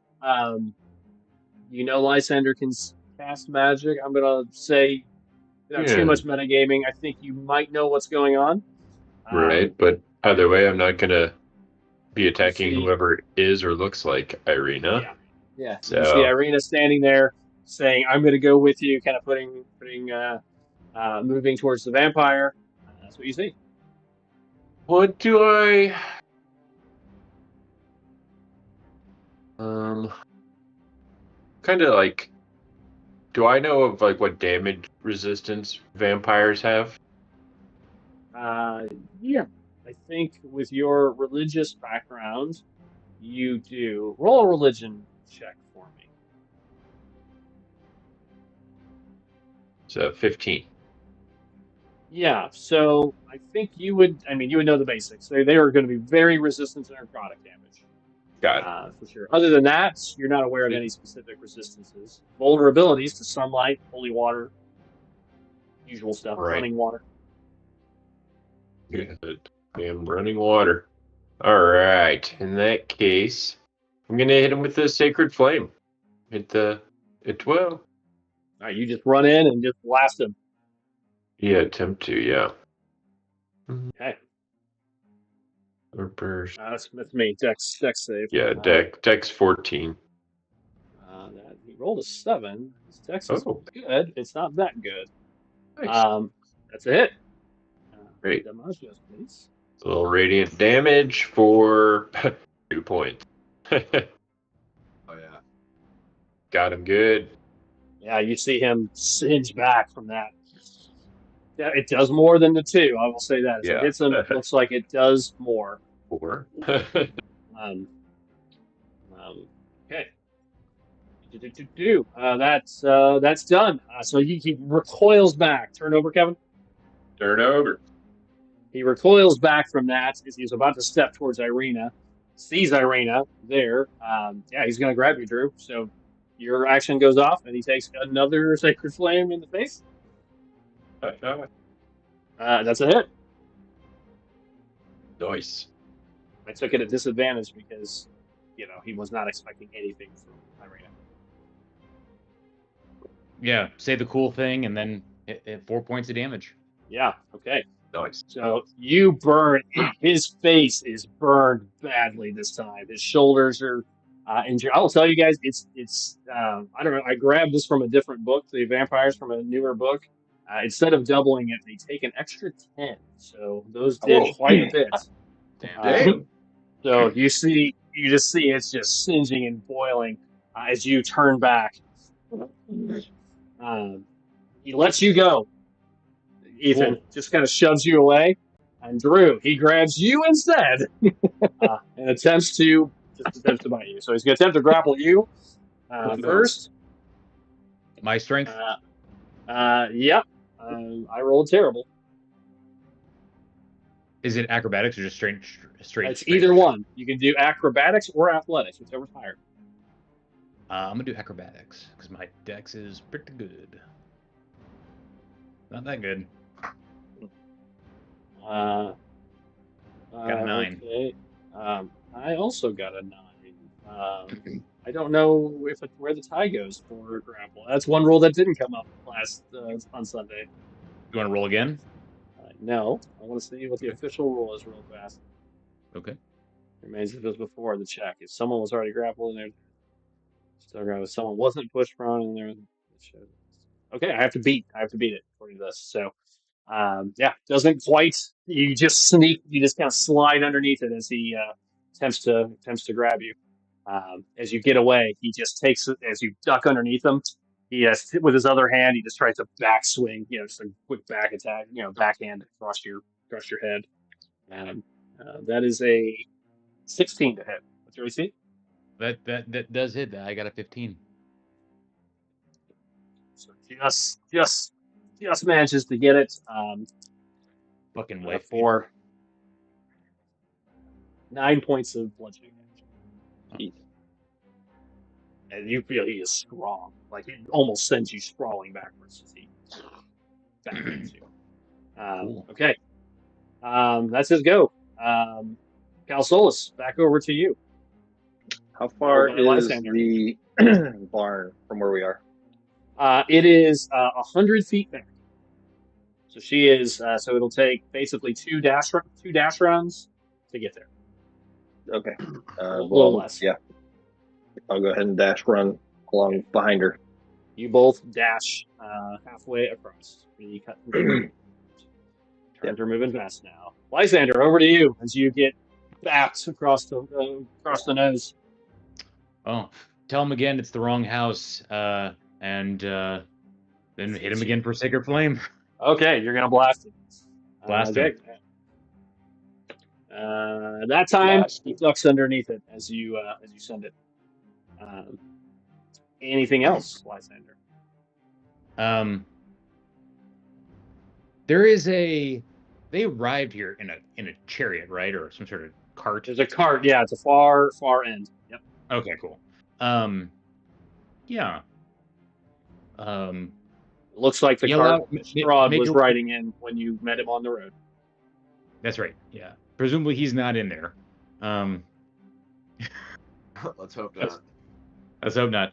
Speaker 1: You know Lysander can cast magic. I'm gonna say, without too much metagaming, I think you might know what's going on.
Speaker 6: Right, but either way, I'm not gonna be attacking whoever it is or looks like Irina.
Speaker 1: Yeah.
Speaker 6: So
Speaker 1: You see Irina standing there saying, "I'm going to go with you," kind of moving towards the vampire. That's what you see.
Speaker 6: What do I? Kind of like. Do I know of like what damage resistance vampires have?
Speaker 1: Yeah. I think with your religious background, you do. Roll a religion check for me.
Speaker 6: So 15.
Speaker 1: Yeah, so I think you would know the basics. They are going to be very resistant to necrotic damage.
Speaker 6: Got it.
Speaker 1: For sure. Other than that, you're not aware of any specific resistances. Vulnerabilities to sunlight, holy water, usual stuff, running water.
Speaker 6: Good. Damn running water. All right. In that case, I'm gonna hit him with the sacred flame. Hit 12.
Speaker 1: All right, you just run in and just blast him.
Speaker 6: Yeah, attempt to. Yeah.
Speaker 1: Okay.
Speaker 6: Or burst.
Speaker 1: That's me. Dex save.
Speaker 6: Yeah, Dex 14.
Speaker 1: He rolled a 7. His Dex is good. It's not that good.
Speaker 6: Nice.
Speaker 1: That's a hit.
Speaker 6: Great.
Speaker 1: Damagios, please.
Speaker 6: A little radiant damage for 2 points.
Speaker 3: Oh yeah.
Speaker 6: Got him good.
Speaker 1: Yeah, you see him singe back from that. Yeah, it does more than the 2. I will say that. So it
Speaker 6: Yeah.
Speaker 1: hits him. Looks like it does more.
Speaker 6: 4.
Speaker 1: Um, okay. That's done. So he recoils back. Turn over, Kevin.
Speaker 6: Turn over.
Speaker 1: He recoils back from that as he's about to step towards Irina. Sees Irina there. Yeah, he's going to grab you, Drew. So your action goes off, and he takes another Sacred Flame in the face. That's a hit.
Speaker 6: Nice.
Speaker 1: I took it at disadvantage because, he was not expecting anything from Irina.
Speaker 5: Yeah, say the cool thing and then hit 4 points of damage.
Speaker 1: Yeah, okay.
Speaker 6: Nice.
Speaker 1: So you burn. His face is burned badly this time. His shoulders are injured. I'll tell you guys, it's. I don't know. I grabbed this from a different book, the vampires from a newer book. Instead of doubling it, they take an extra 10. So those did quite a bit.
Speaker 6: Damn.
Speaker 1: So you just see it's just singeing and boiling as you turn back. He lets you go. Ethan just kind of shoves you away, and Drew, he grabs you instead and attempts to bite you. So he's going to attempt to grapple you first.
Speaker 5: My strength?
Speaker 1: Yep. I rolled terrible.
Speaker 5: Is it acrobatics or just straight?
Speaker 1: It's either one. You can do acrobatics or athletics, whichever's higher.
Speaker 5: I'm going to do acrobatics because my dex is pretty good. Not that good. Got a 9.
Speaker 1: Okay. I also got a 9. I don't know where the tie goes for grapple. That's one rule that didn't come up on Sunday.
Speaker 5: You want to roll again?
Speaker 1: No, I want to see what the official rule is real fast.
Speaker 5: Okay.
Speaker 1: Remains as it was before the check. If someone was already grappled in there, still grappled. If someone wasn't pushed prone in there, okay, I have to beat it according to this. So, yeah, doesn't quite. You just sneak. You just kind of slide underneath it as he attempts to grab you. As you get away, he just takes it as you duck underneath him. He has with his other hand. He just tries to backswing. Just a quick back attack. Backhand across your head. That is a 16 to hit. What's your AC?
Speaker 5: That does hit that. I got a 15.
Speaker 1: So just manages to get it.
Speaker 5: Fucking white
Speaker 1: for 9 points of bludgeoning damage. And you feel he is strong. Like it almost sends you sprawling backwards as he backhands you.
Speaker 5: Cool.
Speaker 1: Okay. That's his go. Cal Solis, back over to you.
Speaker 2: How far is
Speaker 1: Lysander.
Speaker 2: the barn from where we are?
Speaker 1: It is 100 feet back. So she is. So it'll take basically two dash runs to get there.
Speaker 2: Okay.
Speaker 1: A little less.
Speaker 2: Yeah. I'll go ahead and dash run along behind her.
Speaker 1: You both dash halfway across. You cut. Turns are moving fast now. Lysander, over to you as you get backed across the nose.
Speaker 5: Oh, tell him again it's the wrong house, and then hit him again for Sacred Flame.
Speaker 1: Okay, you're gonna blast him.
Speaker 5: Blast him.
Speaker 1: That time he ducks underneath it as you send it. Anything else, Lysander?
Speaker 5: There is they arrived here in a chariot, right, or some sort of cart.
Speaker 1: There's a cart. Yeah, it's a far end. Yep.
Speaker 5: Okay, cool. Yeah.
Speaker 1: It looks like the cart Strahd was riding in when you met him on the road.
Speaker 5: That's right. Yeah. Presumably he's not in there.
Speaker 3: Let's hope not.
Speaker 5: Let's hope not.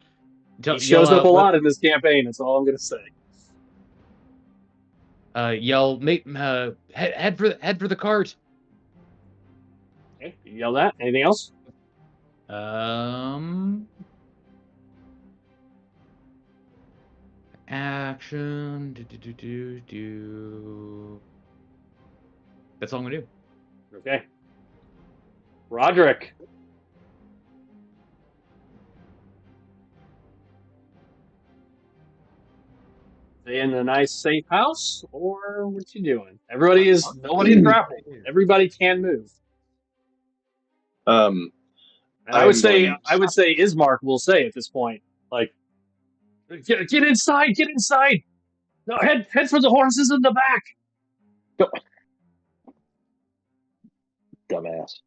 Speaker 1: He shows up a lot in this campaign. That's all I'm going to say.
Speaker 5: Yell, head for the cart.
Speaker 1: Okay, you yell that. Anything else?
Speaker 5: Action. That's all I'm gonna do.
Speaker 1: Okay. Roderick. Stay in a nice safe house, or what you doing? Nobody's grappled. Everybody can move.
Speaker 4: Um,
Speaker 1: And I would
Speaker 4: I'm
Speaker 1: say
Speaker 4: going-
Speaker 1: Ismark will say at this point, like, get inside, get inside. No, head for the horses in the back.
Speaker 2: Dumbass.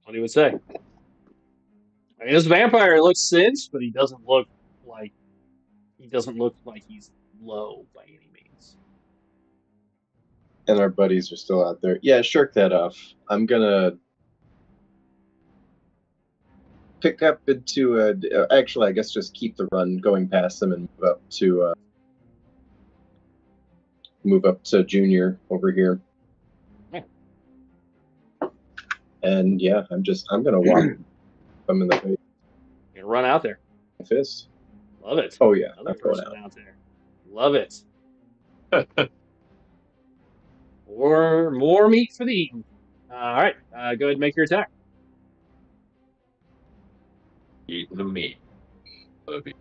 Speaker 1: What he would say. I mean, this vampire looks singed, but he doesn't look like he's low by any means.
Speaker 4: and our buddies are still out there. Yeah, shirk that off. I'm gonna pick up into actually, I guess just keep the run going past them and move up to Junior over here.
Speaker 1: Yeah.
Speaker 4: And yeah, I'm gonna walk. I'm in the way.
Speaker 1: You're gonna run out there.
Speaker 4: Fist.
Speaker 1: Love it.
Speaker 4: Oh yeah,
Speaker 1: Another
Speaker 4: I'm going
Speaker 1: person
Speaker 4: out.
Speaker 1: out there. Love it. More meat for the eating. All right, go ahead and make your attack.
Speaker 6: Eating the meat. Love you.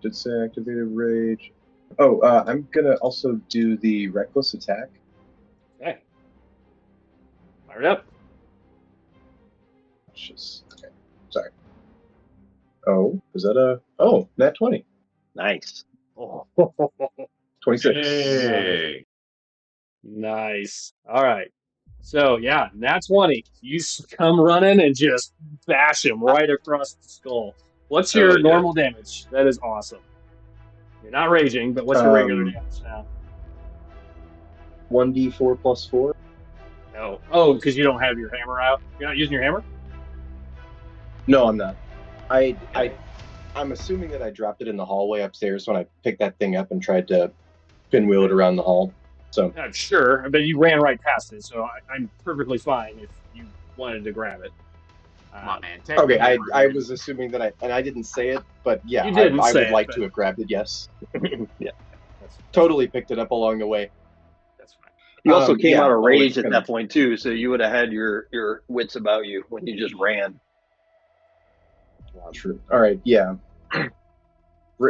Speaker 4: Did say activated rage. Oh, I'm gonna also do the reckless attack.
Speaker 1: Okay. Fire it up.
Speaker 4: Okay. Sorry. Oh, is that nat 20.
Speaker 2: Nice.
Speaker 1: Oh.
Speaker 4: 26.
Speaker 6: Hey.
Speaker 1: Nice. All right. So yeah, nat 20. You come running and just bash him right across the skull. What's your
Speaker 6: yeah.
Speaker 1: normal damage? That is awesome. You're not raging, but what's your regular damage now?
Speaker 4: 1d4 plus 4.
Speaker 1: No. Oh, because you don't have your hammer out. You're not using your hammer?
Speaker 4: No, I'm not. I'm assuming that I dropped it in the hallway upstairs when I picked that thing up and tried to pinwheel it around the hall. So
Speaker 1: Not sure, but you ran right past it, so I'm perfectly fine if you wanted to grab it.
Speaker 3: Come on, man.
Speaker 4: Okay, I was assuming that I didn't say it, but yeah,
Speaker 1: You didn't
Speaker 4: I
Speaker 1: say
Speaker 4: would
Speaker 1: it,
Speaker 4: like
Speaker 1: but-
Speaker 4: to have grabbed it. Yes,
Speaker 2: Yeah.
Speaker 4: totally picked it up along the way.
Speaker 1: That's fine.
Speaker 2: You also came
Speaker 4: yeah,
Speaker 2: out of
Speaker 4: oh,
Speaker 2: rage
Speaker 4: it's
Speaker 2: at
Speaker 4: gonna-
Speaker 2: that point too, so you would have had your wits about you when you just ran.
Speaker 4: True. All right. Yeah.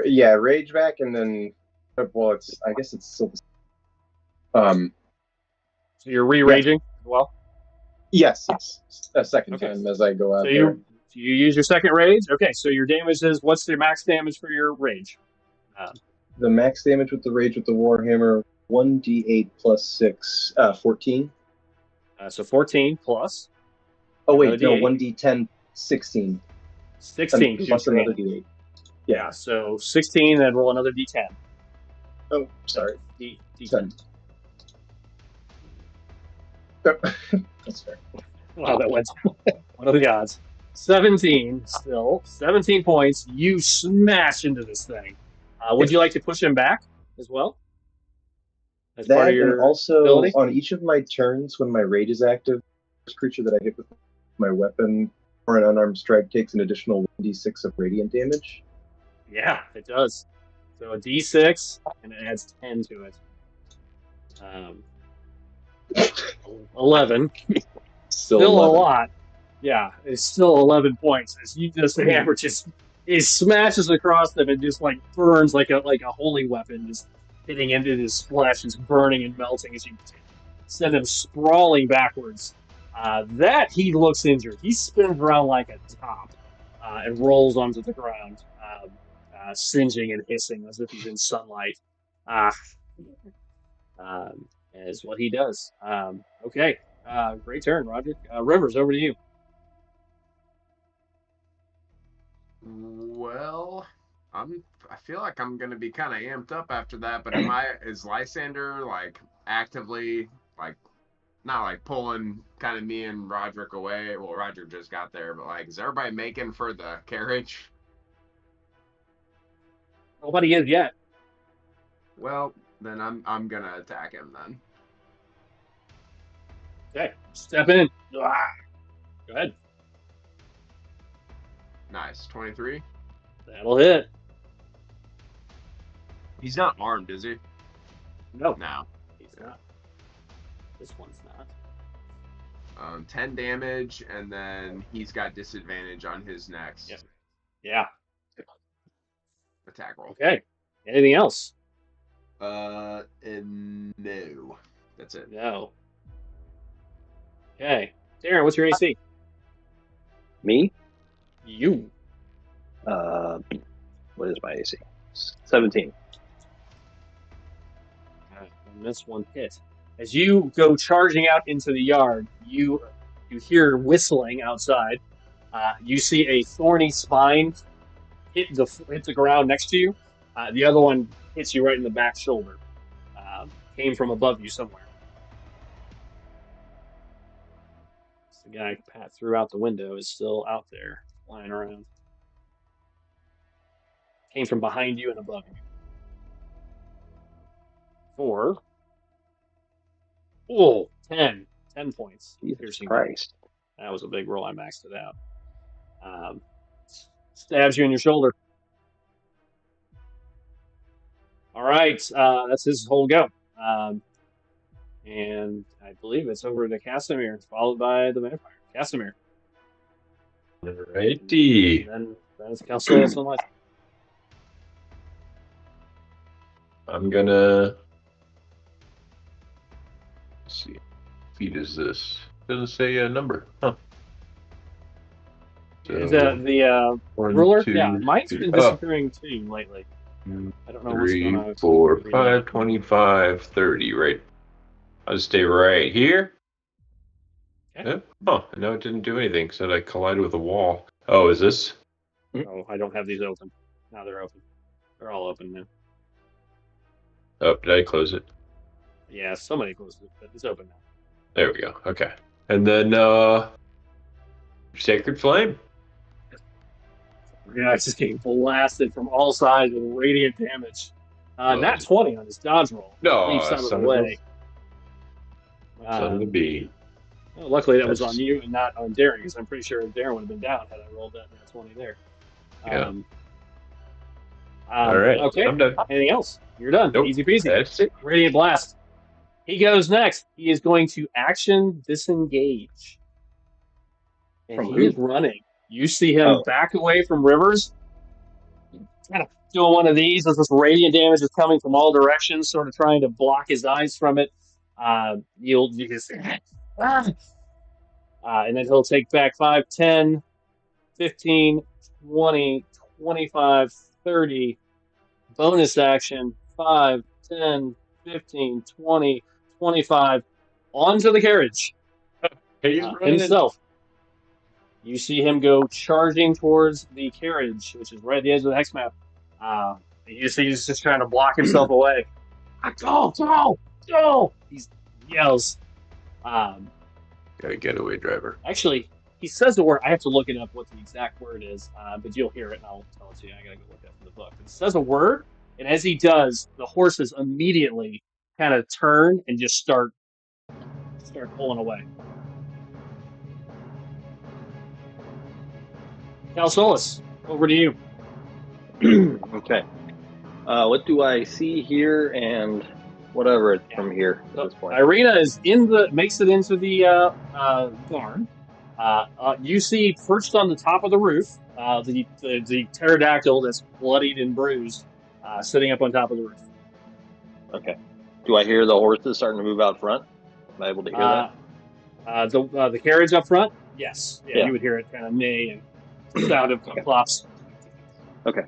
Speaker 4: Yeah. Rage back, and then well, I guess it's still.
Speaker 1: So you're re-raging as well?
Speaker 4: Yes. A second
Speaker 1: Okay.
Speaker 4: time as I go out
Speaker 1: So
Speaker 4: there.
Speaker 1: you use your second rage? Okay, so your damage is, what's the max damage for your rage?
Speaker 4: The max damage with the rage with the warhammer 1d8 plus 6, 14.
Speaker 1: So 14 plus.
Speaker 4: Oh wait, no,
Speaker 1: Another
Speaker 4: 1d10, 16.
Speaker 1: 16. 'cause
Speaker 4: Plus
Speaker 1: you're
Speaker 4: another
Speaker 1: training.
Speaker 4: d8.
Speaker 1: Yeah, so 16, then roll another d10.
Speaker 4: Oh, sorry.
Speaker 1: D10.
Speaker 4: 10. That's fair.
Speaker 1: Wow, that went. What are the odds? 17 still. 17 points. You smash into this thing. Would you like to push him back as well? As part
Speaker 4: That
Speaker 1: of your
Speaker 4: and also
Speaker 1: ability?
Speaker 4: on each of my turns when my rage is active, this creature that I hit with my weapon or an unarmed strike takes an additional 1d6 of radiant damage.
Speaker 1: Yeah, it does. So a d6, and it adds 10 to it. 11. Still
Speaker 4: 11.
Speaker 1: a lot. Yeah, it's still 11 points. As you just the hammer just it smashes across them and just like burns like a holy weapon, just hitting into his flesh, just burning and melting as you send him sprawling backwards. That he looks injured. He spins around like a top and rolls onto the ground, singeing and hissing as if he's in sunlight. Is what he does. Okay. Great turn, Roger. Rivers, over to you.
Speaker 3: Well, I feel like I'm gonna be kind of amped up after that. But is Lysander like actively like not like pulling kind of me and Roderick away? Well, Roderick just got there, but like, is everybody making for the carriage?
Speaker 1: Nobody is yet.
Speaker 3: Well, then I'm gonna attack him then.
Speaker 1: Okay. Step in. Go ahead.
Speaker 3: Nice, 23.
Speaker 1: That'll hit.
Speaker 3: He's not armed, is he?
Speaker 1: No.
Speaker 3: No.
Speaker 1: He's not. This one's not.
Speaker 3: 10 damage, and then he's got disadvantage on his next.
Speaker 1: Yep. Yeah.
Speaker 3: attack roll.
Speaker 1: Okay. Anything else?
Speaker 3: And no, that's it.
Speaker 1: No. Okay. Darren, what's your AC?
Speaker 2: Me?
Speaker 1: You.
Speaker 2: What is my AC? 17.
Speaker 1: And this one hit. As you go charging out into the yard, you hear whistling outside. You see a thorny spine hit the ground next to you. The other one hits you right in the back shoulder. Came from above you somewhere. The guy Pat threw out the window is still out there, flying around. Came from behind you and above you. 4. Oh, 10. 10 points.
Speaker 2: Jesus
Speaker 1: Piercing
Speaker 2: Christ.
Speaker 1: That was a big roll. I maxed it out. Stabs you in your shoulder. All right. That's his whole go. And I believe it's over to Casimir, followed by the vampire. Casimir.
Speaker 6: Alrighty.
Speaker 1: And then it's Calceus and Light.
Speaker 6: I'm gonna. Let's see. Feet is this? Doesn't say a number. Huh.
Speaker 1: The
Speaker 6: one,
Speaker 1: ruler?
Speaker 6: two,
Speaker 1: Yeah, mine's
Speaker 6: three.
Speaker 1: been disappearing too lately. I don't know what's going on.
Speaker 6: 3, 4, 5, 25, 30. Right. I'll just stay right here.
Speaker 1: Okay.
Speaker 6: Oh, no, it didn't do anything. It said I collided with a wall. Oh, is this?
Speaker 1: Oh, I don't have these open. Now they're open. They're all open now.
Speaker 6: Oh, did I close it?
Speaker 1: Yeah, somebody closed it, but it's open now.
Speaker 6: There we go. Okay. And then, Sacred Flame.
Speaker 1: Yeah, it's just getting blasted from all sides with radiant damage. Not 20 on his dodge roll.
Speaker 6: No,
Speaker 1: Leaps out of the
Speaker 6: son
Speaker 1: way.
Speaker 6: Son of a bee.
Speaker 1: Well, luckily that was on you and not on Darren, because I'm pretty sure Darren would have been down had I rolled that 20 there.
Speaker 6: Yeah. All right.
Speaker 1: Okay.
Speaker 6: I'm done.
Speaker 1: Anything else? You're done.
Speaker 6: Nope.
Speaker 1: Easy peasy.
Speaker 6: That's it.
Speaker 1: Radiant blast. He goes next. He is going to action disengage. And
Speaker 2: From
Speaker 1: he
Speaker 2: who?
Speaker 1: is running. You see him back away from Rivers. Kind of doing one of these as this radiant damage is coming from all directions, sort of trying to block his eyes from it. You can see, and then he'll take back 5, 10, 15, 20, 25, 30. Bonus action 5, 10, 15, 20, 25. Onto the carriage.
Speaker 6: He's
Speaker 1: Himself. You see him go charging towards the carriage, which is right at the edge of the hex map. You see he's just trying to block himself away. Go! He yells.
Speaker 6: Got a getaway driver.
Speaker 1: Actually, he says the word. I have to look it up what the exact word is, but you'll hear it and I'll tell it to you. I gotta go look it up in the book. It says a word, and as he does, the horses immediately kind of turn and just start pulling away. Calceus, over to you.
Speaker 2: Okay. What do I see here and whatever from here at this point?
Speaker 1: Irina is makes it into the barn. You see perched on the top of the roof the pterodactyl that's bloodied and bruised, sitting up on top of the roof.
Speaker 2: Okay. Do I hear the horses starting to move out front? Am I able to hear that?
Speaker 1: The carriage up front? Yes. Yeah,
Speaker 2: Yeah.
Speaker 1: you would hear it kind of neigh and sound of clops.
Speaker 2: Okay.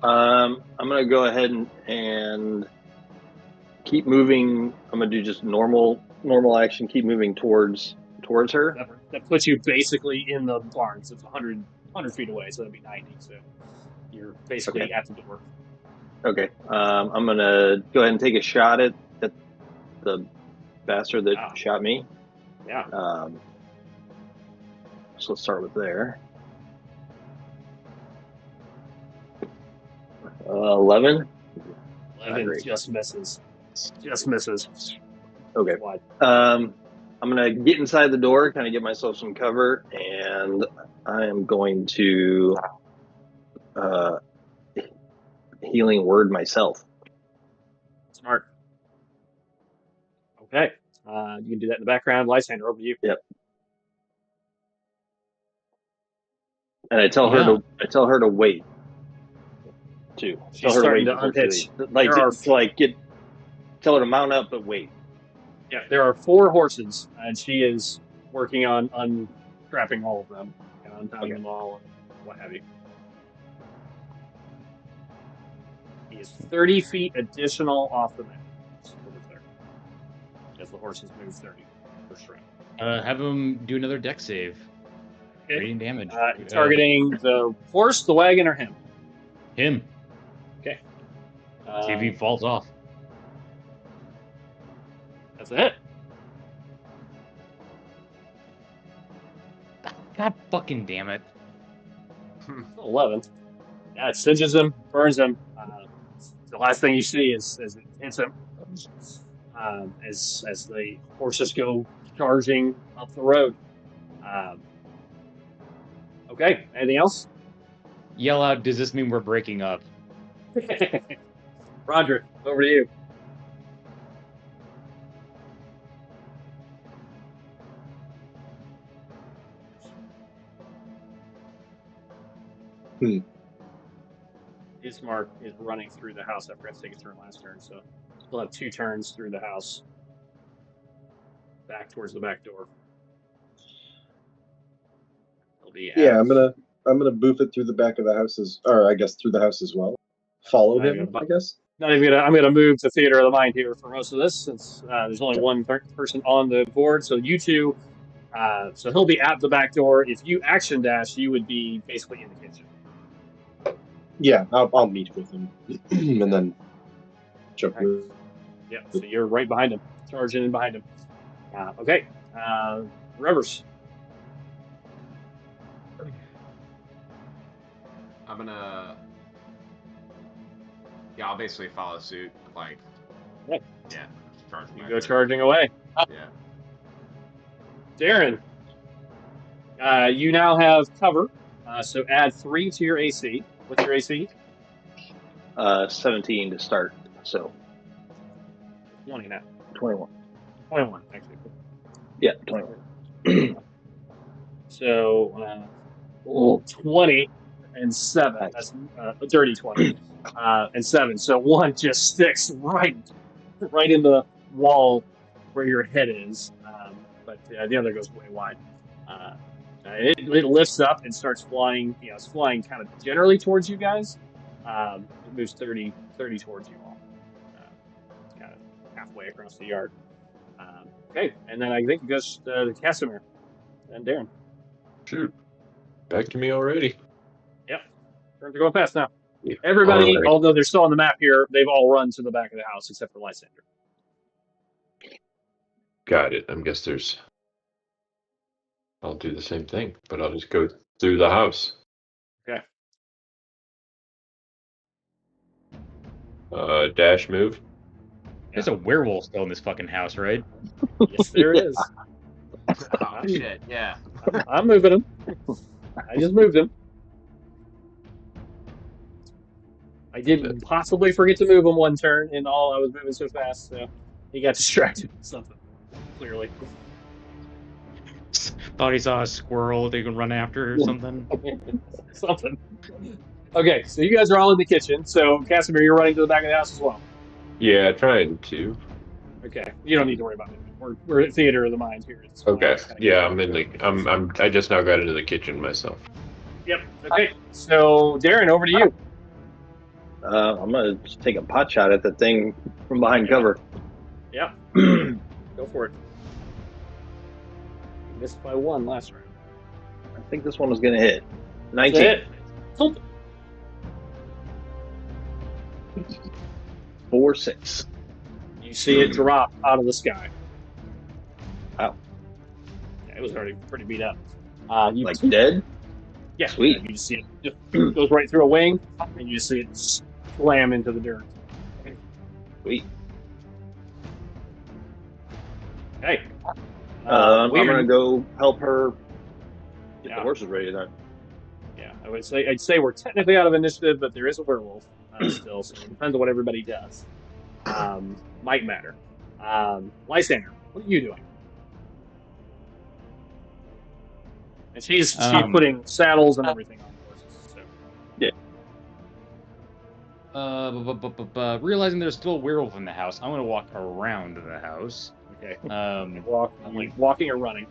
Speaker 2: I'm gonna go ahead and keep moving. I'm gonna do just normal action. Keep moving towards her.
Speaker 1: That puts you basically in the barn. So it's 100 feet away, so that'd be 90. So you're basically at the door.
Speaker 2: Okay. I'm gonna go ahead and take a shot at the bastard that shot me.
Speaker 1: Yeah.
Speaker 2: So let's start with there. 11.
Speaker 1: 11 just misses. Just misses.
Speaker 2: Okay. I'm gonna get inside the door, kind of get myself some cover, and I am going to healing word myself.
Speaker 1: Smart. Okay. You can do that in the background. Lysander, over to you.
Speaker 2: Yep. And I tell her to wait. too.
Speaker 1: She's
Speaker 2: Tell her to
Speaker 1: starting
Speaker 2: wait
Speaker 1: to
Speaker 2: before she
Speaker 1: unhitch.
Speaker 2: leaves. Like,
Speaker 1: There are
Speaker 2: tell her to mount up, but wait.
Speaker 1: Yeah, there are 4 horses, and she is working on unstrapping all of them and untying them all and what have you. He is 30 feet additional off the map. Just to be clear. As the horses move 30 per strap.
Speaker 5: Have him do another deck save.
Speaker 1: Okay.
Speaker 5: Radiant damage.
Speaker 1: Targeting the horse, the wagon, or him.
Speaker 5: Him.
Speaker 1: Okay.
Speaker 5: See if he falls off.
Speaker 1: That's a hit.
Speaker 5: God fucking damn it.
Speaker 1: 11. Yeah, it singes him, burns him. The last thing you see is as it hits him, as the horses go charging up the road. Okay, anything else?
Speaker 5: Yell out, does this mean we're breaking up?
Speaker 1: Roger, over to you. Ismark is running through the house. I forgot to take a turn last turn, so still have 2 turns through the house. Back towards the back door. It'll be
Speaker 4: Yeah, I'm gonna boof it through the back of the house or I guess through the house as well. Follow him, I guess.
Speaker 1: Not even I'm gonna move to Theater of the Mind here for most of this, since there's only one person on the board. So you two, so he'll be at the back door. If you action dash, you would be basically in the kitchen.
Speaker 4: Yeah, I'll meet with him and then jump.
Speaker 1: Right. Yeah, so you're right behind him, charging in behind him. Okay, Rivers.
Speaker 3: I'm gonna. Yeah, I'll basically follow suit. Like,
Speaker 1: Right.
Speaker 3: Yeah.
Speaker 1: You go charging away.
Speaker 3: Yeah.
Speaker 1: Darren, you now have cover, so add 3 to your AC. What's your AC?
Speaker 2: 17 to start. So
Speaker 1: 20 now.
Speaker 2: 21.
Speaker 1: 21, actually.
Speaker 2: Yeah, 21.
Speaker 1: So 20 and 7. That's a dirty 20. And 7. So 1 just sticks right in the wall where your head is. But the other goes way wide. It lifts up and starts flying. It's flying kind of generally towards you guys. It moves 30 towards you all. Kind of halfway across the yard. Okay, and then I think it goes to Casimir and Darren.
Speaker 6: Shoot. Back to me already.
Speaker 1: Yep. Turns are going fast now. Everybody,
Speaker 6: right.
Speaker 1: although they're still on the map here, they've all run to the back of the house except for Lysander.
Speaker 6: Got it. I guess I'll do the same thing, but I'll just go through the house.
Speaker 1: Okay.
Speaker 6: Dash move.
Speaker 5: There's a werewolf still in this fucking house, right?
Speaker 1: Yes, there is.
Speaker 3: Oh shit! Yeah.
Speaker 1: I'm moving him. I just moved him. I did possibly forget to move him one turn, and all I was moving so fast, so he got distracted with something. Clearly.
Speaker 5: Thought he saw a squirrel they could run after or something.
Speaker 1: Something. Okay, so you guys are all in the kitchen. So Casimir, you're running to the back of the house as well.
Speaker 6: Yeah, trying to.
Speaker 1: Okay, you don't need to worry about it. We're at Theater of the Mind here. It's
Speaker 6: Okay. Yeah, I just now got into the kitchen myself.
Speaker 1: Yep. Okay. So Darren, over to you.
Speaker 2: I'm gonna just take a pot shot at the thing from behind cover.
Speaker 1: Yeah. Go for it. Missed by 1 last round.
Speaker 2: I think this one was gonna hit. 19.
Speaker 1: That's it.
Speaker 2: 4, 6.
Speaker 1: You see it drop out of the sky.
Speaker 2: Wow.
Speaker 1: Yeah, it was already pretty beat up. You
Speaker 2: Like dead?
Speaker 1: Yeah.
Speaker 2: Sweet.
Speaker 1: You just see it just goes right through a wing, and you just see it slam into the dirt.
Speaker 2: Sweet.
Speaker 1: Hey.
Speaker 2: I'm gonna go help her get the
Speaker 1: Yeah.
Speaker 2: horses ready then.
Speaker 1: Yeah, I'd say we're technically out of initiative, but there is a werewolf still, so it depends on what everybody does. Might matter. Lysander, what are you doing? And she's putting saddles and everything on the horses. So.
Speaker 2: Yeah.
Speaker 5: Realizing there's still a werewolf in the house, I'm gonna walk around the house.
Speaker 1: Okay.
Speaker 5: I'm like,
Speaker 1: Walking or running?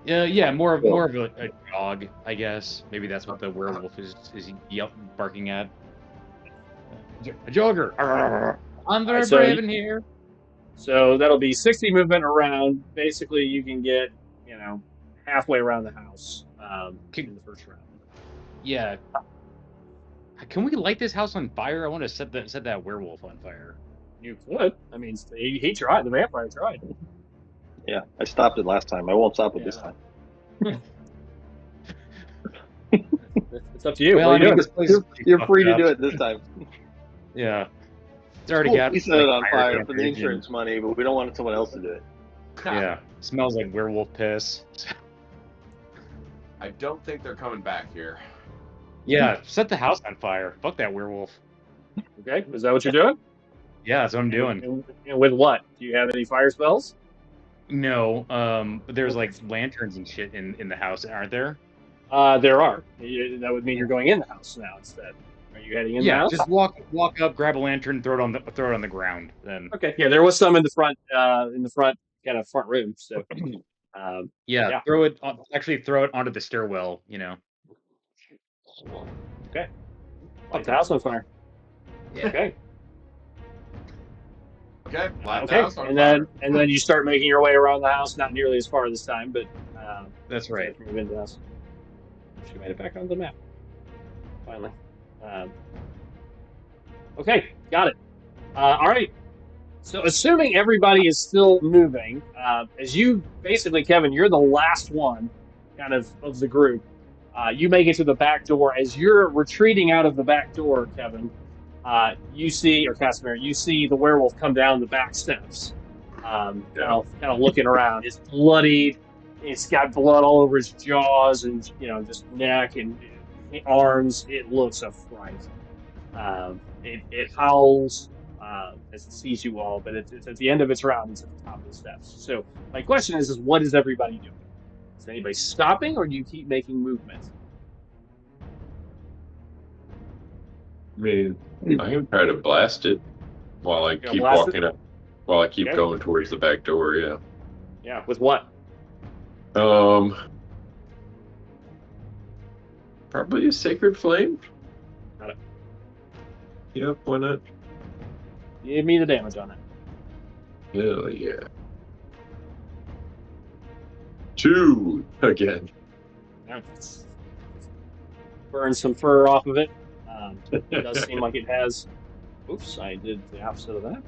Speaker 5: yeah, more of a jog, I guess. Maybe that's what the werewolf is barking at. A jogger. I'm very brave in here.
Speaker 1: So that'll be 60 movement around. Basically, you can get, halfway around the house in the first round.
Speaker 5: Yeah. Can we light this house on fire? I want to set that werewolf on fire.
Speaker 1: You could. I mean, he tried. The vampire tried.
Speaker 2: Yeah, I stopped it last time. I won't stop it this time.
Speaker 1: It's up to you.
Speaker 5: Well,
Speaker 1: what are you doing?
Speaker 2: You're free to do it this time.
Speaker 5: Yeah. It's already
Speaker 2: Cool.
Speaker 5: got.
Speaker 2: We set it on fire for the insurance money, but we don't want someone else to do it.
Speaker 5: Yeah. Smells like werewolf piss.
Speaker 3: I don't think they're coming back here.
Speaker 5: Yeah, set the house on fire. Fuck that werewolf.
Speaker 1: Okay, is that what you're doing?
Speaker 5: Yeah, that's what I'm doing.
Speaker 1: And with what? Do you have any fire spells?
Speaker 5: No, but there's like lanterns and shit in the house, aren't there?
Speaker 1: There are. That would mean you're going in the house now instead. Are you heading in the house?
Speaker 5: Yeah, just walk up, grab a lantern, throw it on the ground. Then.
Speaker 1: Okay. Yeah, there was some in the front kind of front room. So.
Speaker 5: Yeah, throw it onto the stairwell.
Speaker 1: Okay. Light the house on fire.
Speaker 5: Yeah.
Speaker 1: Okay.
Speaker 3: Okay.
Speaker 1: And then you start making your way around the house. Not nearly as far this time, but
Speaker 5: that's right.
Speaker 1: Move into the house. She made it back on the map. Finally. Okay, got it. All right. So, assuming everybody is still moving, as you basically, Kevin, you're the last one, kind of the group. You make it to the back door. As you're retreating out of the back door, Kevin, you see, or Casimir, you see the werewolf come down the back steps, kind of looking around. It's bloodied. It's got blood all over his jaws and just neck and arms. It looks a fright. It howls as it sees you all, but it's at the end of its round. It's at the top of the steps. So my question is what is everybody doing? Is anybody stopping, or do you keep making movement?
Speaker 6: I mean, I can try to blast it while I keep walking up, while I keep going towards the back door. Yeah.
Speaker 1: Yeah. With what?
Speaker 6: Probably a sacred flame.
Speaker 1: Got it.
Speaker 6: Yep. Why not?
Speaker 1: Give me the damage on it.
Speaker 6: Hell yeah. 2 again.
Speaker 1: Yeah. Burn some fur off of it. It does seem like it has. Oops, I did the opposite of that.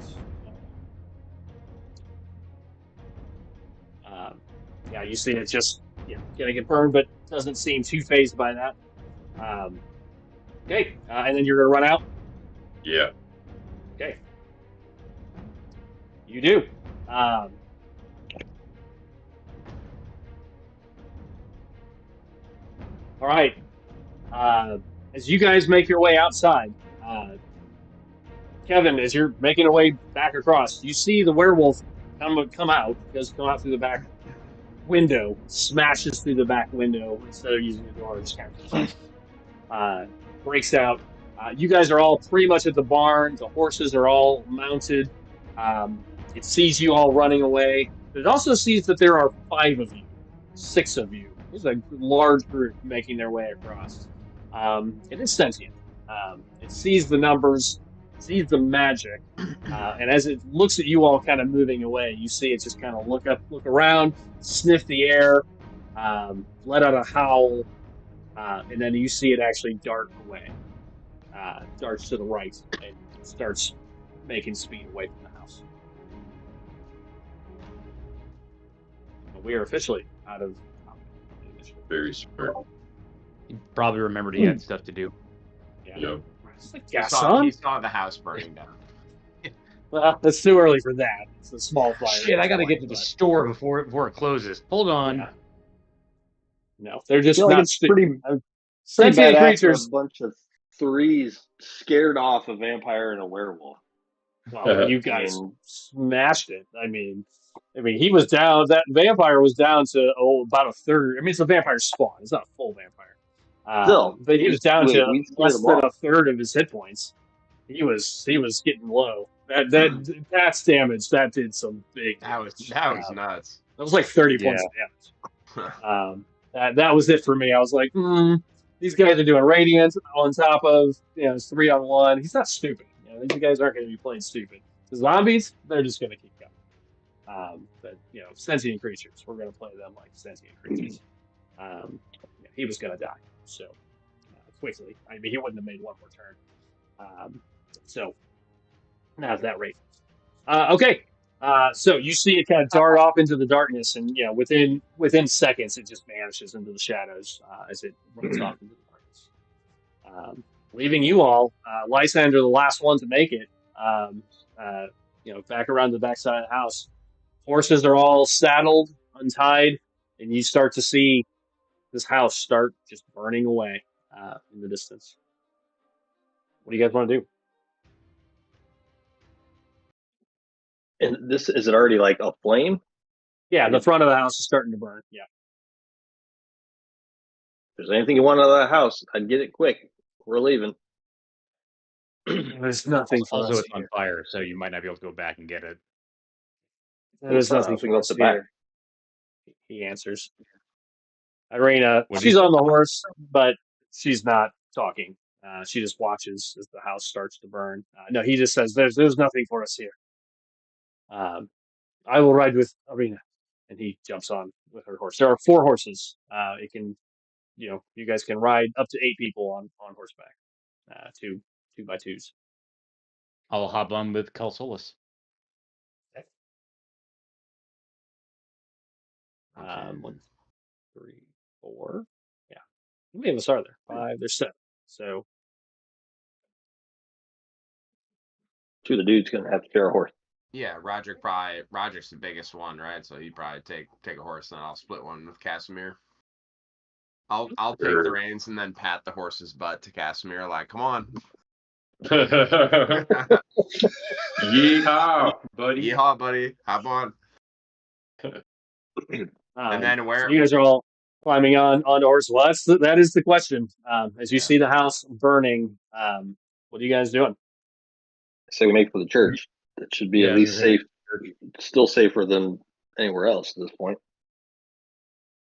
Speaker 1: Yeah, you see it just gonna get burned, but doesn't seem too phased by that. Okay, and then you're gonna run out.
Speaker 6: Yeah.
Speaker 1: Okay. You do. All right. As you guys make your way outside, Kevin, as you're making your way back across, you see the werewolf come out. Does come out through the back window, smashes through the back window instead of using the door. Just kind of breaks out. You guys are all pretty much at the barn. The horses are all mounted. It sees you all running away. But it also sees that there are 5 of you, 6 of you. There's a large group making their way across. It is sentient. It sees the numbers, sees the magic, and as it looks at you all kind of moving away, you see it just kind of look around, sniff the air, let out a howl, and then you see it actually dart away. Darts to the right and starts making speed away from the house. We are officially out of the initiative.
Speaker 6: Very smart.
Speaker 5: You probably remembered he had stuff to do.
Speaker 6: Yeah.
Speaker 3: He saw the house burning down.
Speaker 1: Well, it's too early for that. It's a small fire.
Speaker 5: Shit, I gotta get to the store before it closes. Hold on.
Speaker 1: Yeah. No, they're just
Speaker 2: like
Speaker 1: not
Speaker 2: it's pretty
Speaker 1: sentient
Speaker 2: badass
Speaker 1: creatures.
Speaker 2: A bunch of 3s scared off a vampire and a werewolf.
Speaker 1: Well, you guys smashed it. I mean, he was down. That vampire was down to about a third. I mean, it's a vampire spawn. It's not a full vampire.
Speaker 2: Still,
Speaker 1: But he was down to
Speaker 2: we scared
Speaker 1: less
Speaker 2: him
Speaker 1: than
Speaker 2: off.
Speaker 1: a third of his hit points. He was getting low. That's damage. That did some big damage.
Speaker 3: That was nuts.
Speaker 1: That was like 30
Speaker 5: Yeah.
Speaker 1: points of damage. That was it for me. I was like, these guys are doing radiant on top of it's 3-on-1. He's not stupid. These guys aren't going to be playing stupid. The zombies, they're just going to keep going. But sentient creatures, we're going to play them like sentient creatures. He was going to die. So quickly. I mean, he wouldn't have made one more turn. So not at that rate. Okay. So you see it kind of dart off into the darkness, and within seconds, it just vanishes into the shadows as it runs off into the darkness, leaving you all. Lysander, the last one to make it. Back around the backside of the house. Horses are all saddled, untied, and you start to see this house start just burning away in the distance. What do you guys want to do?
Speaker 2: And this is it already like a flame?
Speaker 1: Yeah, the front of the house is starting to burn. Yeah.
Speaker 2: If there's anything you want out of that house, I'd get it quick. We're leaving.
Speaker 1: There's nothing for
Speaker 5: Also,
Speaker 1: us
Speaker 5: it's on
Speaker 1: here.
Speaker 5: fire, so you might not be able to go back and get it.
Speaker 1: There's nothing for us here. He answers. Irina, she's on the horse, but she's not talking. She just watches as the house starts to burn. No, he just says, "There's nothing for us here." I will ride with Irina, and he jumps on with her horse. There are 4 horses. It can, you guys can ride up to 8 people on horseback. 2x2s.
Speaker 5: I'll hop on with Calsolus.
Speaker 1: Okay. 1, 3, 4. Yeah. How many of us are there? 5. There's 7. So
Speaker 2: 2 of the dudes gonna have to share a horse.
Speaker 3: Yeah, Roderick's the biggest one, right? So he'd probably take a horse, and I'll split one with Casimir. I'll take the reins and then pat the horse's butt to Casimir, like, come on.
Speaker 6: Yeehaw, buddy.
Speaker 3: Yeehaw, buddy. Hop on. And then
Speaker 1: so you guys are all climbing on horse. Well, that is the question. As you see the house burning, what are you guys doing?
Speaker 2: I say we make for the church. That should be at least safe. Still safer than anywhere else at this point.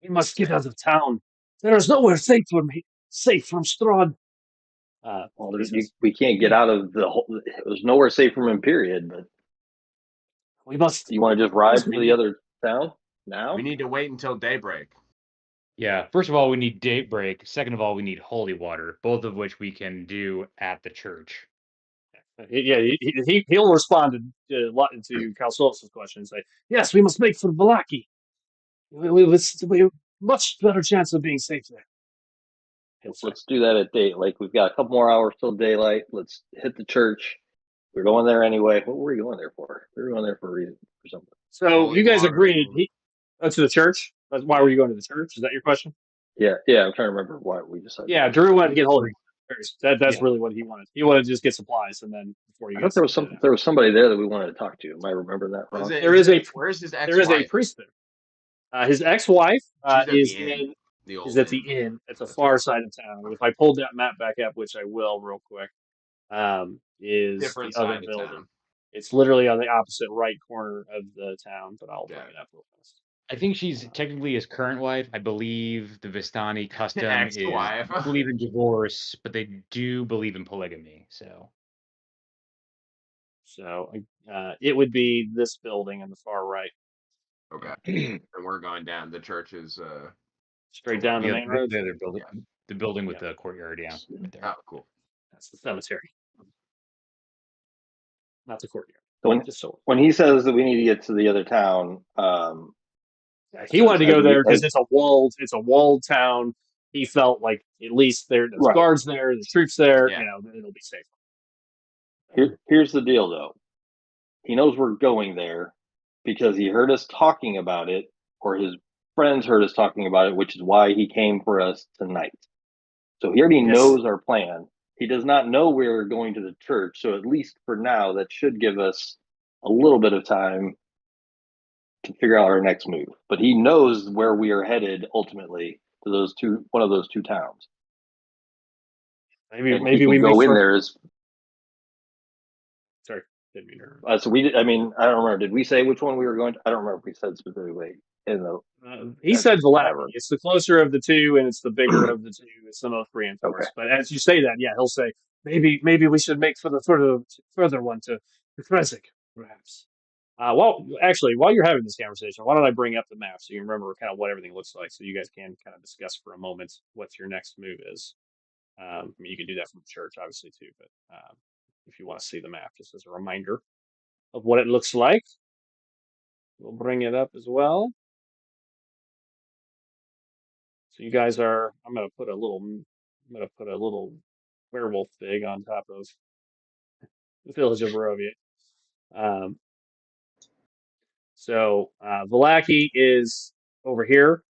Speaker 1: We must get out of town. There is nowhere safe from Strahd.
Speaker 2: Well, we can't get out of there's nowhere safe from him, period. But
Speaker 1: we must.
Speaker 2: You want to just ride to the other town now?
Speaker 3: We need to wait until daybreak.
Speaker 5: Yeah. First of all, we need daybreak. Second of all, we need holy water, both of which we can do at the church.
Speaker 1: Yeah, he'll respond to Calsolus's question and say, "Yes, we must make for Valaki. We have a much better chance of being safe there."
Speaker 2: Let's do that at daylight. Like, we've got a couple more hours till daylight. Let's hit the church. We're going there anyway. What were we going there for? We were going there for a reason, for something.
Speaker 1: So you guys agreed. To the church. Why were you going to the church? Is that your question?
Speaker 2: Yeah. I'm trying to remember why we decided.
Speaker 1: Yeah, Drew wanted to get holy water. That's really what he wanted. He wanted to just get supplies, and then before you.
Speaker 2: I thought there was somebody there that we wanted to talk to. Am I remembering that wrong?
Speaker 1: Where's his ex-wife? There is a priest there. His ex-wife is at the inn at the far side of town. If I pulled that map back up, which I will real quick, is
Speaker 3: different
Speaker 1: the other
Speaker 3: side
Speaker 1: building.
Speaker 3: of town.
Speaker 1: It's literally on the opposite right corner of the town, but I'll bring it up real fast.
Speaker 5: I think she's technically his current wife. I believe the Vistani custom is believe in divorce, but they do believe in polygamy. So
Speaker 1: it would be this building on the far right.
Speaker 3: Okay. And we're going down. The church is
Speaker 1: straight down the main road.
Speaker 5: The other building, the building with the courtyard. Yeah.
Speaker 3: Right there. Oh, cool.
Speaker 1: That's the cemetery, not the courtyard.
Speaker 2: When he says that we need to get to the other town,
Speaker 1: he wanted to go there because it's a walled town. He felt like at least there's guards there, there's troops there. It'll be safe.
Speaker 2: Here's the deal, though. He knows we're going there because he heard us talking about it, or his friends heard us talking about it, which is why he came for us tonight. So he already knows our plan. He does not know we're going to the church, so at least for now, that should give us a little bit of time to figure out our next move. But he knows where we are headed ultimately to one of those two towns.
Speaker 1: Maybe
Speaker 2: And
Speaker 1: maybe
Speaker 2: he
Speaker 1: we
Speaker 2: can
Speaker 1: make
Speaker 2: go in
Speaker 1: for.
Speaker 2: there as.
Speaker 1: Sorry, didn't mean to.
Speaker 2: So I mean, I don't remember. Did we say which one we were going to? I don't remember if we said specifically in the
Speaker 1: He said Valaki.
Speaker 2: tavern.
Speaker 1: It's the closer of the two, and it's the bigger of the two. It's the most
Speaker 2: Okay.
Speaker 1: reinforced. But as you say that, yeah, he'll say maybe we should make for the further one to Kresik, perhaps. Well, actually, while you're having this conversation, why don't I bring up the map so you remember kind of what everything looks like, so you guys can kind of discuss for a moment what your next move is. I mean, you can do that from the church, obviously, too, but if you want to see the map, just as a reminder of what it looks like, we'll bring it up as well. So you guys are. I'm gonna put a little werewolf fig on top of the village of Barovia. Um, so Valaki is over here.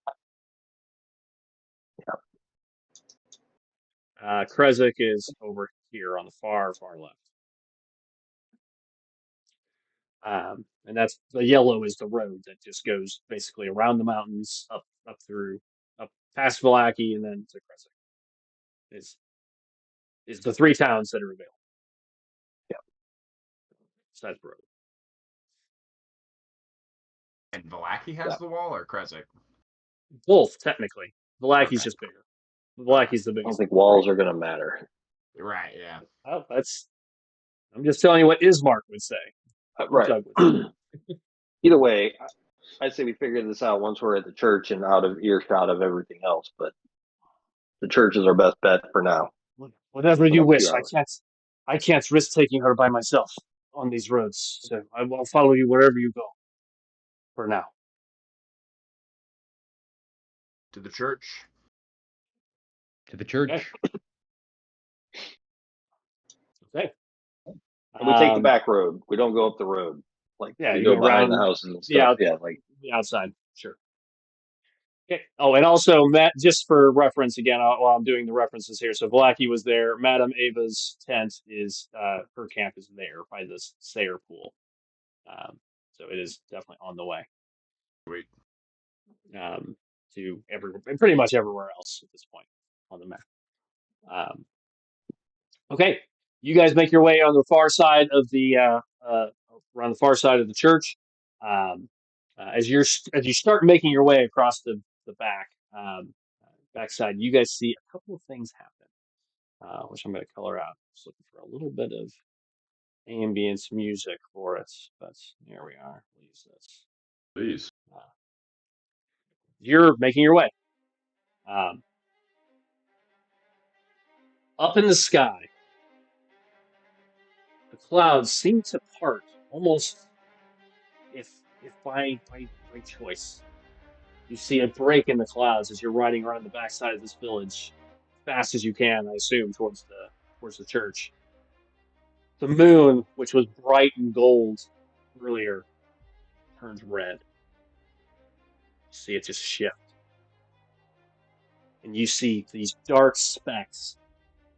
Speaker 1: Kresik is over here on the far left. And that's the yellow is the road that just goes basically around the mountains up through up past Valaki and then to Kresik. Is the three towns that are available.
Speaker 2: Yeah.
Speaker 1: Besides Barovia.
Speaker 3: And Valaki has the wall, or Kresik?
Speaker 1: Both, technically. Valaki's
Speaker 3: Okay.
Speaker 1: just bigger. Valaki's the
Speaker 2: I don't
Speaker 1: biggest.
Speaker 2: think walls are going to matter.
Speaker 3: Right. Yeah.
Speaker 1: Oh, I'm just telling you what Ismark would say.
Speaker 2: Right.
Speaker 1: Doug would say.
Speaker 2: Either way, I'd say we figure this out once we're at the church and out of earshot of everything else. But the church is our best bet for now.
Speaker 1: Whatever you
Speaker 2: Well,
Speaker 1: wish.
Speaker 2: yeah.
Speaker 1: I can't risk taking her by myself on these roads. So I will follow you wherever you go. For now.
Speaker 3: To the church.
Speaker 5: To the church.
Speaker 1: Okay.
Speaker 2: And we take the back road. We don't go up the road. Like
Speaker 1: Yeah,
Speaker 2: we
Speaker 1: you
Speaker 2: go
Speaker 1: go
Speaker 2: behind
Speaker 1: around
Speaker 2: the houses and stuff. Yeah, like
Speaker 1: the outside. Sure. Okay. Oh, and also, Matt, just for reference again, while I'm doing the references here. So Valaki was there. Madame Ava's tent is, her camp is there by this Sayer pool. So it is definitely on the way.
Speaker 3: Wait.
Speaker 1: To pretty much everywhere else at this point on the map. Okay. You guys make your way on the far side of the, around the far side of the church. As you start making your way across the back, backside, you guys see a couple of things happen, which I'm going to color out. Just looking for a little bit of ambience music for it, but here we are. We'll use this.
Speaker 6: Please.
Speaker 1: You're making your way. Up in the sky, the clouds seem to part almost if by choice. You see a break in the clouds as you're riding around the backside of this village, fast as you can, I assume, towards the church. The moon, which was bright and gold earlier, turns red. You see it just shift. And you see these dark specks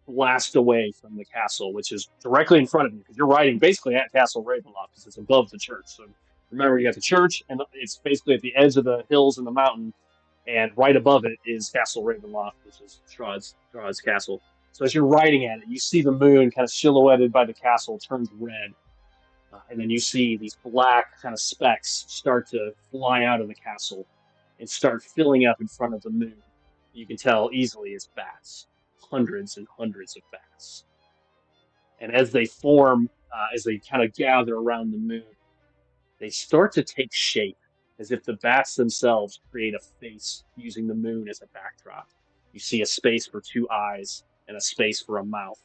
Speaker 1: blast away from the castle, which is directly in front of you, because you're riding basically at Castle Ravenloft, because it's above the church. So remember, you got the church, and it's basically at the edge of the hills and the mountain, and right above it is Castle Ravenloft, which is Strahd's castle. So as you're riding at it, you see the moon kind of silhouetted by the castle turns red, and then you see these black kind of specks start to fly out of the castle and start filling up in front of the moon. You can tell easily it's bats, hundreds and hundreds of bats. And as they form, as they kind of gather around the moon, they start to take shape, as if the bats themselves create a face using the moon as a backdrop. You see a space for two eyes and a space for a mouth.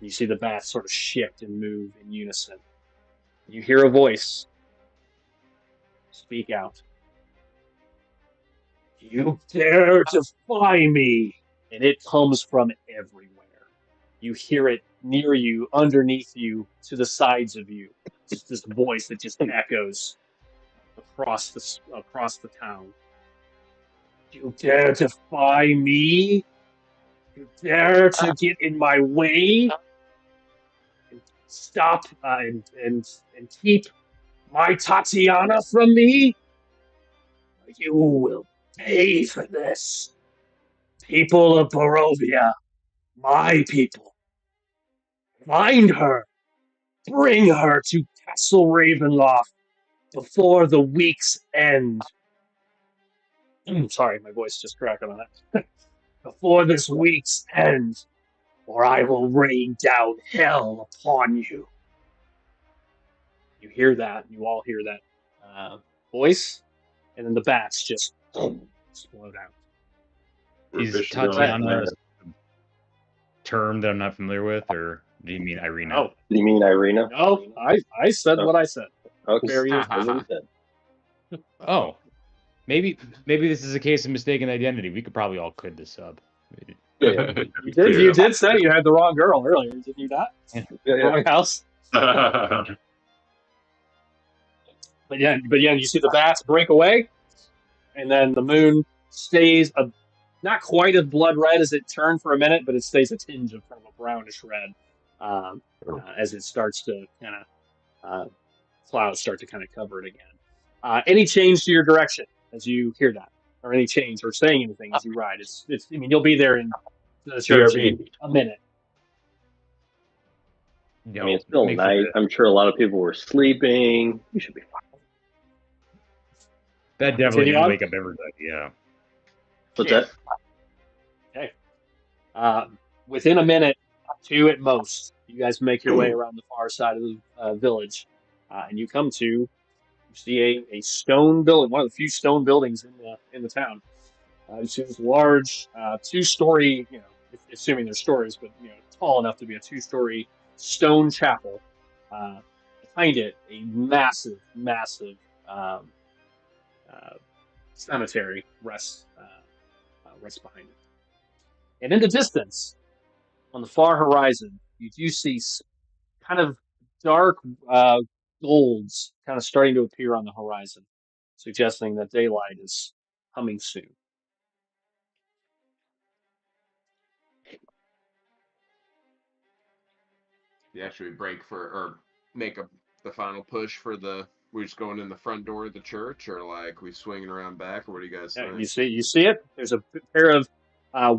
Speaker 1: You see the bats sort of shift and move in unison. You hear a voice speak out. You dare defy me! And it comes from everywhere. You hear it near you, underneath you, to the sides of you. Just this voice that just echoes across the town. You dare defy me? You dare to get in my way? And stop and keep my Tatiana from me? You will pay for this. People of Barovia, My people, find her, bring her to Castle Ravenloft before the week's end. Sorry, my voice just cracked on that. Before this week's end, or I will rain down hell upon you. You hear that, you all hear that voice, and then the bats just explode out.
Speaker 5: Is
Speaker 6: Fish are going
Speaker 5: Tatiana
Speaker 6: mad.
Speaker 5: a term that I'm not familiar with, or do you mean Irina?
Speaker 1: Oh,
Speaker 2: Do you mean Irina?
Speaker 1: no, I said what I said.
Speaker 2: Okay.
Speaker 1: Fair use.
Speaker 2: That's what he said.
Speaker 5: Oh, maybe this is a case of mistaken identity. We could probably all quit this sub.
Speaker 2: Yeah.
Speaker 1: You did say you had the wrong girl earlier, did you not?
Speaker 2: Yeah,
Speaker 1: Wrong house. But yeah, you see the bats break away, and then the moon stays not quite as blood red as it turned for a minute, but it stays a tinge of kind of a brownish red as it starts to kind of clouds start to kind of cover it again. Any change to your direction as you hear that, or any change or saying anything as you ride? It's. I mean, you'll be there in the church in a minute.
Speaker 2: I mean, it's still night. I'm sure a lot of people were sleeping. You should be fine.
Speaker 5: That definitely
Speaker 1: Continue
Speaker 5: didn't
Speaker 1: on?
Speaker 5: wake up everybody. Yeah.
Speaker 2: What's that?
Speaker 1: Okay. Within a minute, 2 at most, you guys make your way around the far side of the village, and you come to you see a stone building, one of the few stone buildings in the town. You see this large 2-story, assuming they're stories, but tall enough to be a 2-story stone chapel. Behind it, a massive um, cemetery rests behind it. And in the distance, on the far horizon, you do see kind of dark golds kind of starting to appear on the horizon, suggesting that daylight is coming soon.
Speaker 3: Yeah, should we break for or make the final push for the? We just going in the front door of the church, or like we swinging around back, or what do you guys
Speaker 1: Yeah,
Speaker 3: think?
Speaker 1: you see it. There's a pair of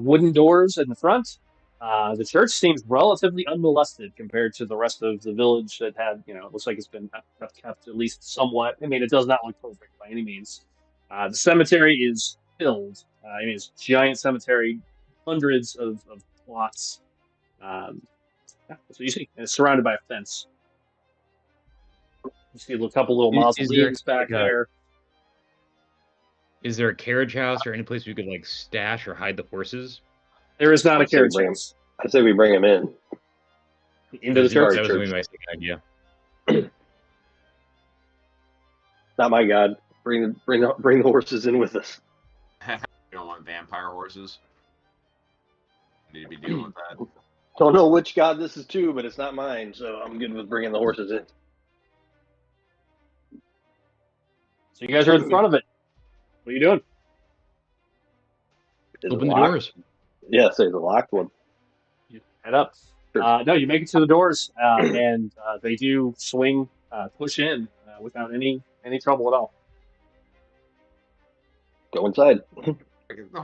Speaker 1: wooden doors in the front. The church seems relatively unmolested compared to the rest of the village that had, it looks like it's been kept at least somewhat. I mean, it does not look perfect by any means. The cemetery is filled. I mean, it's a giant cemetery, hundreds of plots. Um, so you see, and it's surrounded by a fence. You see a couple little mausoleums back there.
Speaker 5: Is there a carriage house or any place we could like stash or hide the horses?
Speaker 1: There is not a carriage house.
Speaker 2: I say we bring him in.
Speaker 1: Into the church?
Speaker 5: That was going to be my second idea.
Speaker 2: Not my god. Bring the horses in with us.
Speaker 3: You don't want vampire horses. Need to be dealing with that.
Speaker 2: Don't know which god this is to, but it's not mine, so I'm good with bringing the horses in.
Speaker 1: So you guys are in front of it. What are you doing?
Speaker 5: Open the doors.
Speaker 2: Yeah, say the locked one.
Speaker 1: You head up. Sure. No, you make it to the doors, and they do swing, push in without any trouble at all.
Speaker 2: Go inside.
Speaker 3: Take the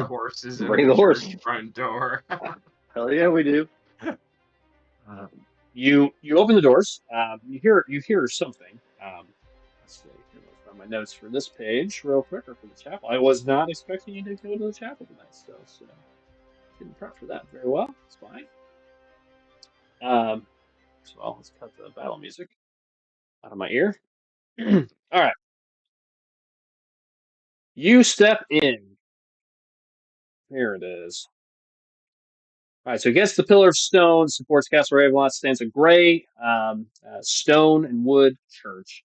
Speaker 3: horses.
Speaker 2: Bring the horse.
Speaker 3: Front door.
Speaker 2: Hell yeah, we do.
Speaker 1: You open the doors. You hear something. Let's see. Find my notes for this page real quick, or for the chapel. I was not expecting you to go to the chapel tonight, so didn't prep for that very well. It's fine. So let's cut the battle music out of my ear. All right. You step in. Here it is. All right, so against the pillar of stone supports Castle Ravenloft stands a gray stone and wood church.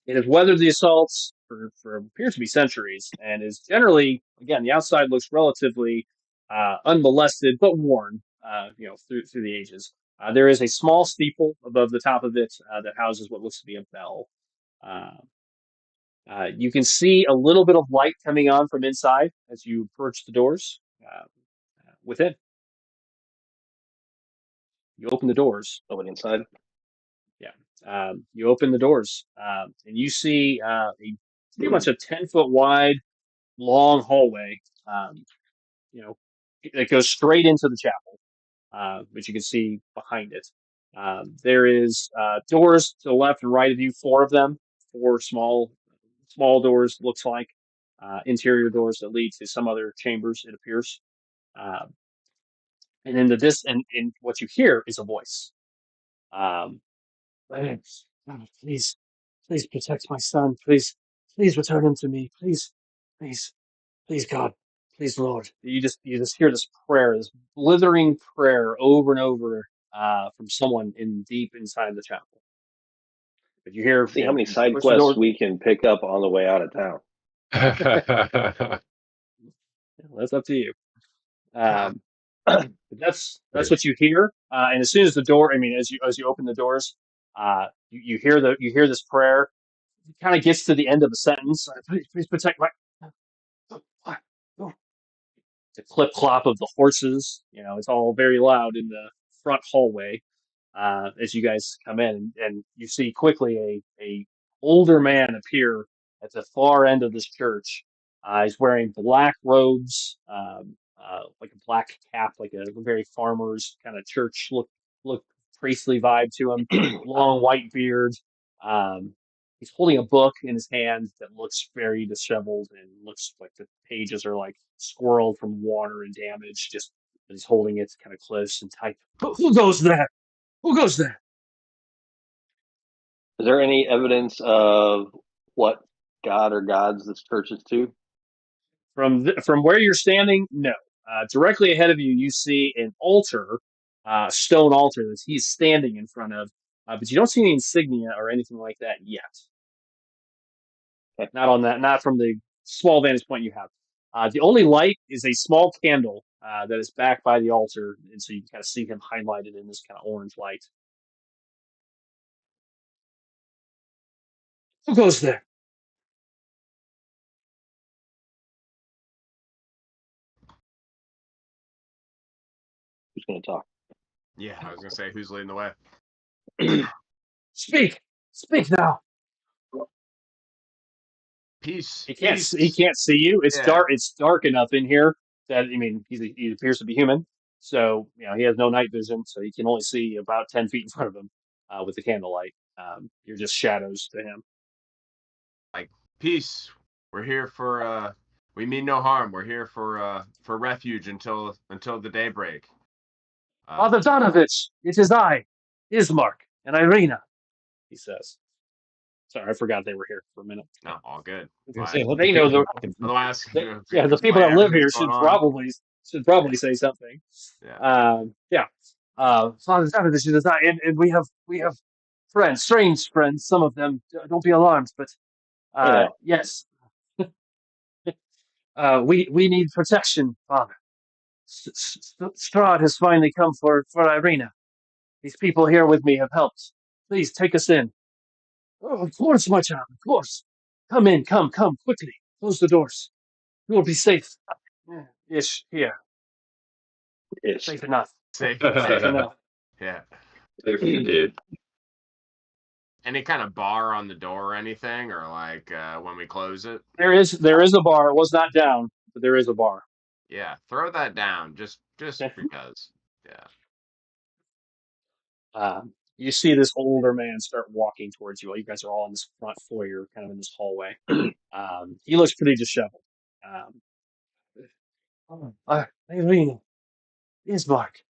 Speaker 1: It has weathered the assaults for appears to be centuries, and is generally, again, the outside looks relatively unmolested but worn, through the ages. There is a small steeple above the top of it that houses what looks to be a bell. You can see a little bit of light coming on from inside as you approach the doors within. You open the doors.
Speaker 2: Nobody inside.
Speaker 1: Yeah. You open the doors, and you see pretty much a 10-foot wide, long hallway. It goes straight into the chapel, which you can see behind it. There is doors to the left and right of you, four of them, four small doors, looks like interior doors that lead to some other chambers, it appears. And in and what you hear is a voice. Please, please protect my son. Please return him to me. Please, please, God, please, Lord. You just hear this prayer, this blithering prayer over and over from someone in deep inside the chapel. But you hear,
Speaker 2: See how many
Speaker 1: you
Speaker 2: side
Speaker 1: push the door.
Speaker 2: quests we can pick up on the way out of town.
Speaker 1: That's up to you. But that's what you hear. And as soon as the door, as you open the doors, you hear this prayer. It kind of gets to the end of the sentence. Please protect my. The clip clop of the horses. It's all very loud in the front hallway as you guys come in, and you see quickly a older man appear at the far end of this church. He's wearing black robes, like a black cap, like a very farmer's kind of church look priestly vibe to him. Long white beard. Um, he's holding a book in his hand that looks very disheveled and looks like the pages are like squirreled from water and damage. Just he's holding it kind of close and tight. Who goes there? Who goes there?
Speaker 2: Is there any evidence of what god or gods this church is to?
Speaker 1: From where you're standing, no. Directly ahead of you, you see an altar, stone altar that he's standing in front of, but you don't see any insignia or anything like that yet.
Speaker 2: Okay.
Speaker 1: Not from the small vantage point you have. The only light is a small candle that is back by the altar, and so you can kind of see him highlighted in this kind of orange light. Who goes there?
Speaker 2: Who's going to talk?
Speaker 3: Yeah, I was gonna say, who's leading the way?
Speaker 1: Speak now.
Speaker 3: Peace.
Speaker 1: He can't see you. It's
Speaker 3: Yeah.
Speaker 1: dark. It's dark enough in here that he appears to be human. So he has no night vision, so he can only see about 10 feet in front of him with the candlelight. You're just shadows to him.
Speaker 3: Like, peace. We're here for we mean no harm. We're here for refuge until the daybreak.
Speaker 1: Father Donovich, it is I, Ismark, and Irina, he says. Sorry, I forgot they were here for a minute.
Speaker 3: No, all good.
Speaker 1: They know the
Speaker 3: Otherwise,
Speaker 1: the people that live here should probably say something.
Speaker 3: Yeah.
Speaker 1: Father Donovich, it is I, and we have friends, strange friends. Some of them. Don't be alarmed, but yes, we need protection, Father. Strahd has finally come for Irina. These people here with me have helped. Please take us in. Oh, of course, my child, of course. Come in, come quickly. Close the doors. You will be safe. Ish here.
Speaker 2: Ish.
Speaker 1: Safe enough.
Speaker 3: Safe
Speaker 1: enough.
Speaker 3: Yeah.
Speaker 6: If you did.
Speaker 3: Any kind of bar on the door or anything, or like when we close it?
Speaker 1: There is a bar. It was not down, but there is a bar.
Speaker 3: Yeah, throw that down just because. Yeah.
Speaker 1: You see this older man start walking towards you. You guys are all in this front foyer, kind of in this hallway. He looks pretty disheveled. Irene, Ismark,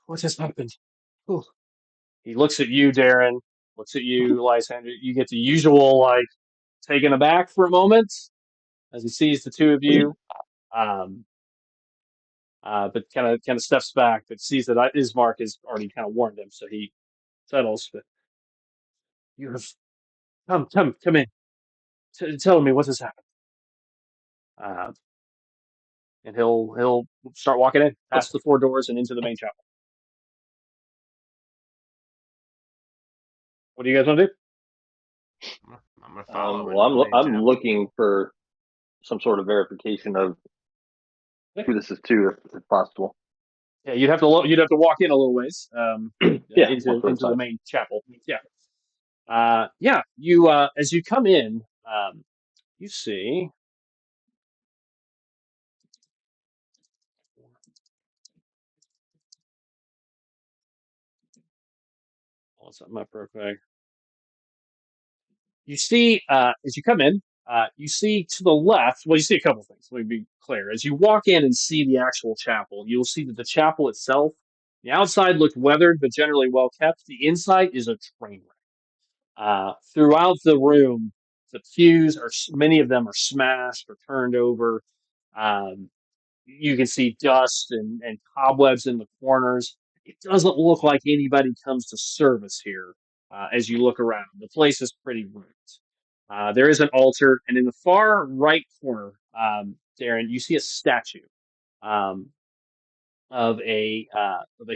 Speaker 1: what has happened? Ooh. He looks at you, Darren. Looks at you, Lysander. You get the usual, taken aback for a moment as he sees the two of you. But kind of steps back, but sees that Ismark has already kind of warned him, so he settles. But you have come in. Tell me what has happened. And he'll start walking in past the four doors and into the main chapel. What do you guys want to do?
Speaker 3: I'm gonna follow.
Speaker 2: Well, I'm looking for some sort of verification of who this is to, if possible.
Speaker 1: Yeah, you'd have to walk in a little ways. Into the main chapel. Yeah. You as you come in, you see pull something up real quick. You see, as you come in, you see to the left. Well, you see a couple things. Let me be clear. As you walk in and see the actual chapel, you'll see that the chapel itself, the outside looked weathered but generally well kept. The inside is a train wreck. Throughout the room, the pews are many of them are smashed or turned over. Um, you can see dust and cobwebs in the corners. It doesn't look like anybody comes to service here. As you look around, the place is pretty ruined. There is an altar, and in the far right corner, Darren, you see a statue. Um, of a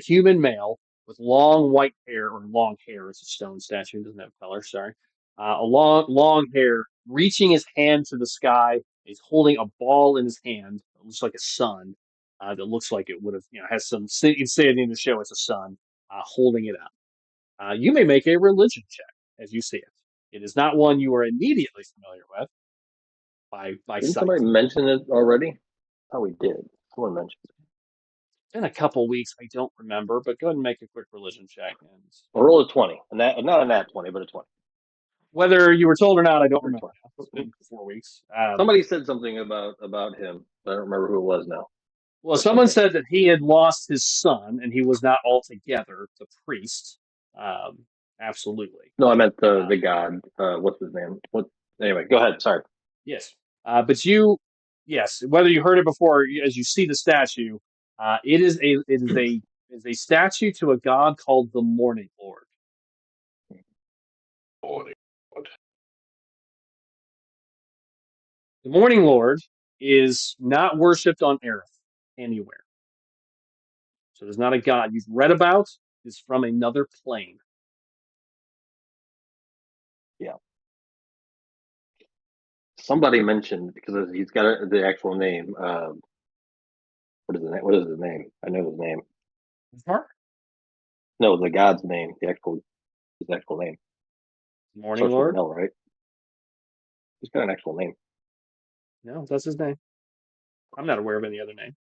Speaker 1: human male with long white hair or long hair. It's a stone statue; it doesn't have color. Sorry, a long hair, reaching his hand to the sky. He's holding a ball in his hand. It looks like a sun. That looks like it would have, has some. You can say it in the show. It's a sun holding it up. You may make a religion check as you see it. It is not one you are immediately familiar with by
Speaker 2: Didn't
Speaker 1: sight.
Speaker 2: somebody mention it already? Oh, we did. Someone mentioned it.
Speaker 1: In a couple weeks, I don't remember, but go ahead and make a quick religion check. And
Speaker 2: We'll roll a 20. And that, not a nat 20, but a 20.
Speaker 1: whether you were told or not, I don't remember.
Speaker 2: 20.
Speaker 1: It's been 4 weeks.
Speaker 2: Somebody said something about him. I don't remember who it was now.
Speaker 1: Well, someone said that he had lost his son and he was not altogether the priest. Absolutely.
Speaker 2: No, I meant the god. What's his name? Anyway, go ahead. Sorry.
Speaker 1: Yes. But yes, whether you heard it before, as you see the statue, it is a statue to a god called the Morning Lord. The Morning Lord is not worshipped on Aerith anywhere. So there's not a god you've read about. Is from another plane.
Speaker 2: Yeah. Somebody mentioned, because he's got the actual name. What is his name? I know his name.
Speaker 1: Huh?
Speaker 2: No, the god's name. His actual name.
Speaker 1: Morning Lord?
Speaker 2: No, right? He's got an actual name.
Speaker 1: No, that's his name. I'm not aware of any other name.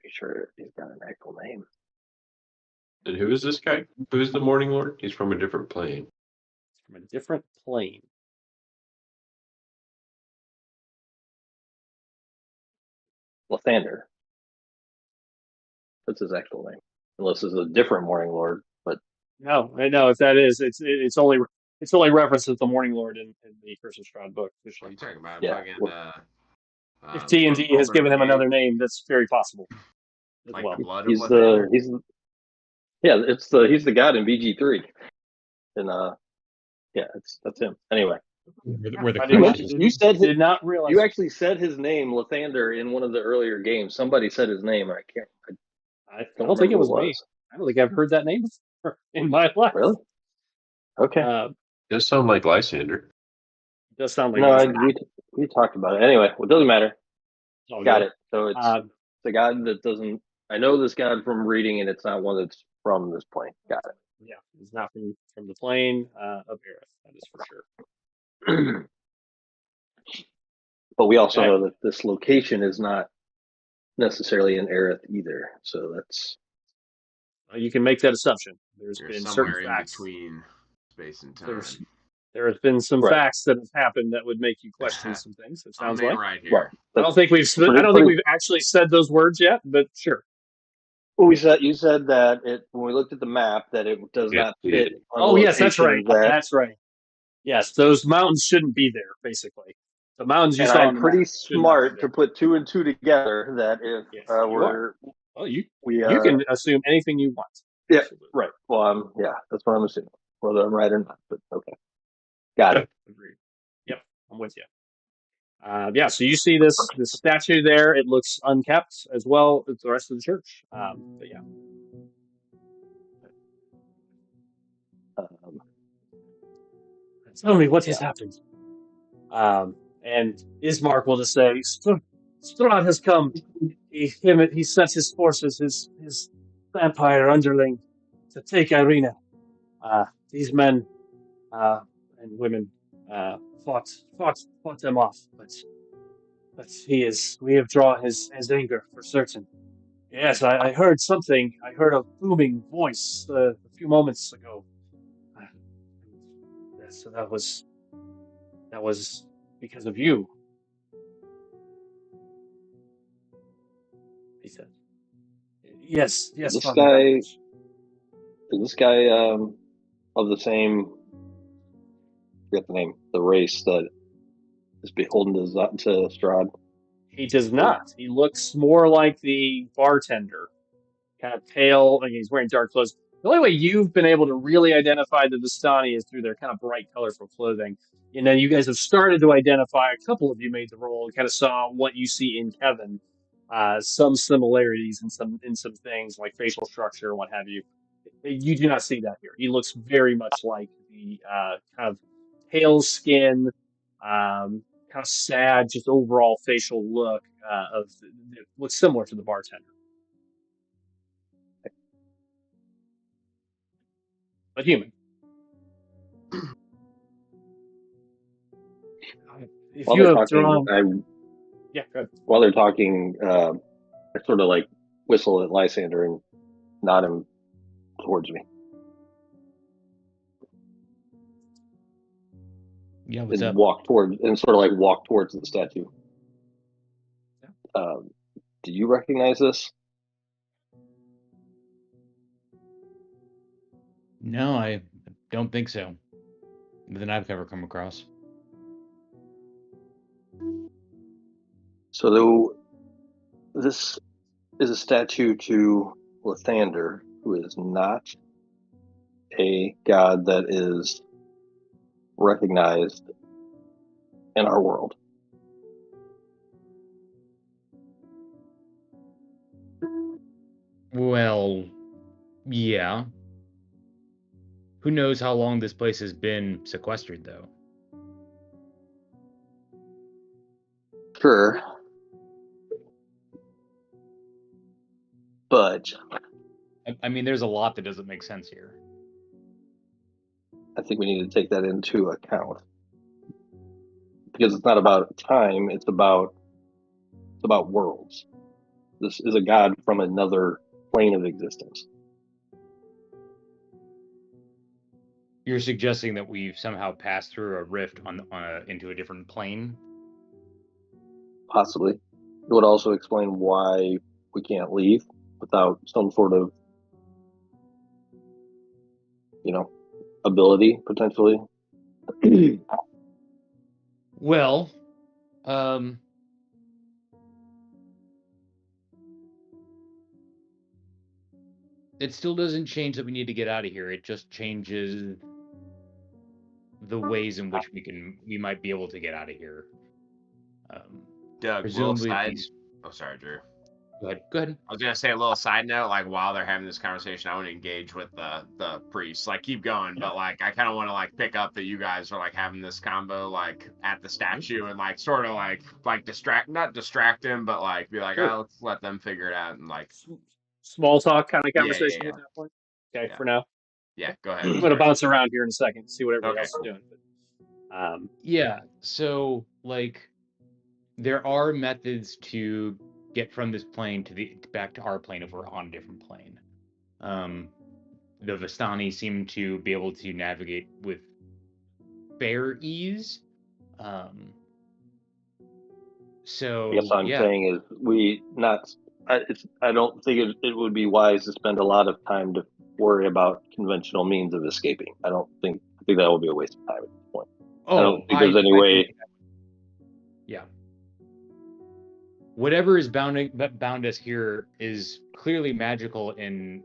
Speaker 2: Pretty sure he's got an actual name.
Speaker 6: And who is this guy? Who is the Morning Lord? He's from a different plane.
Speaker 1: From a different plane.
Speaker 2: Lathander. That's his actual name. Unless it's a different Morning Lord, but
Speaker 1: No, if that is, it's only references the Morning Lord in the Curse of Strahd book.
Speaker 3: What are you talking about?
Speaker 2: Yeah.
Speaker 1: If D&D has given him another name, that's very possible. As
Speaker 3: like
Speaker 1: well.
Speaker 3: the blood
Speaker 2: he's
Speaker 3: of Lathander?
Speaker 2: He's the god in BG3. And that's him. Anyway.
Speaker 5: Where the
Speaker 2: You said
Speaker 1: did not realize
Speaker 2: you actually said his name, Lathander, in one of the earlier games. Somebody said his name, and
Speaker 1: I don't think it was me. I don't think I've heard that name before in my life.
Speaker 2: Really? Okay.
Speaker 6: It does sound like Lysander.
Speaker 1: It does sound like
Speaker 2: no. We talked about it anyway. Well, it doesn't matter. Got it. So it's the god that doesn't. I know this god from reading, and it's not one that's from this plane. Got it.
Speaker 1: Yeah, it's not from the plane of Aerith. That is for sure.
Speaker 2: But we also know that this location is not necessarily in Aerith either. So that's
Speaker 1: you can make that assumption. There's been
Speaker 3: somewhere
Speaker 1: certain
Speaker 3: in
Speaker 1: facts
Speaker 3: between space and time.
Speaker 1: There has been some facts that have happened that would make you question some things. It sounds like
Speaker 3: right here.
Speaker 1: I don't think we've actually said those words yet, but sure.
Speaker 2: Well, you said that when we looked at the map that it does not fit.
Speaker 1: Oh yes, that's right. That's right. Yes, those mountains shouldn't be there. Basically, the mountains you saw.
Speaker 2: I'm pretty smart to put two and two together. That if
Speaker 1: you can assume anything you want.
Speaker 2: Yeah, absolutely. Right. Well, that's what I'm assuming, whether I'm right or not. But okay, got it.
Speaker 1: Agreed. Yep, I'm with you. So you see this statue there. It looks unkept as well as the rest of the church. But yeah. Tell me what has happened. And Ismark will just say, Strahd has come. He sent his forces, his vampire underling, to take Irina. These men and women fought them off, but we have drawn his anger for certain. Yes, I heard something. I heard a booming voice a few moments ago. Yes, that was because of you. He said, "Yes,
Speaker 2: Is
Speaker 1: yes,
Speaker 2: this
Speaker 1: Father
Speaker 2: guy
Speaker 1: Dragovich."
Speaker 2: is this guy of the same, forget the name, the race that is beholden to Strahd?
Speaker 1: He does not. He looks more like the bartender, kind of pale. Like he's wearing dark clothes. The only way you've been able to really identify the Vistani is through their kind of bright, colorful clothing. And then you guys have started to identify. A couple of you made the roll and kind of saw what you see in Kevin. Some similarities in some things like facial structure and what have you. You do not see that here. He looks very much like the kind of pale skin, kind of sad, just overall facial look of looks similar to the bartender, but human. If
Speaker 2: While
Speaker 1: you
Speaker 2: they're
Speaker 1: have
Speaker 2: talking,
Speaker 1: drawn, yeah, good.
Speaker 2: while they're talking, I sort of like whistle at Lysander and nod him towards me.
Speaker 5: Yeah, what's
Speaker 2: And
Speaker 5: up?
Speaker 2: sort of like walk towards the statue. Do you recognize this?
Speaker 5: No, I don't think so. That I've ever come across.
Speaker 2: So this is a statue to Lathander, who is not a god that is recognized in our world.
Speaker 5: Well, yeah. Who knows how long this place has been sequestered, though?
Speaker 2: Sure. But
Speaker 5: I mean, there's a lot that doesn't make sense here.
Speaker 2: I think we need to take that into account. Because it's not about time, it's about worlds. This is a god from another plane of existence.
Speaker 5: You're suggesting that we've somehow passed through a rift into a different plane?
Speaker 2: Possibly. It would also explain why we can't leave without some sort of, ability, potentially.
Speaker 5: Well, it still doesn't change that we need to get out of here. It just changes the ways in which we might be able to get out of here.
Speaker 3: Doug,
Speaker 5: Presumably,
Speaker 3: oh, sorry, Drew.
Speaker 5: Go ahead. Go ahead.
Speaker 3: I was gonna say a little side note, like while they're having this conversation, I want to engage with the priests. Like keep going, but like I kind of want to like pick up that you guys are like having this combo like at the statue and like sort of like not distract him, but like be like,
Speaker 1: Sure.
Speaker 3: oh, let's let them figure it out and like
Speaker 1: Small talk kind of
Speaker 3: Yeah,
Speaker 1: conversation
Speaker 3: yeah.
Speaker 1: at that point. Okay,
Speaker 3: Yeah.
Speaker 1: for now.
Speaker 3: Yeah, go ahead.
Speaker 1: I'm gonna bounce around here in a second, see what everybody
Speaker 3: Okay,
Speaker 1: else
Speaker 3: cool.
Speaker 1: is doing. But,
Speaker 5: Yeah. So like, there are methods to get from this plane to back to our plane if we're on a different plane. The Vistani seem to be able to navigate with fair ease. So
Speaker 2: I guess what I'm
Speaker 5: yeah,
Speaker 2: saying is I don't think it would be wise to spend a lot of time to worry about conventional means of escaping. I think that would be a waste of time at this point. I don't think there's any way.
Speaker 5: Yeah. Whatever is bound us here is clearly magical in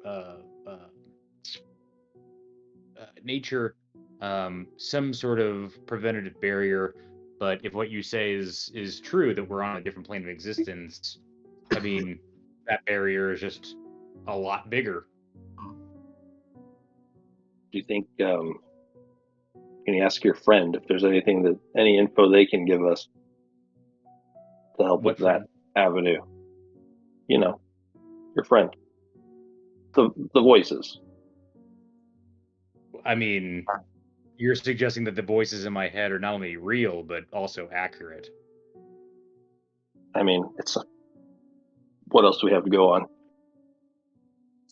Speaker 5: nature, some sort of preventative barrier. But if what you say is true, that we're on a different plane of existence, I mean, that barrier is just a lot bigger.
Speaker 2: Do you think? Can you ask your friend if there's any info they can give us to help
Speaker 5: What
Speaker 2: with that avenue? Your friend. The voices.
Speaker 5: I mean, you're suggesting that the voices in my head are not only real but also accurate.
Speaker 2: I mean, what else do we have to go on?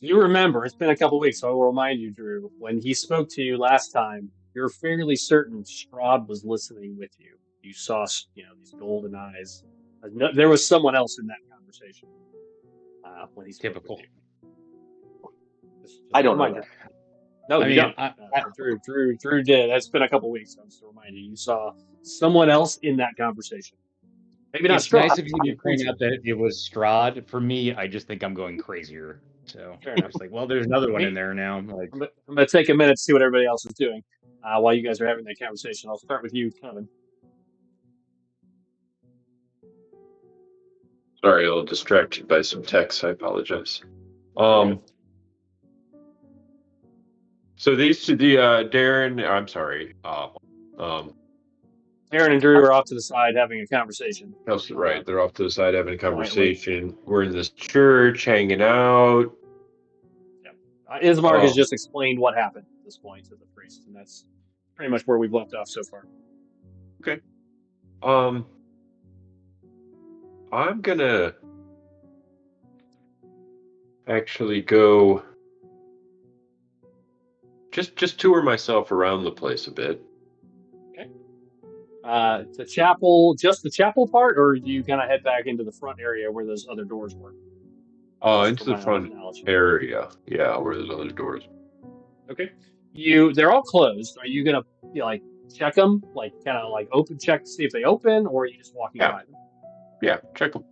Speaker 1: You remember, it's been a couple weeks, so I will remind you, Drew, when he spoke to you last time, you're fairly certain Strahd was listening with you. You saw, these golden eyes. There was someone else in that conversation when he spoke with
Speaker 5: Typical.
Speaker 1: you. Just
Speaker 2: I
Speaker 1: a
Speaker 2: don't know
Speaker 1: reminder.
Speaker 2: that.
Speaker 1: No,
Speaker 5: I
Speaker 1: you
Speaker 5: mean,
Speaker 1: don't. Drew did. That's been a couple weeks. So I'm just reminding you. You saw someone else in that conversation. Maybe not
Speaker 5: it's
Speaker 1: Strahd.
Speaker 5: nice of you
Speaker 1: Maybe
Speaker 5: to
Speaker 1: a
Speaker 5: point
Speaker 1: creature.
Speaker 5: out that it was Strahd. For me, I just think I'm going crazier. So
Speaker 1: Fair enough.
Speaker 5: it's like, well, there's another one in
Speaker 1: Me,
Speaker 5: there now. Like,
Speaker 1: I'm going to take a minute to see what everybody else is doing while you guys are having that conversation. I'll start with you, Kevin.
Speaker 6: Sorry, a little distracted by some text. I apologize.
Speaker 1: Good.
Speaker 6: So these two, the Darren, I'm sorry.
Speaker 1: Aaron and Drew are off to the side having a conversation.
Speaker 6: Right, they're off to the side having a
Speaker 1: Quietly.
Speaker 6: conversation. We're in this church, hanging out.
Speaker 1: Ismark has just explained what happened at this point to the priest, and that's pretty much where we've left off so far.
Speaker 6: Okay. I'm gonna actually go just tour myself around the place a bit.
Speaker 1: Okay. The chapel, just the chapel part, or do you kind of head back into the front area where those other doors were?
Speaker 6: Into the front area. Yeah, where those other doors.
Speaker 1: Okay. They're all closed. Are you gonna check them, kind of open check to see if they open, or are you just walking by them?
Speaker 6: Yeah, check them.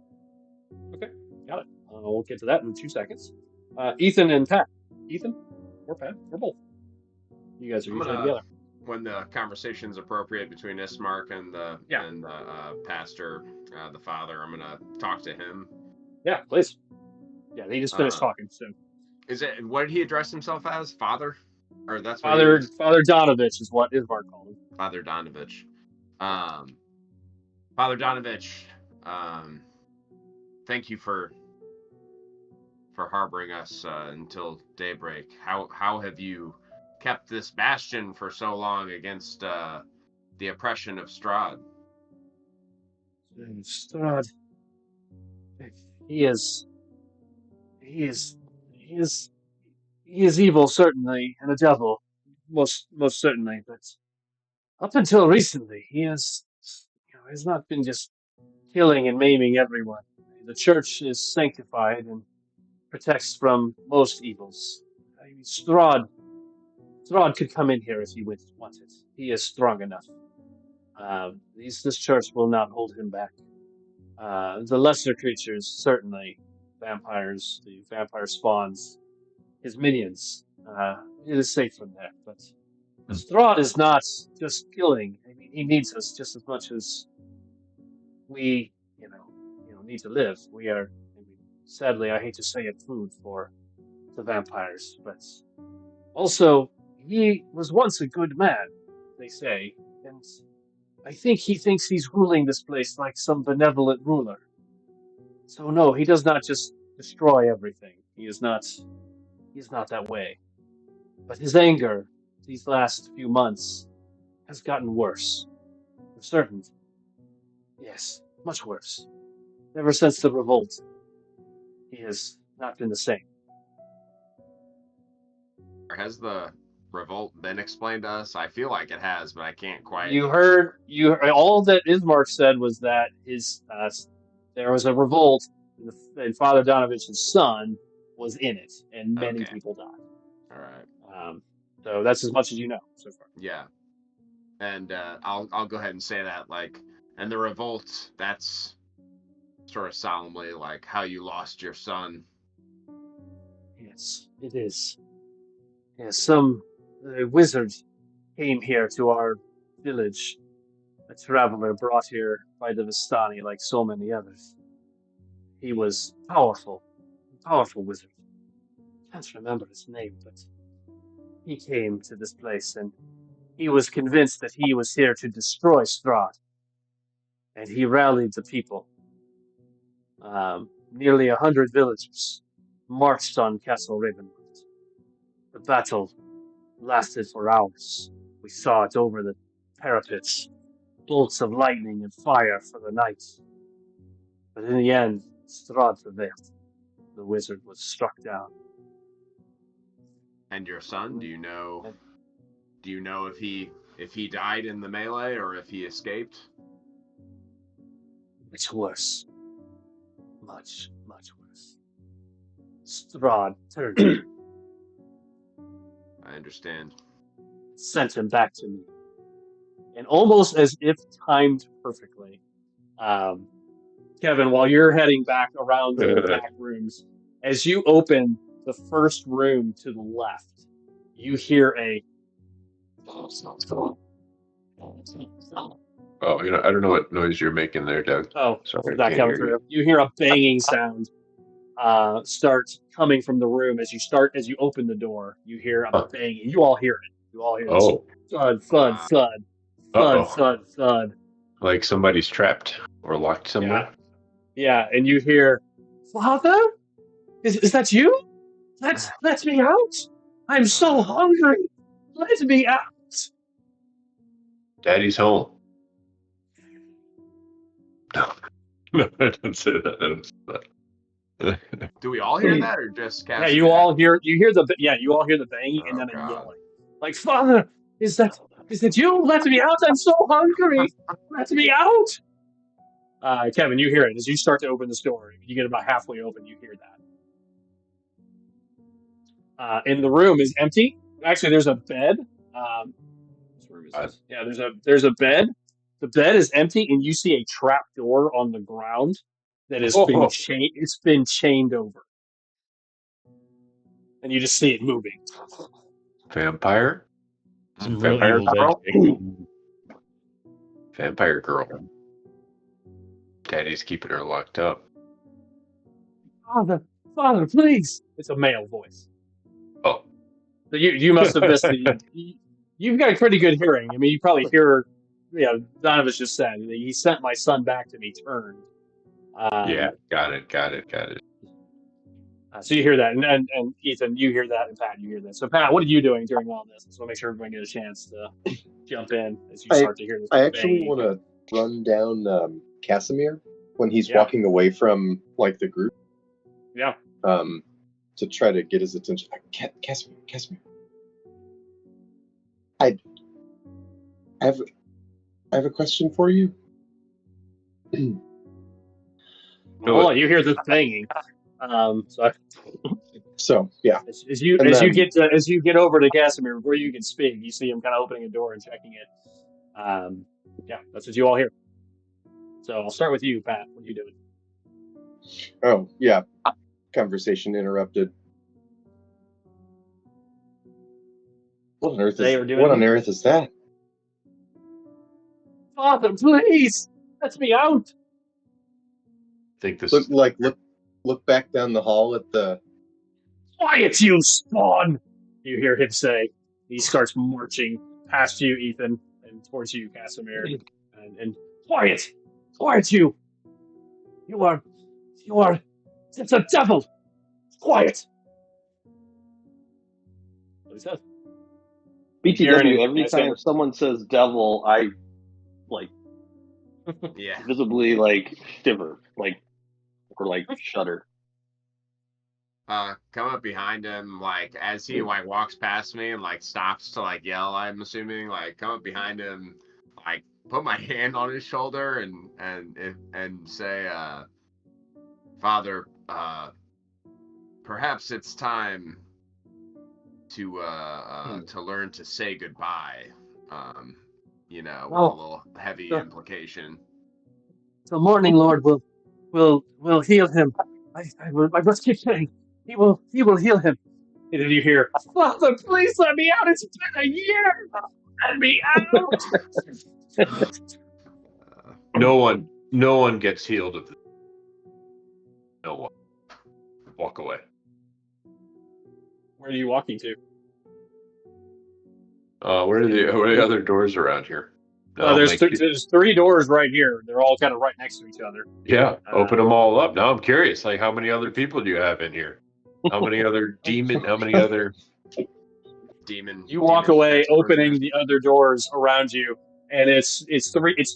Speaker 1: Okay, got it. We'll get to that in 2 seconds. Ethan and Pat. Ethan or Pat or both. You guys are usually together.
Speaker 3: When the conversation's appropriate between Ismark and the pastor, the father, I'm gonna talk to him.
Speaker 1: Yeah, please. Yeah, he just finished talking. So,
Speaker 3: what did he address himself as? Father, or that's
Speaker 1: Father Donovich is what Ismark called him.
Speaker 3: Father Donovich. Father Donovich, thank you for harboring us until daybreak. How have you kept this bastion for so long against the oppression of Strahd?
Speaker 1: Strahd, he is evil, certainly, and a devil, most certainly. But up until recently, he has not been just killing and maiming everyone. The church is sanctified and protects from most evils. I mean, Strahd could come in here if he wanted. He is strong enough. This church will not hold him back. The lesser creatures, certainly, vampires, the vampire spawns, his minions, it is safe from there. But Strahd is not just killing. I mean, he needs us just as much as we, need to live. We are, sadly, I hate to say it, food for the vampires. But also, he was once a good man, they say, and I think he thinks he's ruling this place like some benevolent ruler. So no, he does not just destroy everything. He is not that way. But his anger these last few months has gotten worse. For certain. Yes, much worse. Ever since the revolt, he has not been the same.
Speaker 3: Has the revolt been explained to us? I feel like it has, but I can't quite.
Speaker 1: You heard all that Ismark said was that there was a revolt, and Father Donovich's son was in it, and many people died.
Speaker 3: All right.
Speaker 1: So that's as much as you know so far.
Speaker 3: Yeah, and I'll go ahead and say that, and the revolt, that's sort of solemnly like how you lost your son.
Speaker 1: Yes, it is. Yes, some wizard came here to our village, a traveler brought here by the Vistani like so many others. He was powerful wizard. Can't remember his name, but he came to this place and he was convinced that he was here to destroy Strahd. And he rallied the people. Nearly 100 villagers marched on Castle Ravenwood. The battle lasted for hours. We saw it over the parapets, bolts of lightning and fire for the night. But in the end, Strahd prevailed. The wizard was struck down.
Speaker 3: And your son, do you know if he died in the melee or if he escaped?
Speaker 1: It's worse. Much, much worse. Strahd turned him,
Speaker 3: I understand.
Speaker 1: sent him back to me. And almost as if timed perfectly, Kevin, while you're heading back around to the back rooms, as you open the first room to the left, you hear a.
Speaker 6: Oh, I don't know what noise you're making there, Doug.
Speaker 1: Oh,
Speaker 6: Sorry, I
Speaker 1: that
Speaker 6: can't
Speaker 1: coming
Speaker 6: hear you.
Speaker 1: through. You hear a banging sound start coming from the room as you open the door. You hear a
Speaker 6: Huh.
Speaker 1: banging. You all hear it. You all hear this
Speaker 6: Oh,
Speaker 1: thud, thud, thud, thud,
Speaker 6: uh-oh.
Speaker 1: thud, thud.
Speaker 6: Like somebody's trapped or locked somewhere?
Speaker 1: Yeah, and you hear, Father? Is that you? Let me out! I'm so hungry! Let me out!
Speaker 6: Daddy's home. No, no, I don't say that. I don't say that.
Speaker 3: Do we all hear that or just
Speaker 1: Yeah,
Speaker 3: Casimir?
Speaker 1: you all hear the banging and then a
Speaker 3: God.
Speaker 1: yelling. Like, Father, is that you? Let me out! I'm so hungry! Let me out! Kevin, you hear it as you start to open this door. You get about halfway open, you hear that. And the room is empty. Actually, there's a bed. Which room is this? Yeah, there's a bed. The bed is empty, and you see a trap door on the ground that has been chained. It's been chained over, and you just see it moving.
Speaker 6: Vampire?
Speaker 5: Some real
Speaker 6: Vampire
Speaker 5: evil
Speaker 6: girl?
Speaker 5: dead.
Speaker 6: Vampire girl. Daddy's keeping her locked up.
Speaker 1: Father, please! It's a male voice.
Speaker 6: Oh.
Speaker 1: So you must have missed the. You've got a pretty good hearing. I mean, you probably hear. Donovan just said he sent my son back to me turned.
Speaker 6: Yeah, got it.
Speaker 1: So you hear that, and Ethan, you hear that, and Pat, you hear that. So Pat, what are you doing during all this? So make sure everyone gets a chance to jump in as you start to hear this.
Speaker 4: I actually
Speaker 1: banging.
Speaker 4: want to run down Casimir when he's
Speaker 1: Yeah.
Speaker 4: walking away from like the group.
Speaker 1: Yeah.
Speaker 4: To try to get his attention. Casimir. I have a question for you.
Speaker 1: Hold on, you hear this banging.
Speaker 4: So yeah.
Speaker 1: As you get over to Casimir before you can speak, you see him kind of opening a door and checking it. Yeah, that's what you all hear. So I'll start with you, Pat. What are you doing?
Speaker 4: Oh yeah. Conversation interrupted. What on earth is that?
Speaker 1: Father, please let me out.
Speaker 6: I think this
Speaker 4: look back down the hall at the.
Speaker 1: Quiet, you spawn! You hear him say. He starts marching past you, Ethan, and towards you, Casimir. And quiet, you. You are. It's a devil. Quiet. What he says.
Speaker 2: BTW, every time someone says devil, I visibly shiver, or shudder.
Speaker 3: Come up behind him, as he walks past me and stops to yell. I'm assuming come up behind him, put my hand on his shoulder and say, Father, perhaps it's time to learn to say goodbye. With a little heavy implication.
Speaker 1: The morning Lord will heal him. I must keep saying, he will heal him. And then you hear, Father, please let me out. It's been a year. Let me out.
Speaker 6: No one gets healed of this. No one. Walk away.
Speaker 1: Where are you walking to?
Speaker 6: Where are the other doors around here?
Speaker 1: There's 3 doors right here. They're all kind of right next to each other.
Speaker 6: Yeah, open them all up. Now I'm curious, how many other people do you have in here? How many other demon? How many other
Speaker 3: demon?
Speaker 1: You walk away, opening the other doors around you, and it's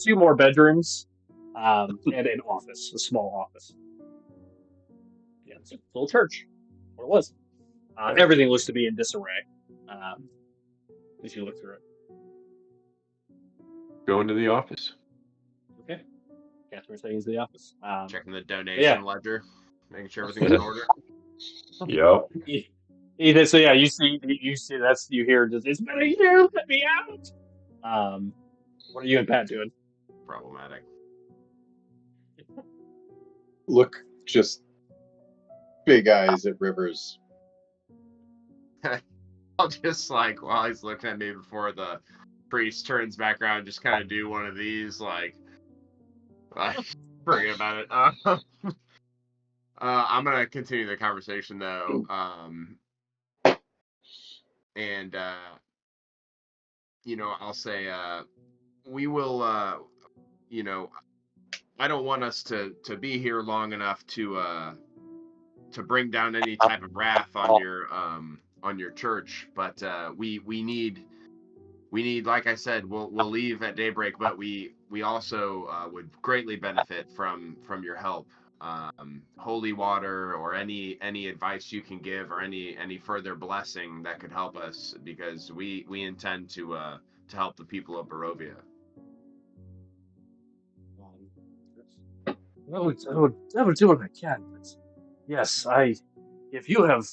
Speaker 1: 2 more bedrooms, and an office, a small office. Yeah, it's a little church, or it was. Everything looks to be in disarray as you look through it.
Speaker 6: Go into the office.
Speaker 1: Okay. Catherine's heading into the office.
Speaker 3: Checking the donation ledger, making sure everything's in order.
Speaker 6: Yep.
Speaker 1: Ethan, so yeah, you see that's you hear just it's better you let me out. What are you and Pat doing?
Speaker 3: Problematic.
Speaker 4: Look, just big eyes at Rivers.
Speaker 3: I'll just like while he's looking at me before the priest turns back around, just kind of do one of these like forget about it. I'm gonna continue the conversation though, and I'll say we will. I don't want us to be here long enough to bring down any type of wrath on your church, but we need, like I said, we'll leave at daybreak, but we also would greatly benefit from your help. Holy water or any advice you can give or any further blessing that could help us, because we intend to help the people of Barovia.
Speaker 1: I would do what I can, but yes, if you have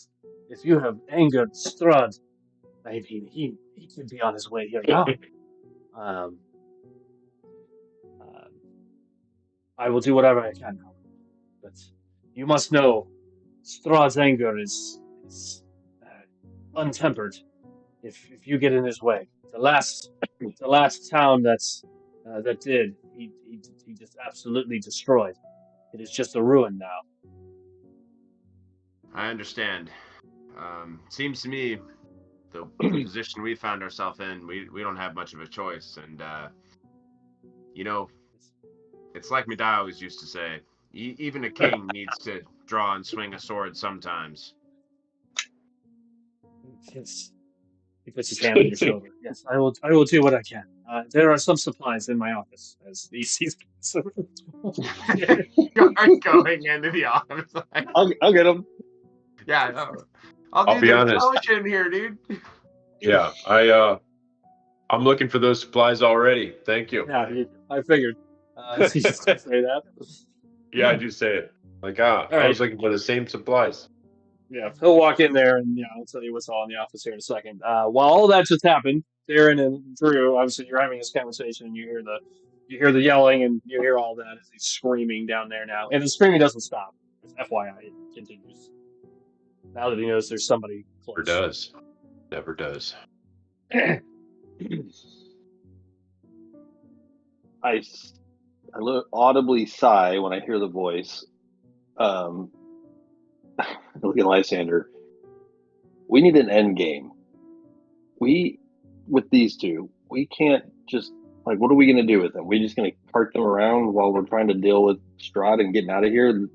Speaker 1: angered Strud, I mean he could be on his way here now. I will do whatever I can now. But you must know, Strahd's anger is untempered. If you get in his way, the last town that did, he just absolutely destroyed. It is just a ruin now.
Speaker 3: I understand. Seems to me the position we found ourselves in, we don't have much of a choice, and it's like Medai always used to say, even a king needs to draw and swing a sword sometimes.
Speaker 1: Yes. He puts his hand on your shoulder. Yes, I will do what I can. There are some supplies in my office, as he sees.
Speaker 3: Going into the office.
Speaker 4: I'll get them.
Speaker 3: Yeah, no. I'll
Speaker 6: be honest.
Speaker 3: Potion here, dude.
Speaker 6: Yeah, I'm looking for those supplies already. Thank you.
Speaker 1: Yeah, I figured. He just say that.
Speaker 6: Yeah, I do say it. Like, I was looking for the same supplies.
Speaker 1: Yeah, he'll walk in there and I'll tell you what's all in the office here in a second. While all that just happened, Darren and Drew, obviously you're having this conversation and you hear the yelling and you hear all that as he's screaming down there now. And the screaming doesn't stop. FYI, it continues. Now that he knows there's somebody close.
Speaker 6: Never does.
Speaker 2: I audibly sigh when I hear the voice. Look at Lysander. We need an end game. With these two, we can't just, like, what are we going to do with them? We're just going to cart them around while we're trying to deal with Strahd and getting out of here?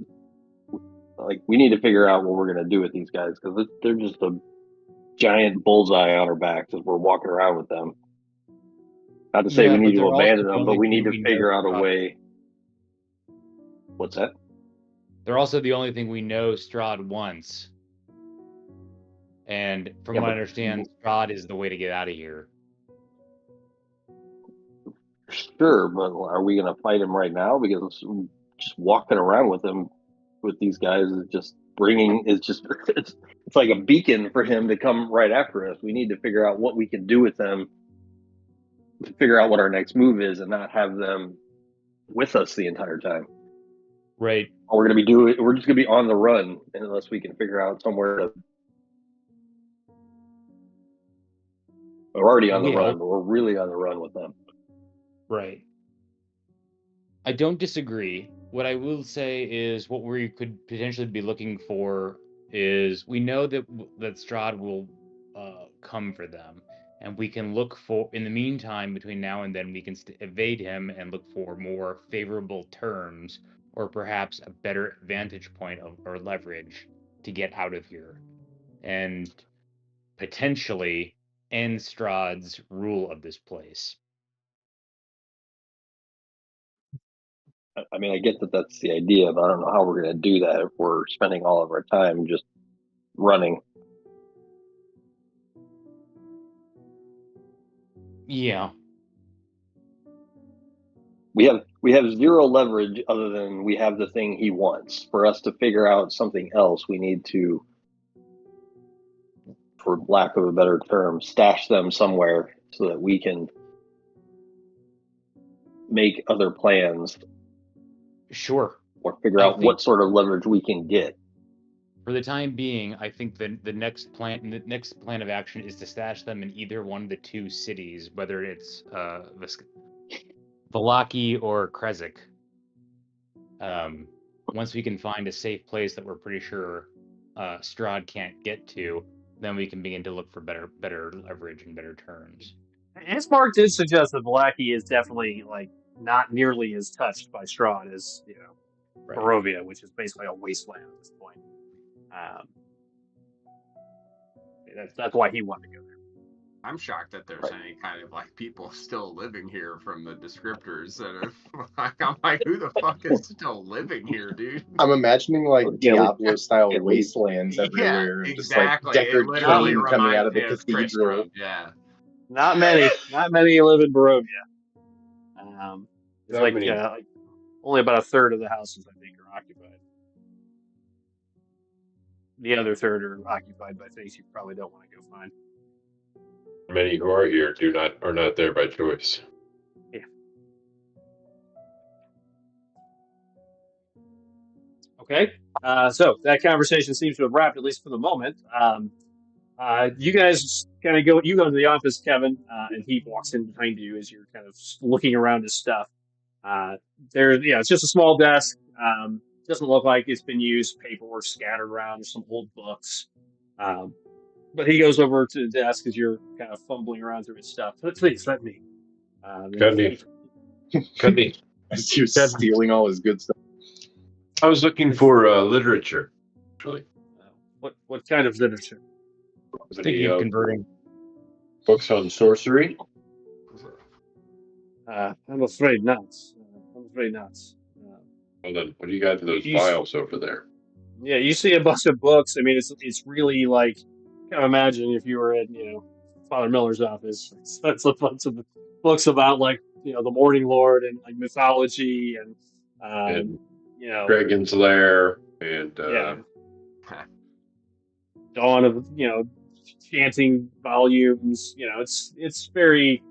Speaker 2: Like, we need to figure out what we're going to do with these guys, because they're just a giant bullseye on our backs as we're walking around with them. Not to say we need to abandon them, but we need to figure out a way. What's that?
Speaker 5: They're also the only thing we know Strahd wants. And from what I understand, Strahd is the way to get out of here.
Speaker 2: Sure, but are we going to fight him right now? Because just walking around with him, with these guys, it's like a beacon for him to come right after us. We need to figure out what we can do with them, to figure out what our next move is, and not have them with us the entire time.
Speaker 5: Right.
Speaker 2: All we're just going to be on the run unless we can figure out somewhere to. We're already on the run, but we're really on the run with them.
Speaker 5: Right. I don't disagree. What I will say is what we could potentially be looking for is, we know that Strahd will come for them, and we can look for, in the meantime, between now and then, we can evade him and look for more favorable terms, or perhaps a better vantage point or leverage to get out of here, and potentially end Strahd's rule of this place.
Speaker 2: I mean, I get that that's the idea, but I don't know how we're going to do that if we're spending all of our time just running.
Speaker 5: Yeah.
Speaker 2: We have zero leverage other than we have the thing he wants. For us to figure out something else, we need to, for lack of a better term, stash them somewhere so that we can make other plans
Speaker 5: Sure.
Speaker 2: or figure
Speaker 5: I
Speaker 2: out
Speaker 5: think-
Speaker 2: what sort of leverage we can get.
Speaker 5: For the time being, I think the next plan of action is to stash them in either one of the two cities, whether it's Valaki or Krezik. Once we can find a safe place that we're pretty sure Strahd can't get to, then we can begin to look for better leverage and better terms.
Speaker 1: As Mark did suggest that Valaki is definitely like not nearly as touched by Strahd as Barovia, which is basically a wasteland at this point. That's why he wanted to go there.
Speaker 3: I'm shocked that there's any kind of like people still living here from the descriptors. And I'm like, who the fuck is still living here, dude?
Speaker 4: I'm imagining like
Speaker 2: Yeah,
Speaker 4: Diablo-style wastelands everywhere,
Speaker 3: Yeah,
Speaker 4: and just
Speaker 3: exactly.
Speaker 4: like deckard
Speaker 3: It literally
Speaker 4: cane coming out of
Speaker 3: reminds
Speaker 4: the
Speaker 3: me of
Speaker 4: cathedral.
Speaker 3: Tristram, yeah.
Speaker 1: Not many live in Barovia. It's
Speaker 6: Not
Speaker 1: like,
Speaker 6: many.
Speaker 1: like only about a third of the houses, I think, are occupied. The other third are occupied by things you probably don't want to go find.
Speaker 6: Many who are here are not there by choice.
Speaker 1: Yeah. Okay. So that conversation seems to have wrapped, at least for the moment. You guys kind of go. You go to the office, Kevin, and he walks in behind you as you're kind of looking around his stuff. It's just a small desk. Doesn't look like it's been used. Paperwork scattered around. There's some old books. But he goes over to the desk as you're kind of fumbling around through his stuff. Please let me.
Speaker 6: Cuddy.
Speaker 4: As you're stealing all his good stuff.
Speaker 6: I was looking for literature, actually.
Speaker 1: What kind of literature?
Speaker 5: I was thinking of converting.
Speaker 6: Books on sorcery?
Speaker 1: I'm afraid not.
Speaker 6: Well then, what do you got in those
Speaker 1: You-
Speaker 6: files over there?
Speaker 1: Yeah, you see a bunch of books. I mean, it's really like, kind of imagine if you were in, Father Miller's office. That's a bunch of books about like, the Morning Lord and like mythology and
Speaker 6: Dragon's Lair and
Speaker 1: Dawn of chanting volumes. It's very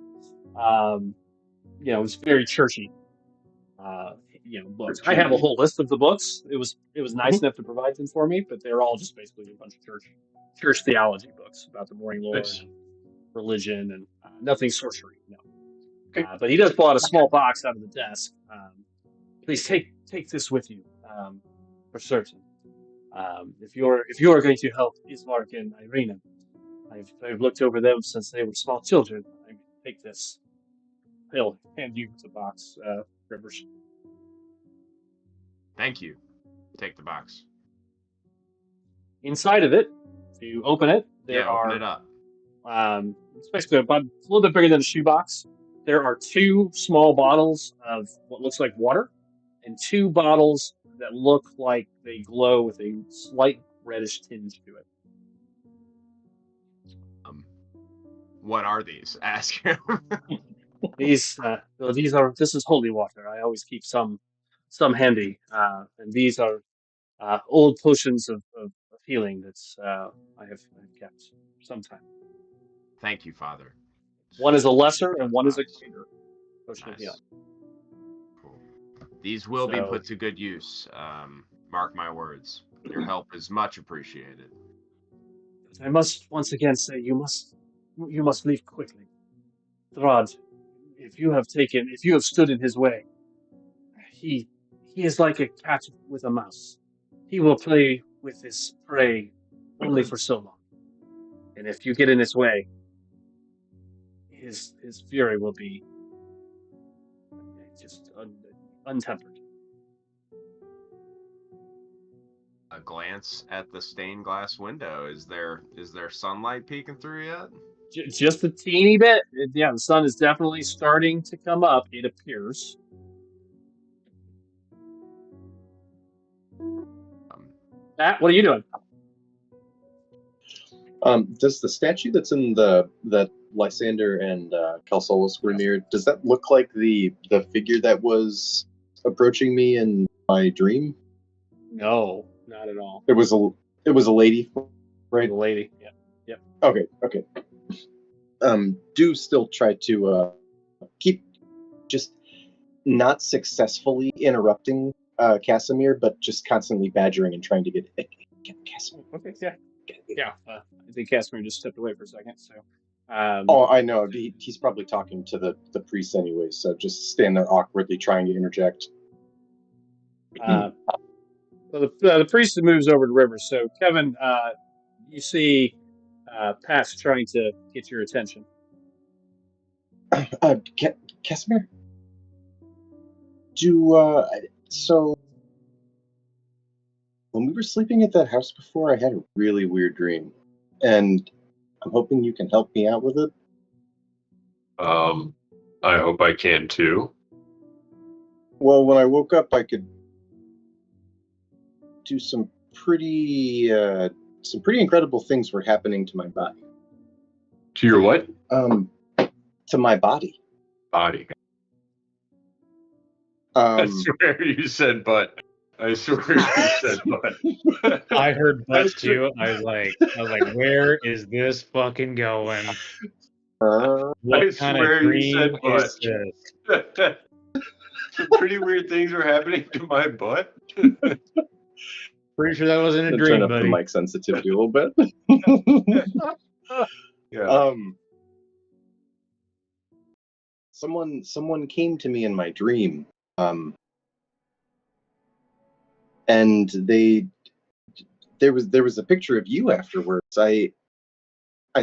Speaker 1: it's very churchy. Books. I have a whole list of the books. It was nice enough to provide them for me, but they're all just basically a bunch of church theology books about the Morning Lord,
Speaker 6: Nice.
Speaker 1: and religion, and nothing sorcery. No.
Speaker 6: Okay.
Speaker 1: But he does pull out a small box out of the desk. Please take this with you, for certain. If you are going to help Ismark and Irina, I've looked over them since they were small children. I take this. He'll hand you the box, Rivers.
Speaker 3: Thank you. Take the box.
Speaker 1: Inside of it, if you open it, there
Speaker 3: Open
Speaker 1: are
Speaker 3: it up.
Speaker 1: it's basically a little bit bigger than a shoebox. There are 2 small bottles of what looks like water, and 2 bottles that look like they glow with a slight reddish tinge to it.
Speaker 3: What are these? Ask him.
Speaker 1: This is holy water. I always keep some handy, and these are old potions of healing that I have kept for some time.
Speaker 3: Thank you, Father.
Speaker 1: One is a lesser and one is a greater potion of
Speaker 3: Nice.
Speaker 1: healing.
Speaker 3: Cool. These will be put to good use. Mark my words. Your help is much appreciated.
Speaker 1: I must once again say you must leave quickly. Throd, if you have stood in his way, he is like a cat with a mouse. He will play with his prey only for so long. And if you get in his way, his fury will be just untempered.
Speaker 3: A glance at the stained glass window. Is there sunlight peeking through yet?
Speaker 1: Just a teeny bit. Yeah, the sun is definitely starting to come up, it appears. Matt, what are you doing?
Speaker 4: Does the statue that's in that Lysander and Calsolus were near, does that look like the figure that was approaching me in my dream?
Speaker 1: No, not at all.
Speaker 4: It was a lady, right?
Speaker 1: The lady. Yeah. Yep.
Speaker 4: Okay. Do still try to keep just not successfully interrupting Casimir, but just constantly badgering and trying to get Casimir.
Speaker 1: Okay. Yeah. Yeah. I think Casimir just stepped away for a second. So.
Speaker 4: Oh, I know. He's probably talking to the priest anyway, so just stand there awkwardly trying to interject.
Speaker 1: So the priest moves over to Rivers. So Kevin, you see Pat's trying to get your attention.
Speaker 4: Casimir? So when we were sleeping at that house before, I had a really weird dream, and I'm hoping you can help me out with it.
Speaker 6: I hope I can too.
Speaker 4: Well, when I woke up, I could do some pretty incredible things were happening to my body.
Speaker 6: To your what?
Speaker 4: To my body.
Speaker 6: Body. I swear you said butt. I swear you said butt.
Speaker 5: I heard butt too. I was like, where is this fucking going? What kind of dream is this?
Speaker 6: Some pretty weird things were happening to my butt.
Speaker 5: Pretty sure that wasn't a dream,
Speaker 4: turn up
Speaker 5: buddy.
Speaker 4: the mic sensitivity a little bit.
Speaker 6: Yeah.
Speaker 4: Someone came to me in my dream, and there was a picture of you afterwards. I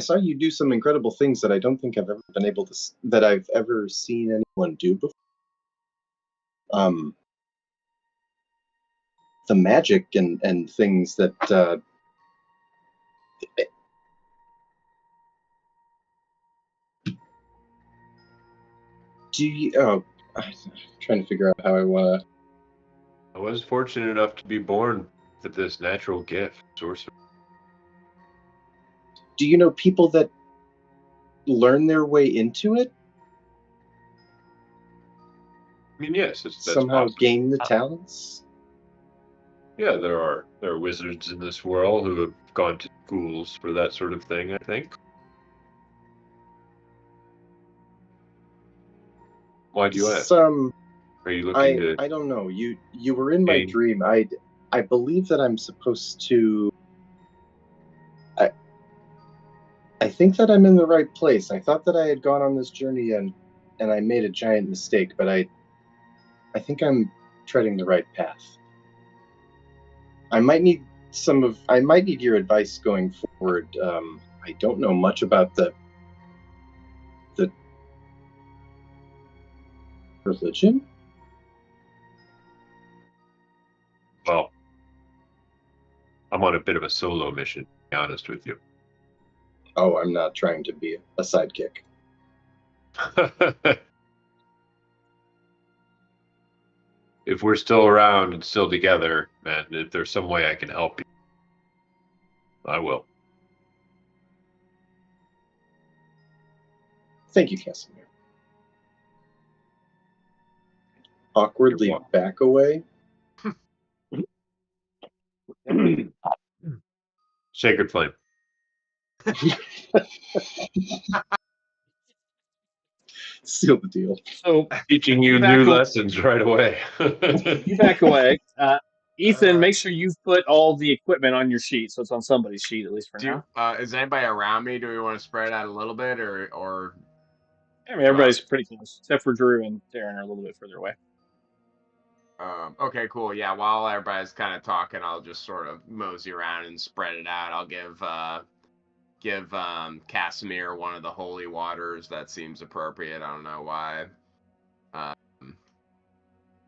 Speaker 4: saw you do some incredible things that I don't think I've ever been able to that I've ever seen anyone do before. The magic and things that do you? Oh, I'm trying to figure out how I want to.
Speaker 6: I was fortunate enough to be born with this natural gift, sorcery.
Speaker 4: Do you know people that learn their way into it?
Speaker 6: I mean, yes, that's
Speaker 4: somehow
Speaker 6: possible.
Speaker 4: Gain the talents.
Speaker 6: Yeah, there are wizards in this world who have gone to schools for that sort of thing, I think. Why do you ask? Are you looking to...
Speaker 4: I don't know. You were in my dream. I believe that I'm supposed to... I think that I'm in the right place. I thought that I had gone on this journey and I made a giant mistake, but I think I'm treading the right path. I might need your advice going forward. I don't know much about the religion.
Speaker 6: Well, I'm on a bit of a solo mission, to be honest with you.
Speaker 4: Oh, I'm not trying to be a sidekick.
Speaker 6: If we're still around and still together, man, if there's some way I can help you, I will.
Speaker 4: Thank you, Casimir. Awkwardly back away.
Speaker 6: Sacred Flame.
Speaker 4: Seal the deal.
Speaker 1: So
Speaker 6: teaching you new lessons right away.
Speaker 1: You back away. Ethan, make sure you've put all the equipment on your sheet, so it's on somebody's sheet at least for now.
Speaker 3: Is anybody around me? Do we want to spread out a little bit, or?
Speaker 1: I mean, everybody's pretty close, except for Drew and Darren are a little bit further away.
Speaker 3: Okay, cool. Yeah, while everybody's kind of talking, I'll just sort of mosey around and spread it out. I'll give Casimir one of the holy waters. That seems appropriate. I don't know why.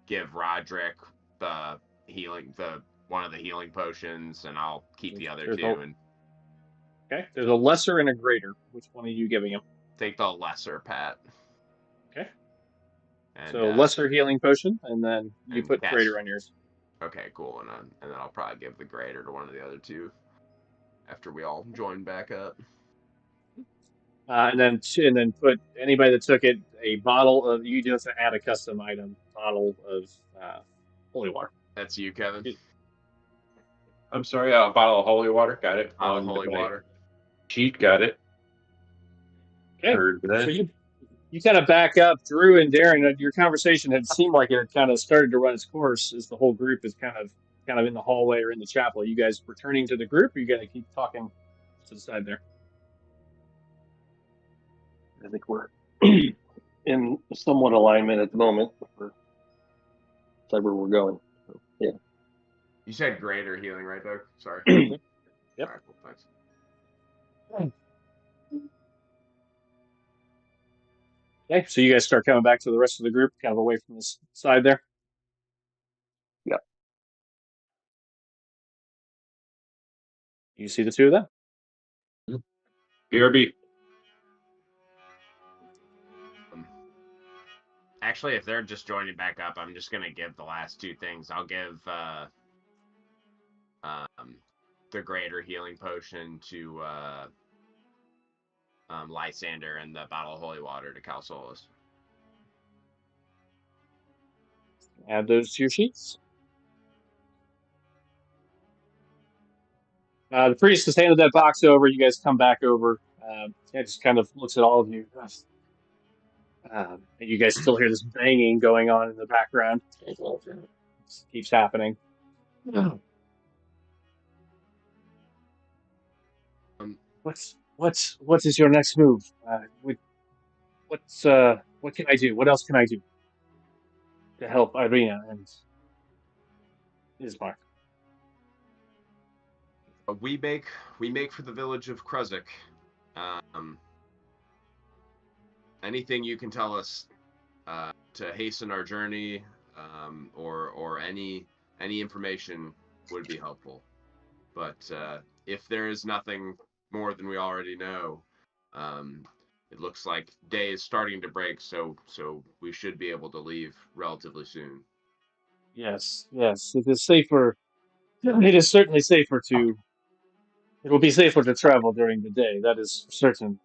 Speaker 3: Give Roderick one of the healing potions, and I'll keep the other two.
Speaker 1: Okay, there's a lesser and a greater. Which one are you giving him?
Speaker 3: Take the lesser, Pat.
Speaker 1: Okay.
Speaker 3: And,
Speaker 1: so lesser healing potion, and then you put greater on yours.
Speaker 3: Okay, cool. And then I'll probably give the greater to one of the other two after we all join back up.
Speaker 1: and then put anybody that took it a bottle of. You just add a custom item bottle of holy water.
Speaker 3: That's you, Kevin.
Speaker 6: I'm sorry, a bottle of holy water. Got it.
Speaker 3: Bottle of
Speaker 6: On
Speaker 3: holy
Speaker 6: my
Speaker 3: water.
Speaker 6: sheet. Got it.
Speaker 1: Okay,
Speaker 6: Heard that.
Speaker 1: so you kind of back up, Drew and Darren. Your conversation had seemed like it had kind of started to run its course as the whole group is kind of in the hallway or in the chapel. Are you guys returning to the group, or you got to keep talking to the side there?
Speaker 2: I think we're in somewhat alignment at the moment. Decide where we're going. So, yeah.
Speaker 3: You said greater healing, right, Doug? Sorry.
Speaker 1: Yep.
Speaker 3: All right, cool, thanks.
Speaker 1: Okay, so you guys start coming back to the rest of the group, kind of away from this side there.
Speaker 2: Yeah.
Speaker 1: You see the two of them?
Speaker 6: BRB.
Speaker 3: Actually, if they're just joining back up, I'm just gonna give the last two things. I'll give the greater healing potion to Lysander and the bottle of holy water to Calsolus.
Speaker 1: Add those to your sheets. The priest has handed that box over. You guys come back over. It just kind of looks at all of you. And you guys still hear this banging going on in the background. It keeps happening. What is your next move? What can I do? What else can I do to help Irina and Ismark?
Speaker 3: We make for the village of Kruzek. Anything you can tell us to hasten our journey, or any information would be helpful. But if there is nothing more than we already know, it looks like day is starting to break, so we should be able to leave relatively soon.
Speaker 1: Yes. It is safer. It is certainly safer to. It will be safer to travel during the day. That is certain.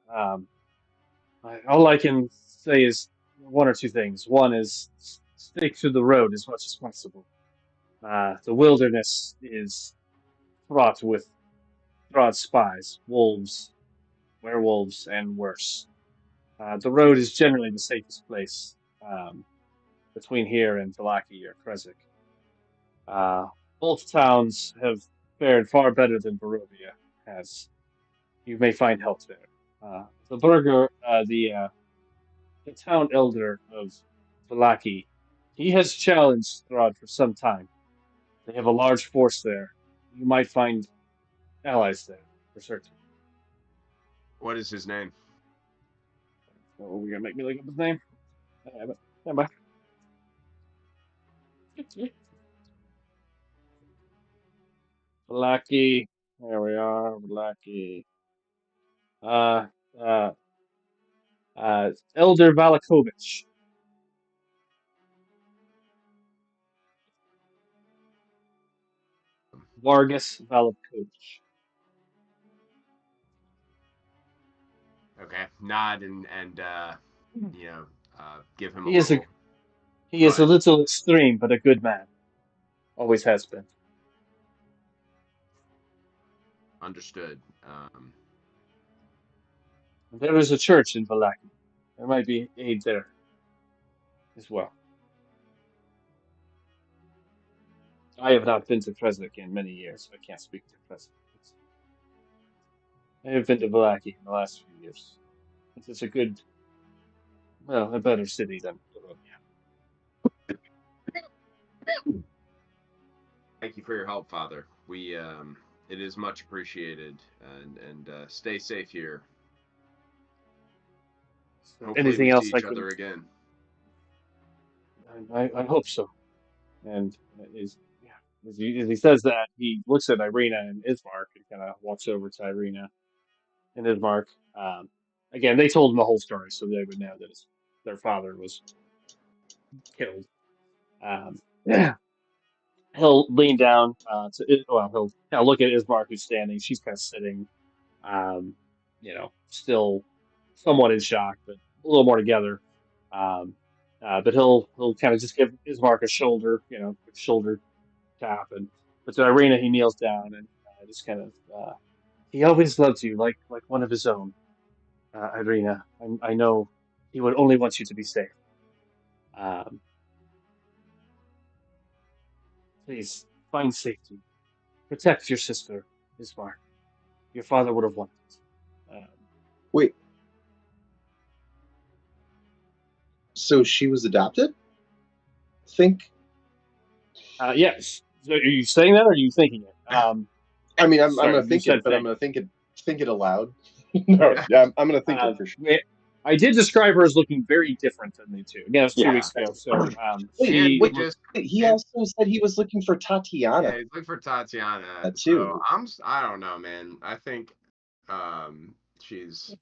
Speaker 1: All I can say is one or two things. One is stick to the road as much as possible. The wilderness is fraught with spies, wolves, werewolves, and worse. The road is generally the safest place between here and Vallaki or Krezik. Both towns have fared far better than Barovia has. You may find help there. The burger, the town elder of Vallaki, he has challenged Throd for some time. They have a large force there. You might find allies there, for certain.
Speaker 3: What is his name?
Speaker 1: Oh, you're gonna make me look up his name? I have it. Stand by. Vallaki. There we are. Vallaki. Uh, uh, Elder Valakovich. Vargas Valakovich.
Speaker 3: Okay, nod and give him
Speaker 1: He is
Speaker 3: little.
Speaker 1: he is a little extreme, but a good man. Always has been.
Speaker 3: Understood.
Speaker 1: There is a church in Vallaki. There might be aid there as well. I have not been to Kresnik in many years, so I can't speak to Kresnik. I have been to Vallaki in the last few years. It's a good, well, a better city than Barovia.
Speaker 3: Thank you for your help, Father. We it is much appreciated, and stay safe here. Hopefully
Speaker 1: Anything
Speaker 3: we
Speaker 1: else
Speaker 3: see
Speaker 1: I
Speaker 3: each
Speaker 1: could?
Speaker 3: other again.
Speaker 1: I hope so. And as he says that, he looks at Irina and Ismark and kind of walks over to Irina and Ismark. Again, they told him the whole story, so they would know that their father was killed. Yeah. He'll lean down he'll kind of look at Ismark who's standing. She's kind of sitting, still somewhat in shock, but a little more together. But he'll kind of just give Ismark a shoulder, shoulder tap, and but to Irina he kneels down and just kind of he always loved you like one of his own, Irina. I know he would only want you to be safe. Um, Please find safety, protect your sister, Ismark. Your father would have wanted it.
Speaker 4: Wait, so she was adopted? Think.
Speaker 1: Yes. So are you saying that, or are you thinking it?
Speaker 4: I mean, I'm
Speaker 1: Sorry,
Speaker 4: gonna
Speaker 1: you
Speaker 4: think
Speaker 1: said
Speaker 4: it, but I'm
Speaker 1: think.
Speaker 4: gonna think it aloud. No, yeah, I'm gonna think
Speaker 1: Uh,
Speaker 4: it for sure.
Speaker 1: I did describe her as looking very different than the two. Again, it was 2 weeks
Speaker 2: Yeah.
Speaker 1: ago, so
Speaker 4: Wait,
Speaker 3: And
Speaker 1: she
Speaker 3: we
Speaker 1: looked.
Speaker 3: just
Speaker 4: He
Speaker 3: and,
Speaker 4: also said he was looking for Tatiana
Speaker 3: yeah, he's looking for Tatiana.
Speaker 4: too.
Speaker 3: So I don't know, man. I think she's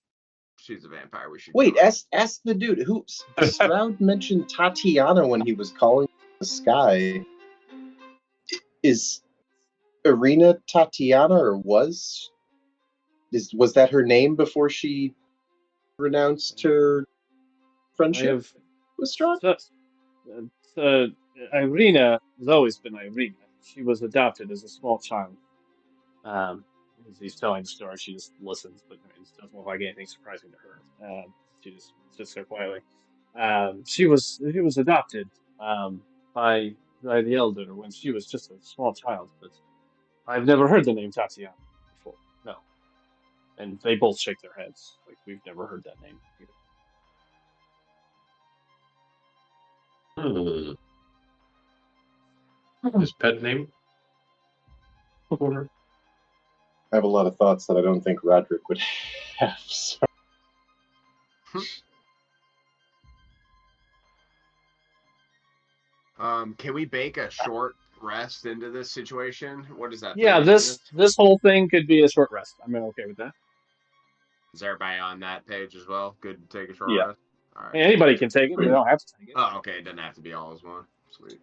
Speaker 3: a vampire. We should
Speaker 4: Wait,
Speaker 3: go.
Speaker 4: ask the dude who Stroud mentioned Tatiana when he was calling the sky. Is Irina Tatiana, or was that her name before she renounced her
Speaker 1: I
Speaker 4: friendship
Speaker 1: have
Speaker 4: with Stroud?
Speaker 1: so, Irina has always been Irina. She was adopted as a small child. As he's telling the story, she just listens, but it doesn't look like anything surprising to her. She just sits there quietly. She was adopted by the elder when she was just a small child, but I've never heard the name Tatiana before. No, and they both shake their heads like we've never heard that name either.
Speaker 6: His pet name?
Speaker 4: I have a lot of thoughts that I don't think Roderick would have. So.
Speaker 3: Can we bake a short rest into this situation? What is that?
Speaker 1: Yeah,
Speaker 3: 30 minutes?
Speaker 1: this whole thing could be a short rest. I'm okay with that.
Speaker 3: Is everybody on that page as well? Good to take a short
Speaker 2: Yeah.
Speaker 3: rest? All
Speaker 1: I
Speaker 3: right.
Speaker 1: mean, anybody can take it. They don't have to take it.
Speaker 3: Oh, okay. It doesn't have to be all as one. Sweet.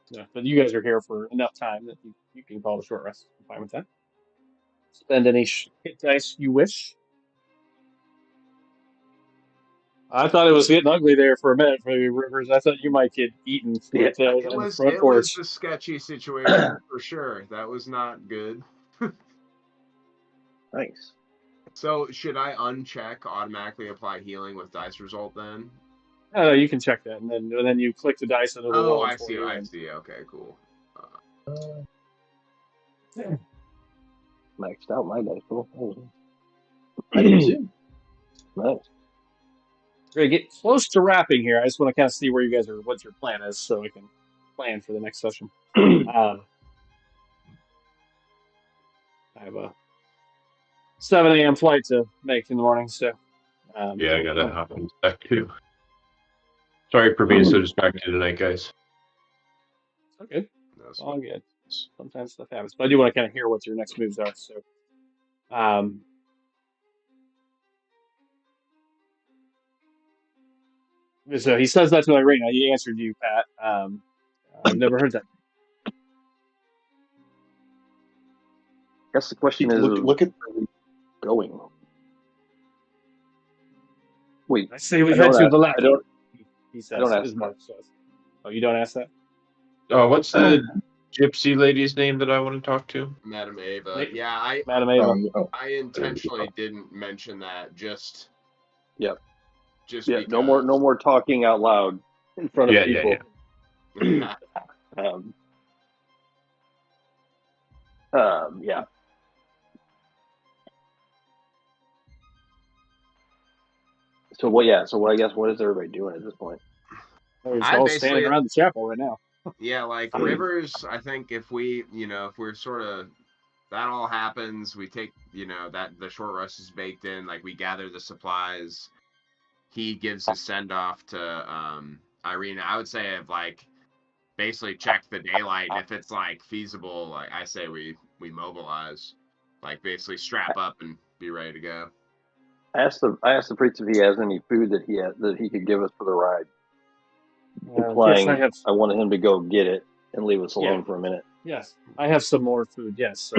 Speaker 1: Yeah, but you guys are here for enough time that you can call it a short rest. I'm fine with that. Spend any hit dice you wish. I thought it was getting ugly there for a minute for you, Rivers. I thought you might get eaten
Speaker 2: Yeah.
Speaker 3: It
Speaker 1: on the
Speaker 3: was
Speaker 1: front porch.
Speaker 3: a sketchy situation for sure. That was not good.
Speaker 2: Nice.
Speaker 3: So should I uncheck automatically apply healing with dice result then?
Speaker 1: No, you can check that, and then you click the dice and it'll roll
Speaker 3: Oh,
Speaker 1: it
Speaker 3: I
Speaker 1: for
Speaker 3: see.
Speaker 1: you.
Speaker 3: I see. Okay, cool.
Speaker 2: Maxed out my dice roll.
Speaker 4: I do too.
Speaker 2: Nice.
Speaker 1: We're gonna get close to wrapping here. I just want to kind of see where you guys are, what your plan is, so we can plan for the next session. I have a 7 a.m. flight to make in the morning, so
Speaker 6: Yeah, I gotta hop on back too. Sorry for being so distracted tonight, guys.
Speaker 1: okay.
Speaker 3: That's
Speaker 1: All good. Sometimes stuff happens, but I do want to kind of hear what your next moves are. So, so he says that to Irina. He answered you, Pat. I've never heard that.
Speaker 2: I guess the question is,
Speaker 4: Look at
Speaker 2: where are we going? Wait,
Speaker 1: I say we
Speaker 2: I
Speaker 1: head
Speaker 2: don't
Speaker 1: to
Speaker 2: ask-
Speaker 1: the
Speaker 2: I
Speaker 1: left.
Speaker 2: don't.
Speaker 1: He
Speaker 2: I
Speaker 1: says.
Speaker 2: don't ask
Speaker 1: His mark says. Oh, you don't ask that?
Speaker 6: Oh, what's the gypsy lady's name that I want to talk to?
Speaker 3: Madam Ava.
Speaker 1: Wait.
Speaker 3: Yeah,
Speaker 1: Madam Ava.
Speaker 3: I intentionally didn't mention that. Just
Speaker 2: Yep.
Speaker 3: Just
Speaker 2: Yeah,
Speaker 3: because.
Speaker 2: no more talking out loud in front of
Speaker 6: Yeah,
Speaker 2: people.
Speaker 6: yeah.
Speaker 2: Yeah. So what? Yeah. So what? I guess what is everybody doing at this point?
Speaker 1: We're
Speaker 3: I
Speaker 1: all
Speaker 3: basically-
Speaker 1: standing around the chapel right now.
Speaker 3: Yeah, like Rivers, I think if we're sort of that all happens, we take, that the short rest is baked in, like we gather the supplies. He gives his send off to Irina. I would say I've basically check the daylight. If it's feasible, I say we mobilize. Basically strap up and be ready to go.
Speaker 2: I asked the priest if he has any food that he could give us for the ride. Implying
Speaker 1: yes,
Speaker 2: I wanted him to go get it and leave us alone for a minute.
Speaker 1: Yes, I have some more food. Yes,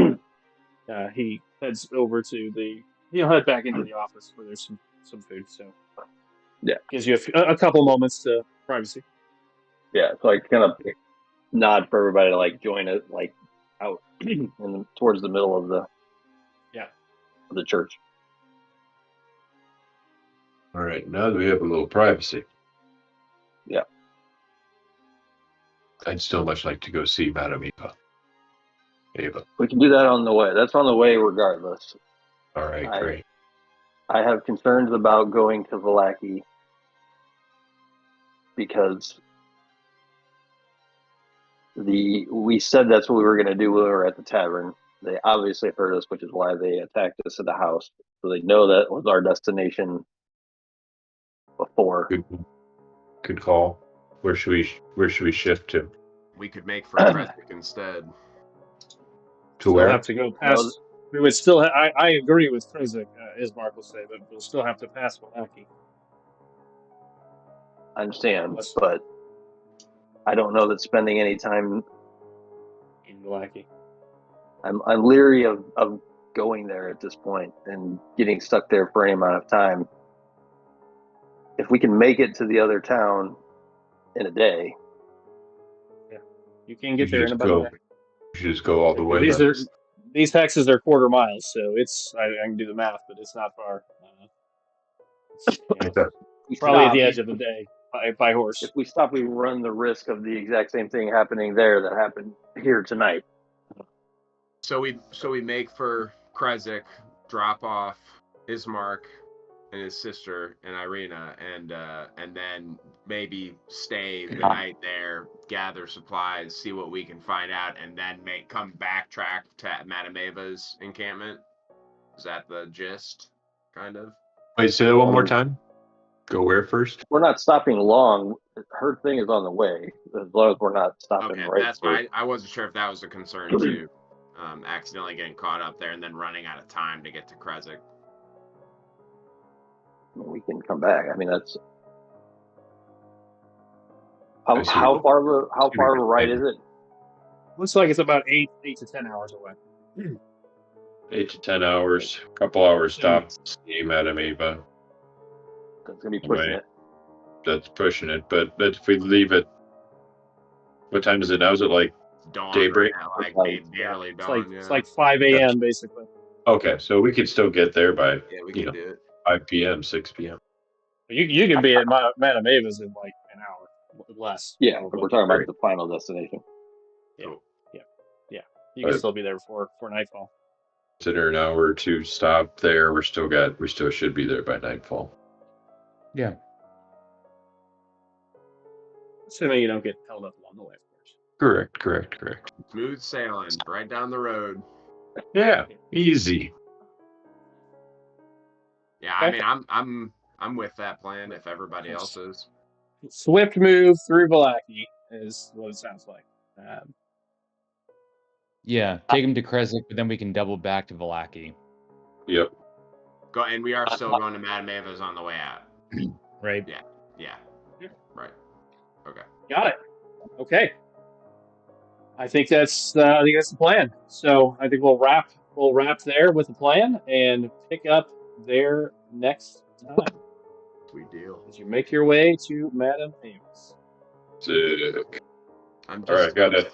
Speaker 1: he heads over to he'll head back into the office where there's some some food. So
Speaker 2: Yeah.
Speaker 1: gives you a couple moments to privacy.
Speaker 2: Yeah, so I kind of nod for everybody to like join it, like out towards the middle of the church.
Speaker 6: All right, now that we have a little privacy.
Speaker 2: Yeah.
Speaker 6: I'd still much like to go see Madame Eva.
Speaker 2: We can do that on the way. That's on the way regardless.
Speaker 6: All right, great.
Speaker 2: I have concerns about going to Vallaki because we said that's what we were going to do when we were at the tavern. They obviously heard us, which is why they attacked us at the house. So they know that was our destination before.
Speaker 6: Good call. Where should we shift to?
Speaker 3: We could make for Kresnik instead.
Speaker 6: To where?
Speaker 1: Have to go past. We would still. I agree with Krizik, as Mark will say, but we'll still have to pass Vallaki.
Speaker 2: I understand, but I don't know that spending any time
Speaker 1: in Vallaki.
Speaker 2: I'm leery of going there at this point and getting stuck there for any amount of time. If we can make it to the other town in a day,
Speaker 1: you can get there in about a day.
Speaker 6: You should just go all the way.
Speaker 1: These hexes are quarter miles, so it's I can do the math, but it's not far. Probably at the edge of the day by horse.
Speaker 2: If we stop, we run the risk of the exact same thing happening there that happened here tonight.
Speaker 3: So we make for Kresnik, drop off Ismark and his sister and Irina, and then maybe stay the night there, gather supplies, see what we can find out, and then come backtrack to Madame Eva's encampment. Is that the gist, kind of?
Speaker 6: Wait, say that one more time. Go where first?
Speaker 2: We're not stopping long. Her thing is on the way, as long as we're not stopping.
Speaker 3: Okay,
Speaker 2: right.
Speaker 3: That's fine. I wasn't sure if that was a concern too. Accidentally getting caught up there and then running out of time to get to Kresnik.
Speaker 2: We can come back. I mean, that's how far of a ride is it?
Speaker 1: Looks like it's about 8 to 10 hours away.
Speaker 6: 8 to 10 hours. A couple hours stop. See Madame Eva.
Speaker 2: That's gonna be pushing it.
Speaker 6: That's pushing it. But if we leave it, what time is it now? Is it like
Speaker 3: dawn,
Speaker 6: daybreak?
Speaker 3: Right now, like barely dawn.
Speaker 1: It's like 5 a.m. basically.
Speaker 6: Okay, so we could still get there by
Speaker 3: we can do it.
Speaker 6: 5 p.m., 6 p.m.
Speaker 1: You can be at Madame Eva's in like an hour less.
Speaker 2: Yeah, but we're talking about the final destination.
Speaker 1: Yeah, cool. Yeah. You can still be there before nightfall.
Speaker 6: Consider an hour or two stop there. We still should be there by nightfall.
Speaker 5: Yeah.
Speaker 1: Assuming you don't get held up along the way, of course.
Speaker 6: Correct.
Speaker 3: Smooth sailing right down the road.
Speaker 6: Yeah, easy.
Speaker 3: Yeah, okay. I mean, I'm with that plan if everybody else is.
Speaker 1: Swift move through Vallaki is what it sounds like.
Speaker 5: Yeah, take him to Kresnik, but then we can double back to Vallaki.
Speaker 6: Yep.
Speaker 3: Go, and we are still going to Madame Eva's on the way out.
Speaker 5: Right.
Speaker 3: Yeah. Right. Okay.
Speaker 1: Got it. Okay. I think that's the plan. So I think we'll wrap there with the plan and pick up there next time.
Speaker 3: Sweet deal.
Speaker 1: As you make your way to Madame Eva's.
Speaker 6: Sick. All right, got it.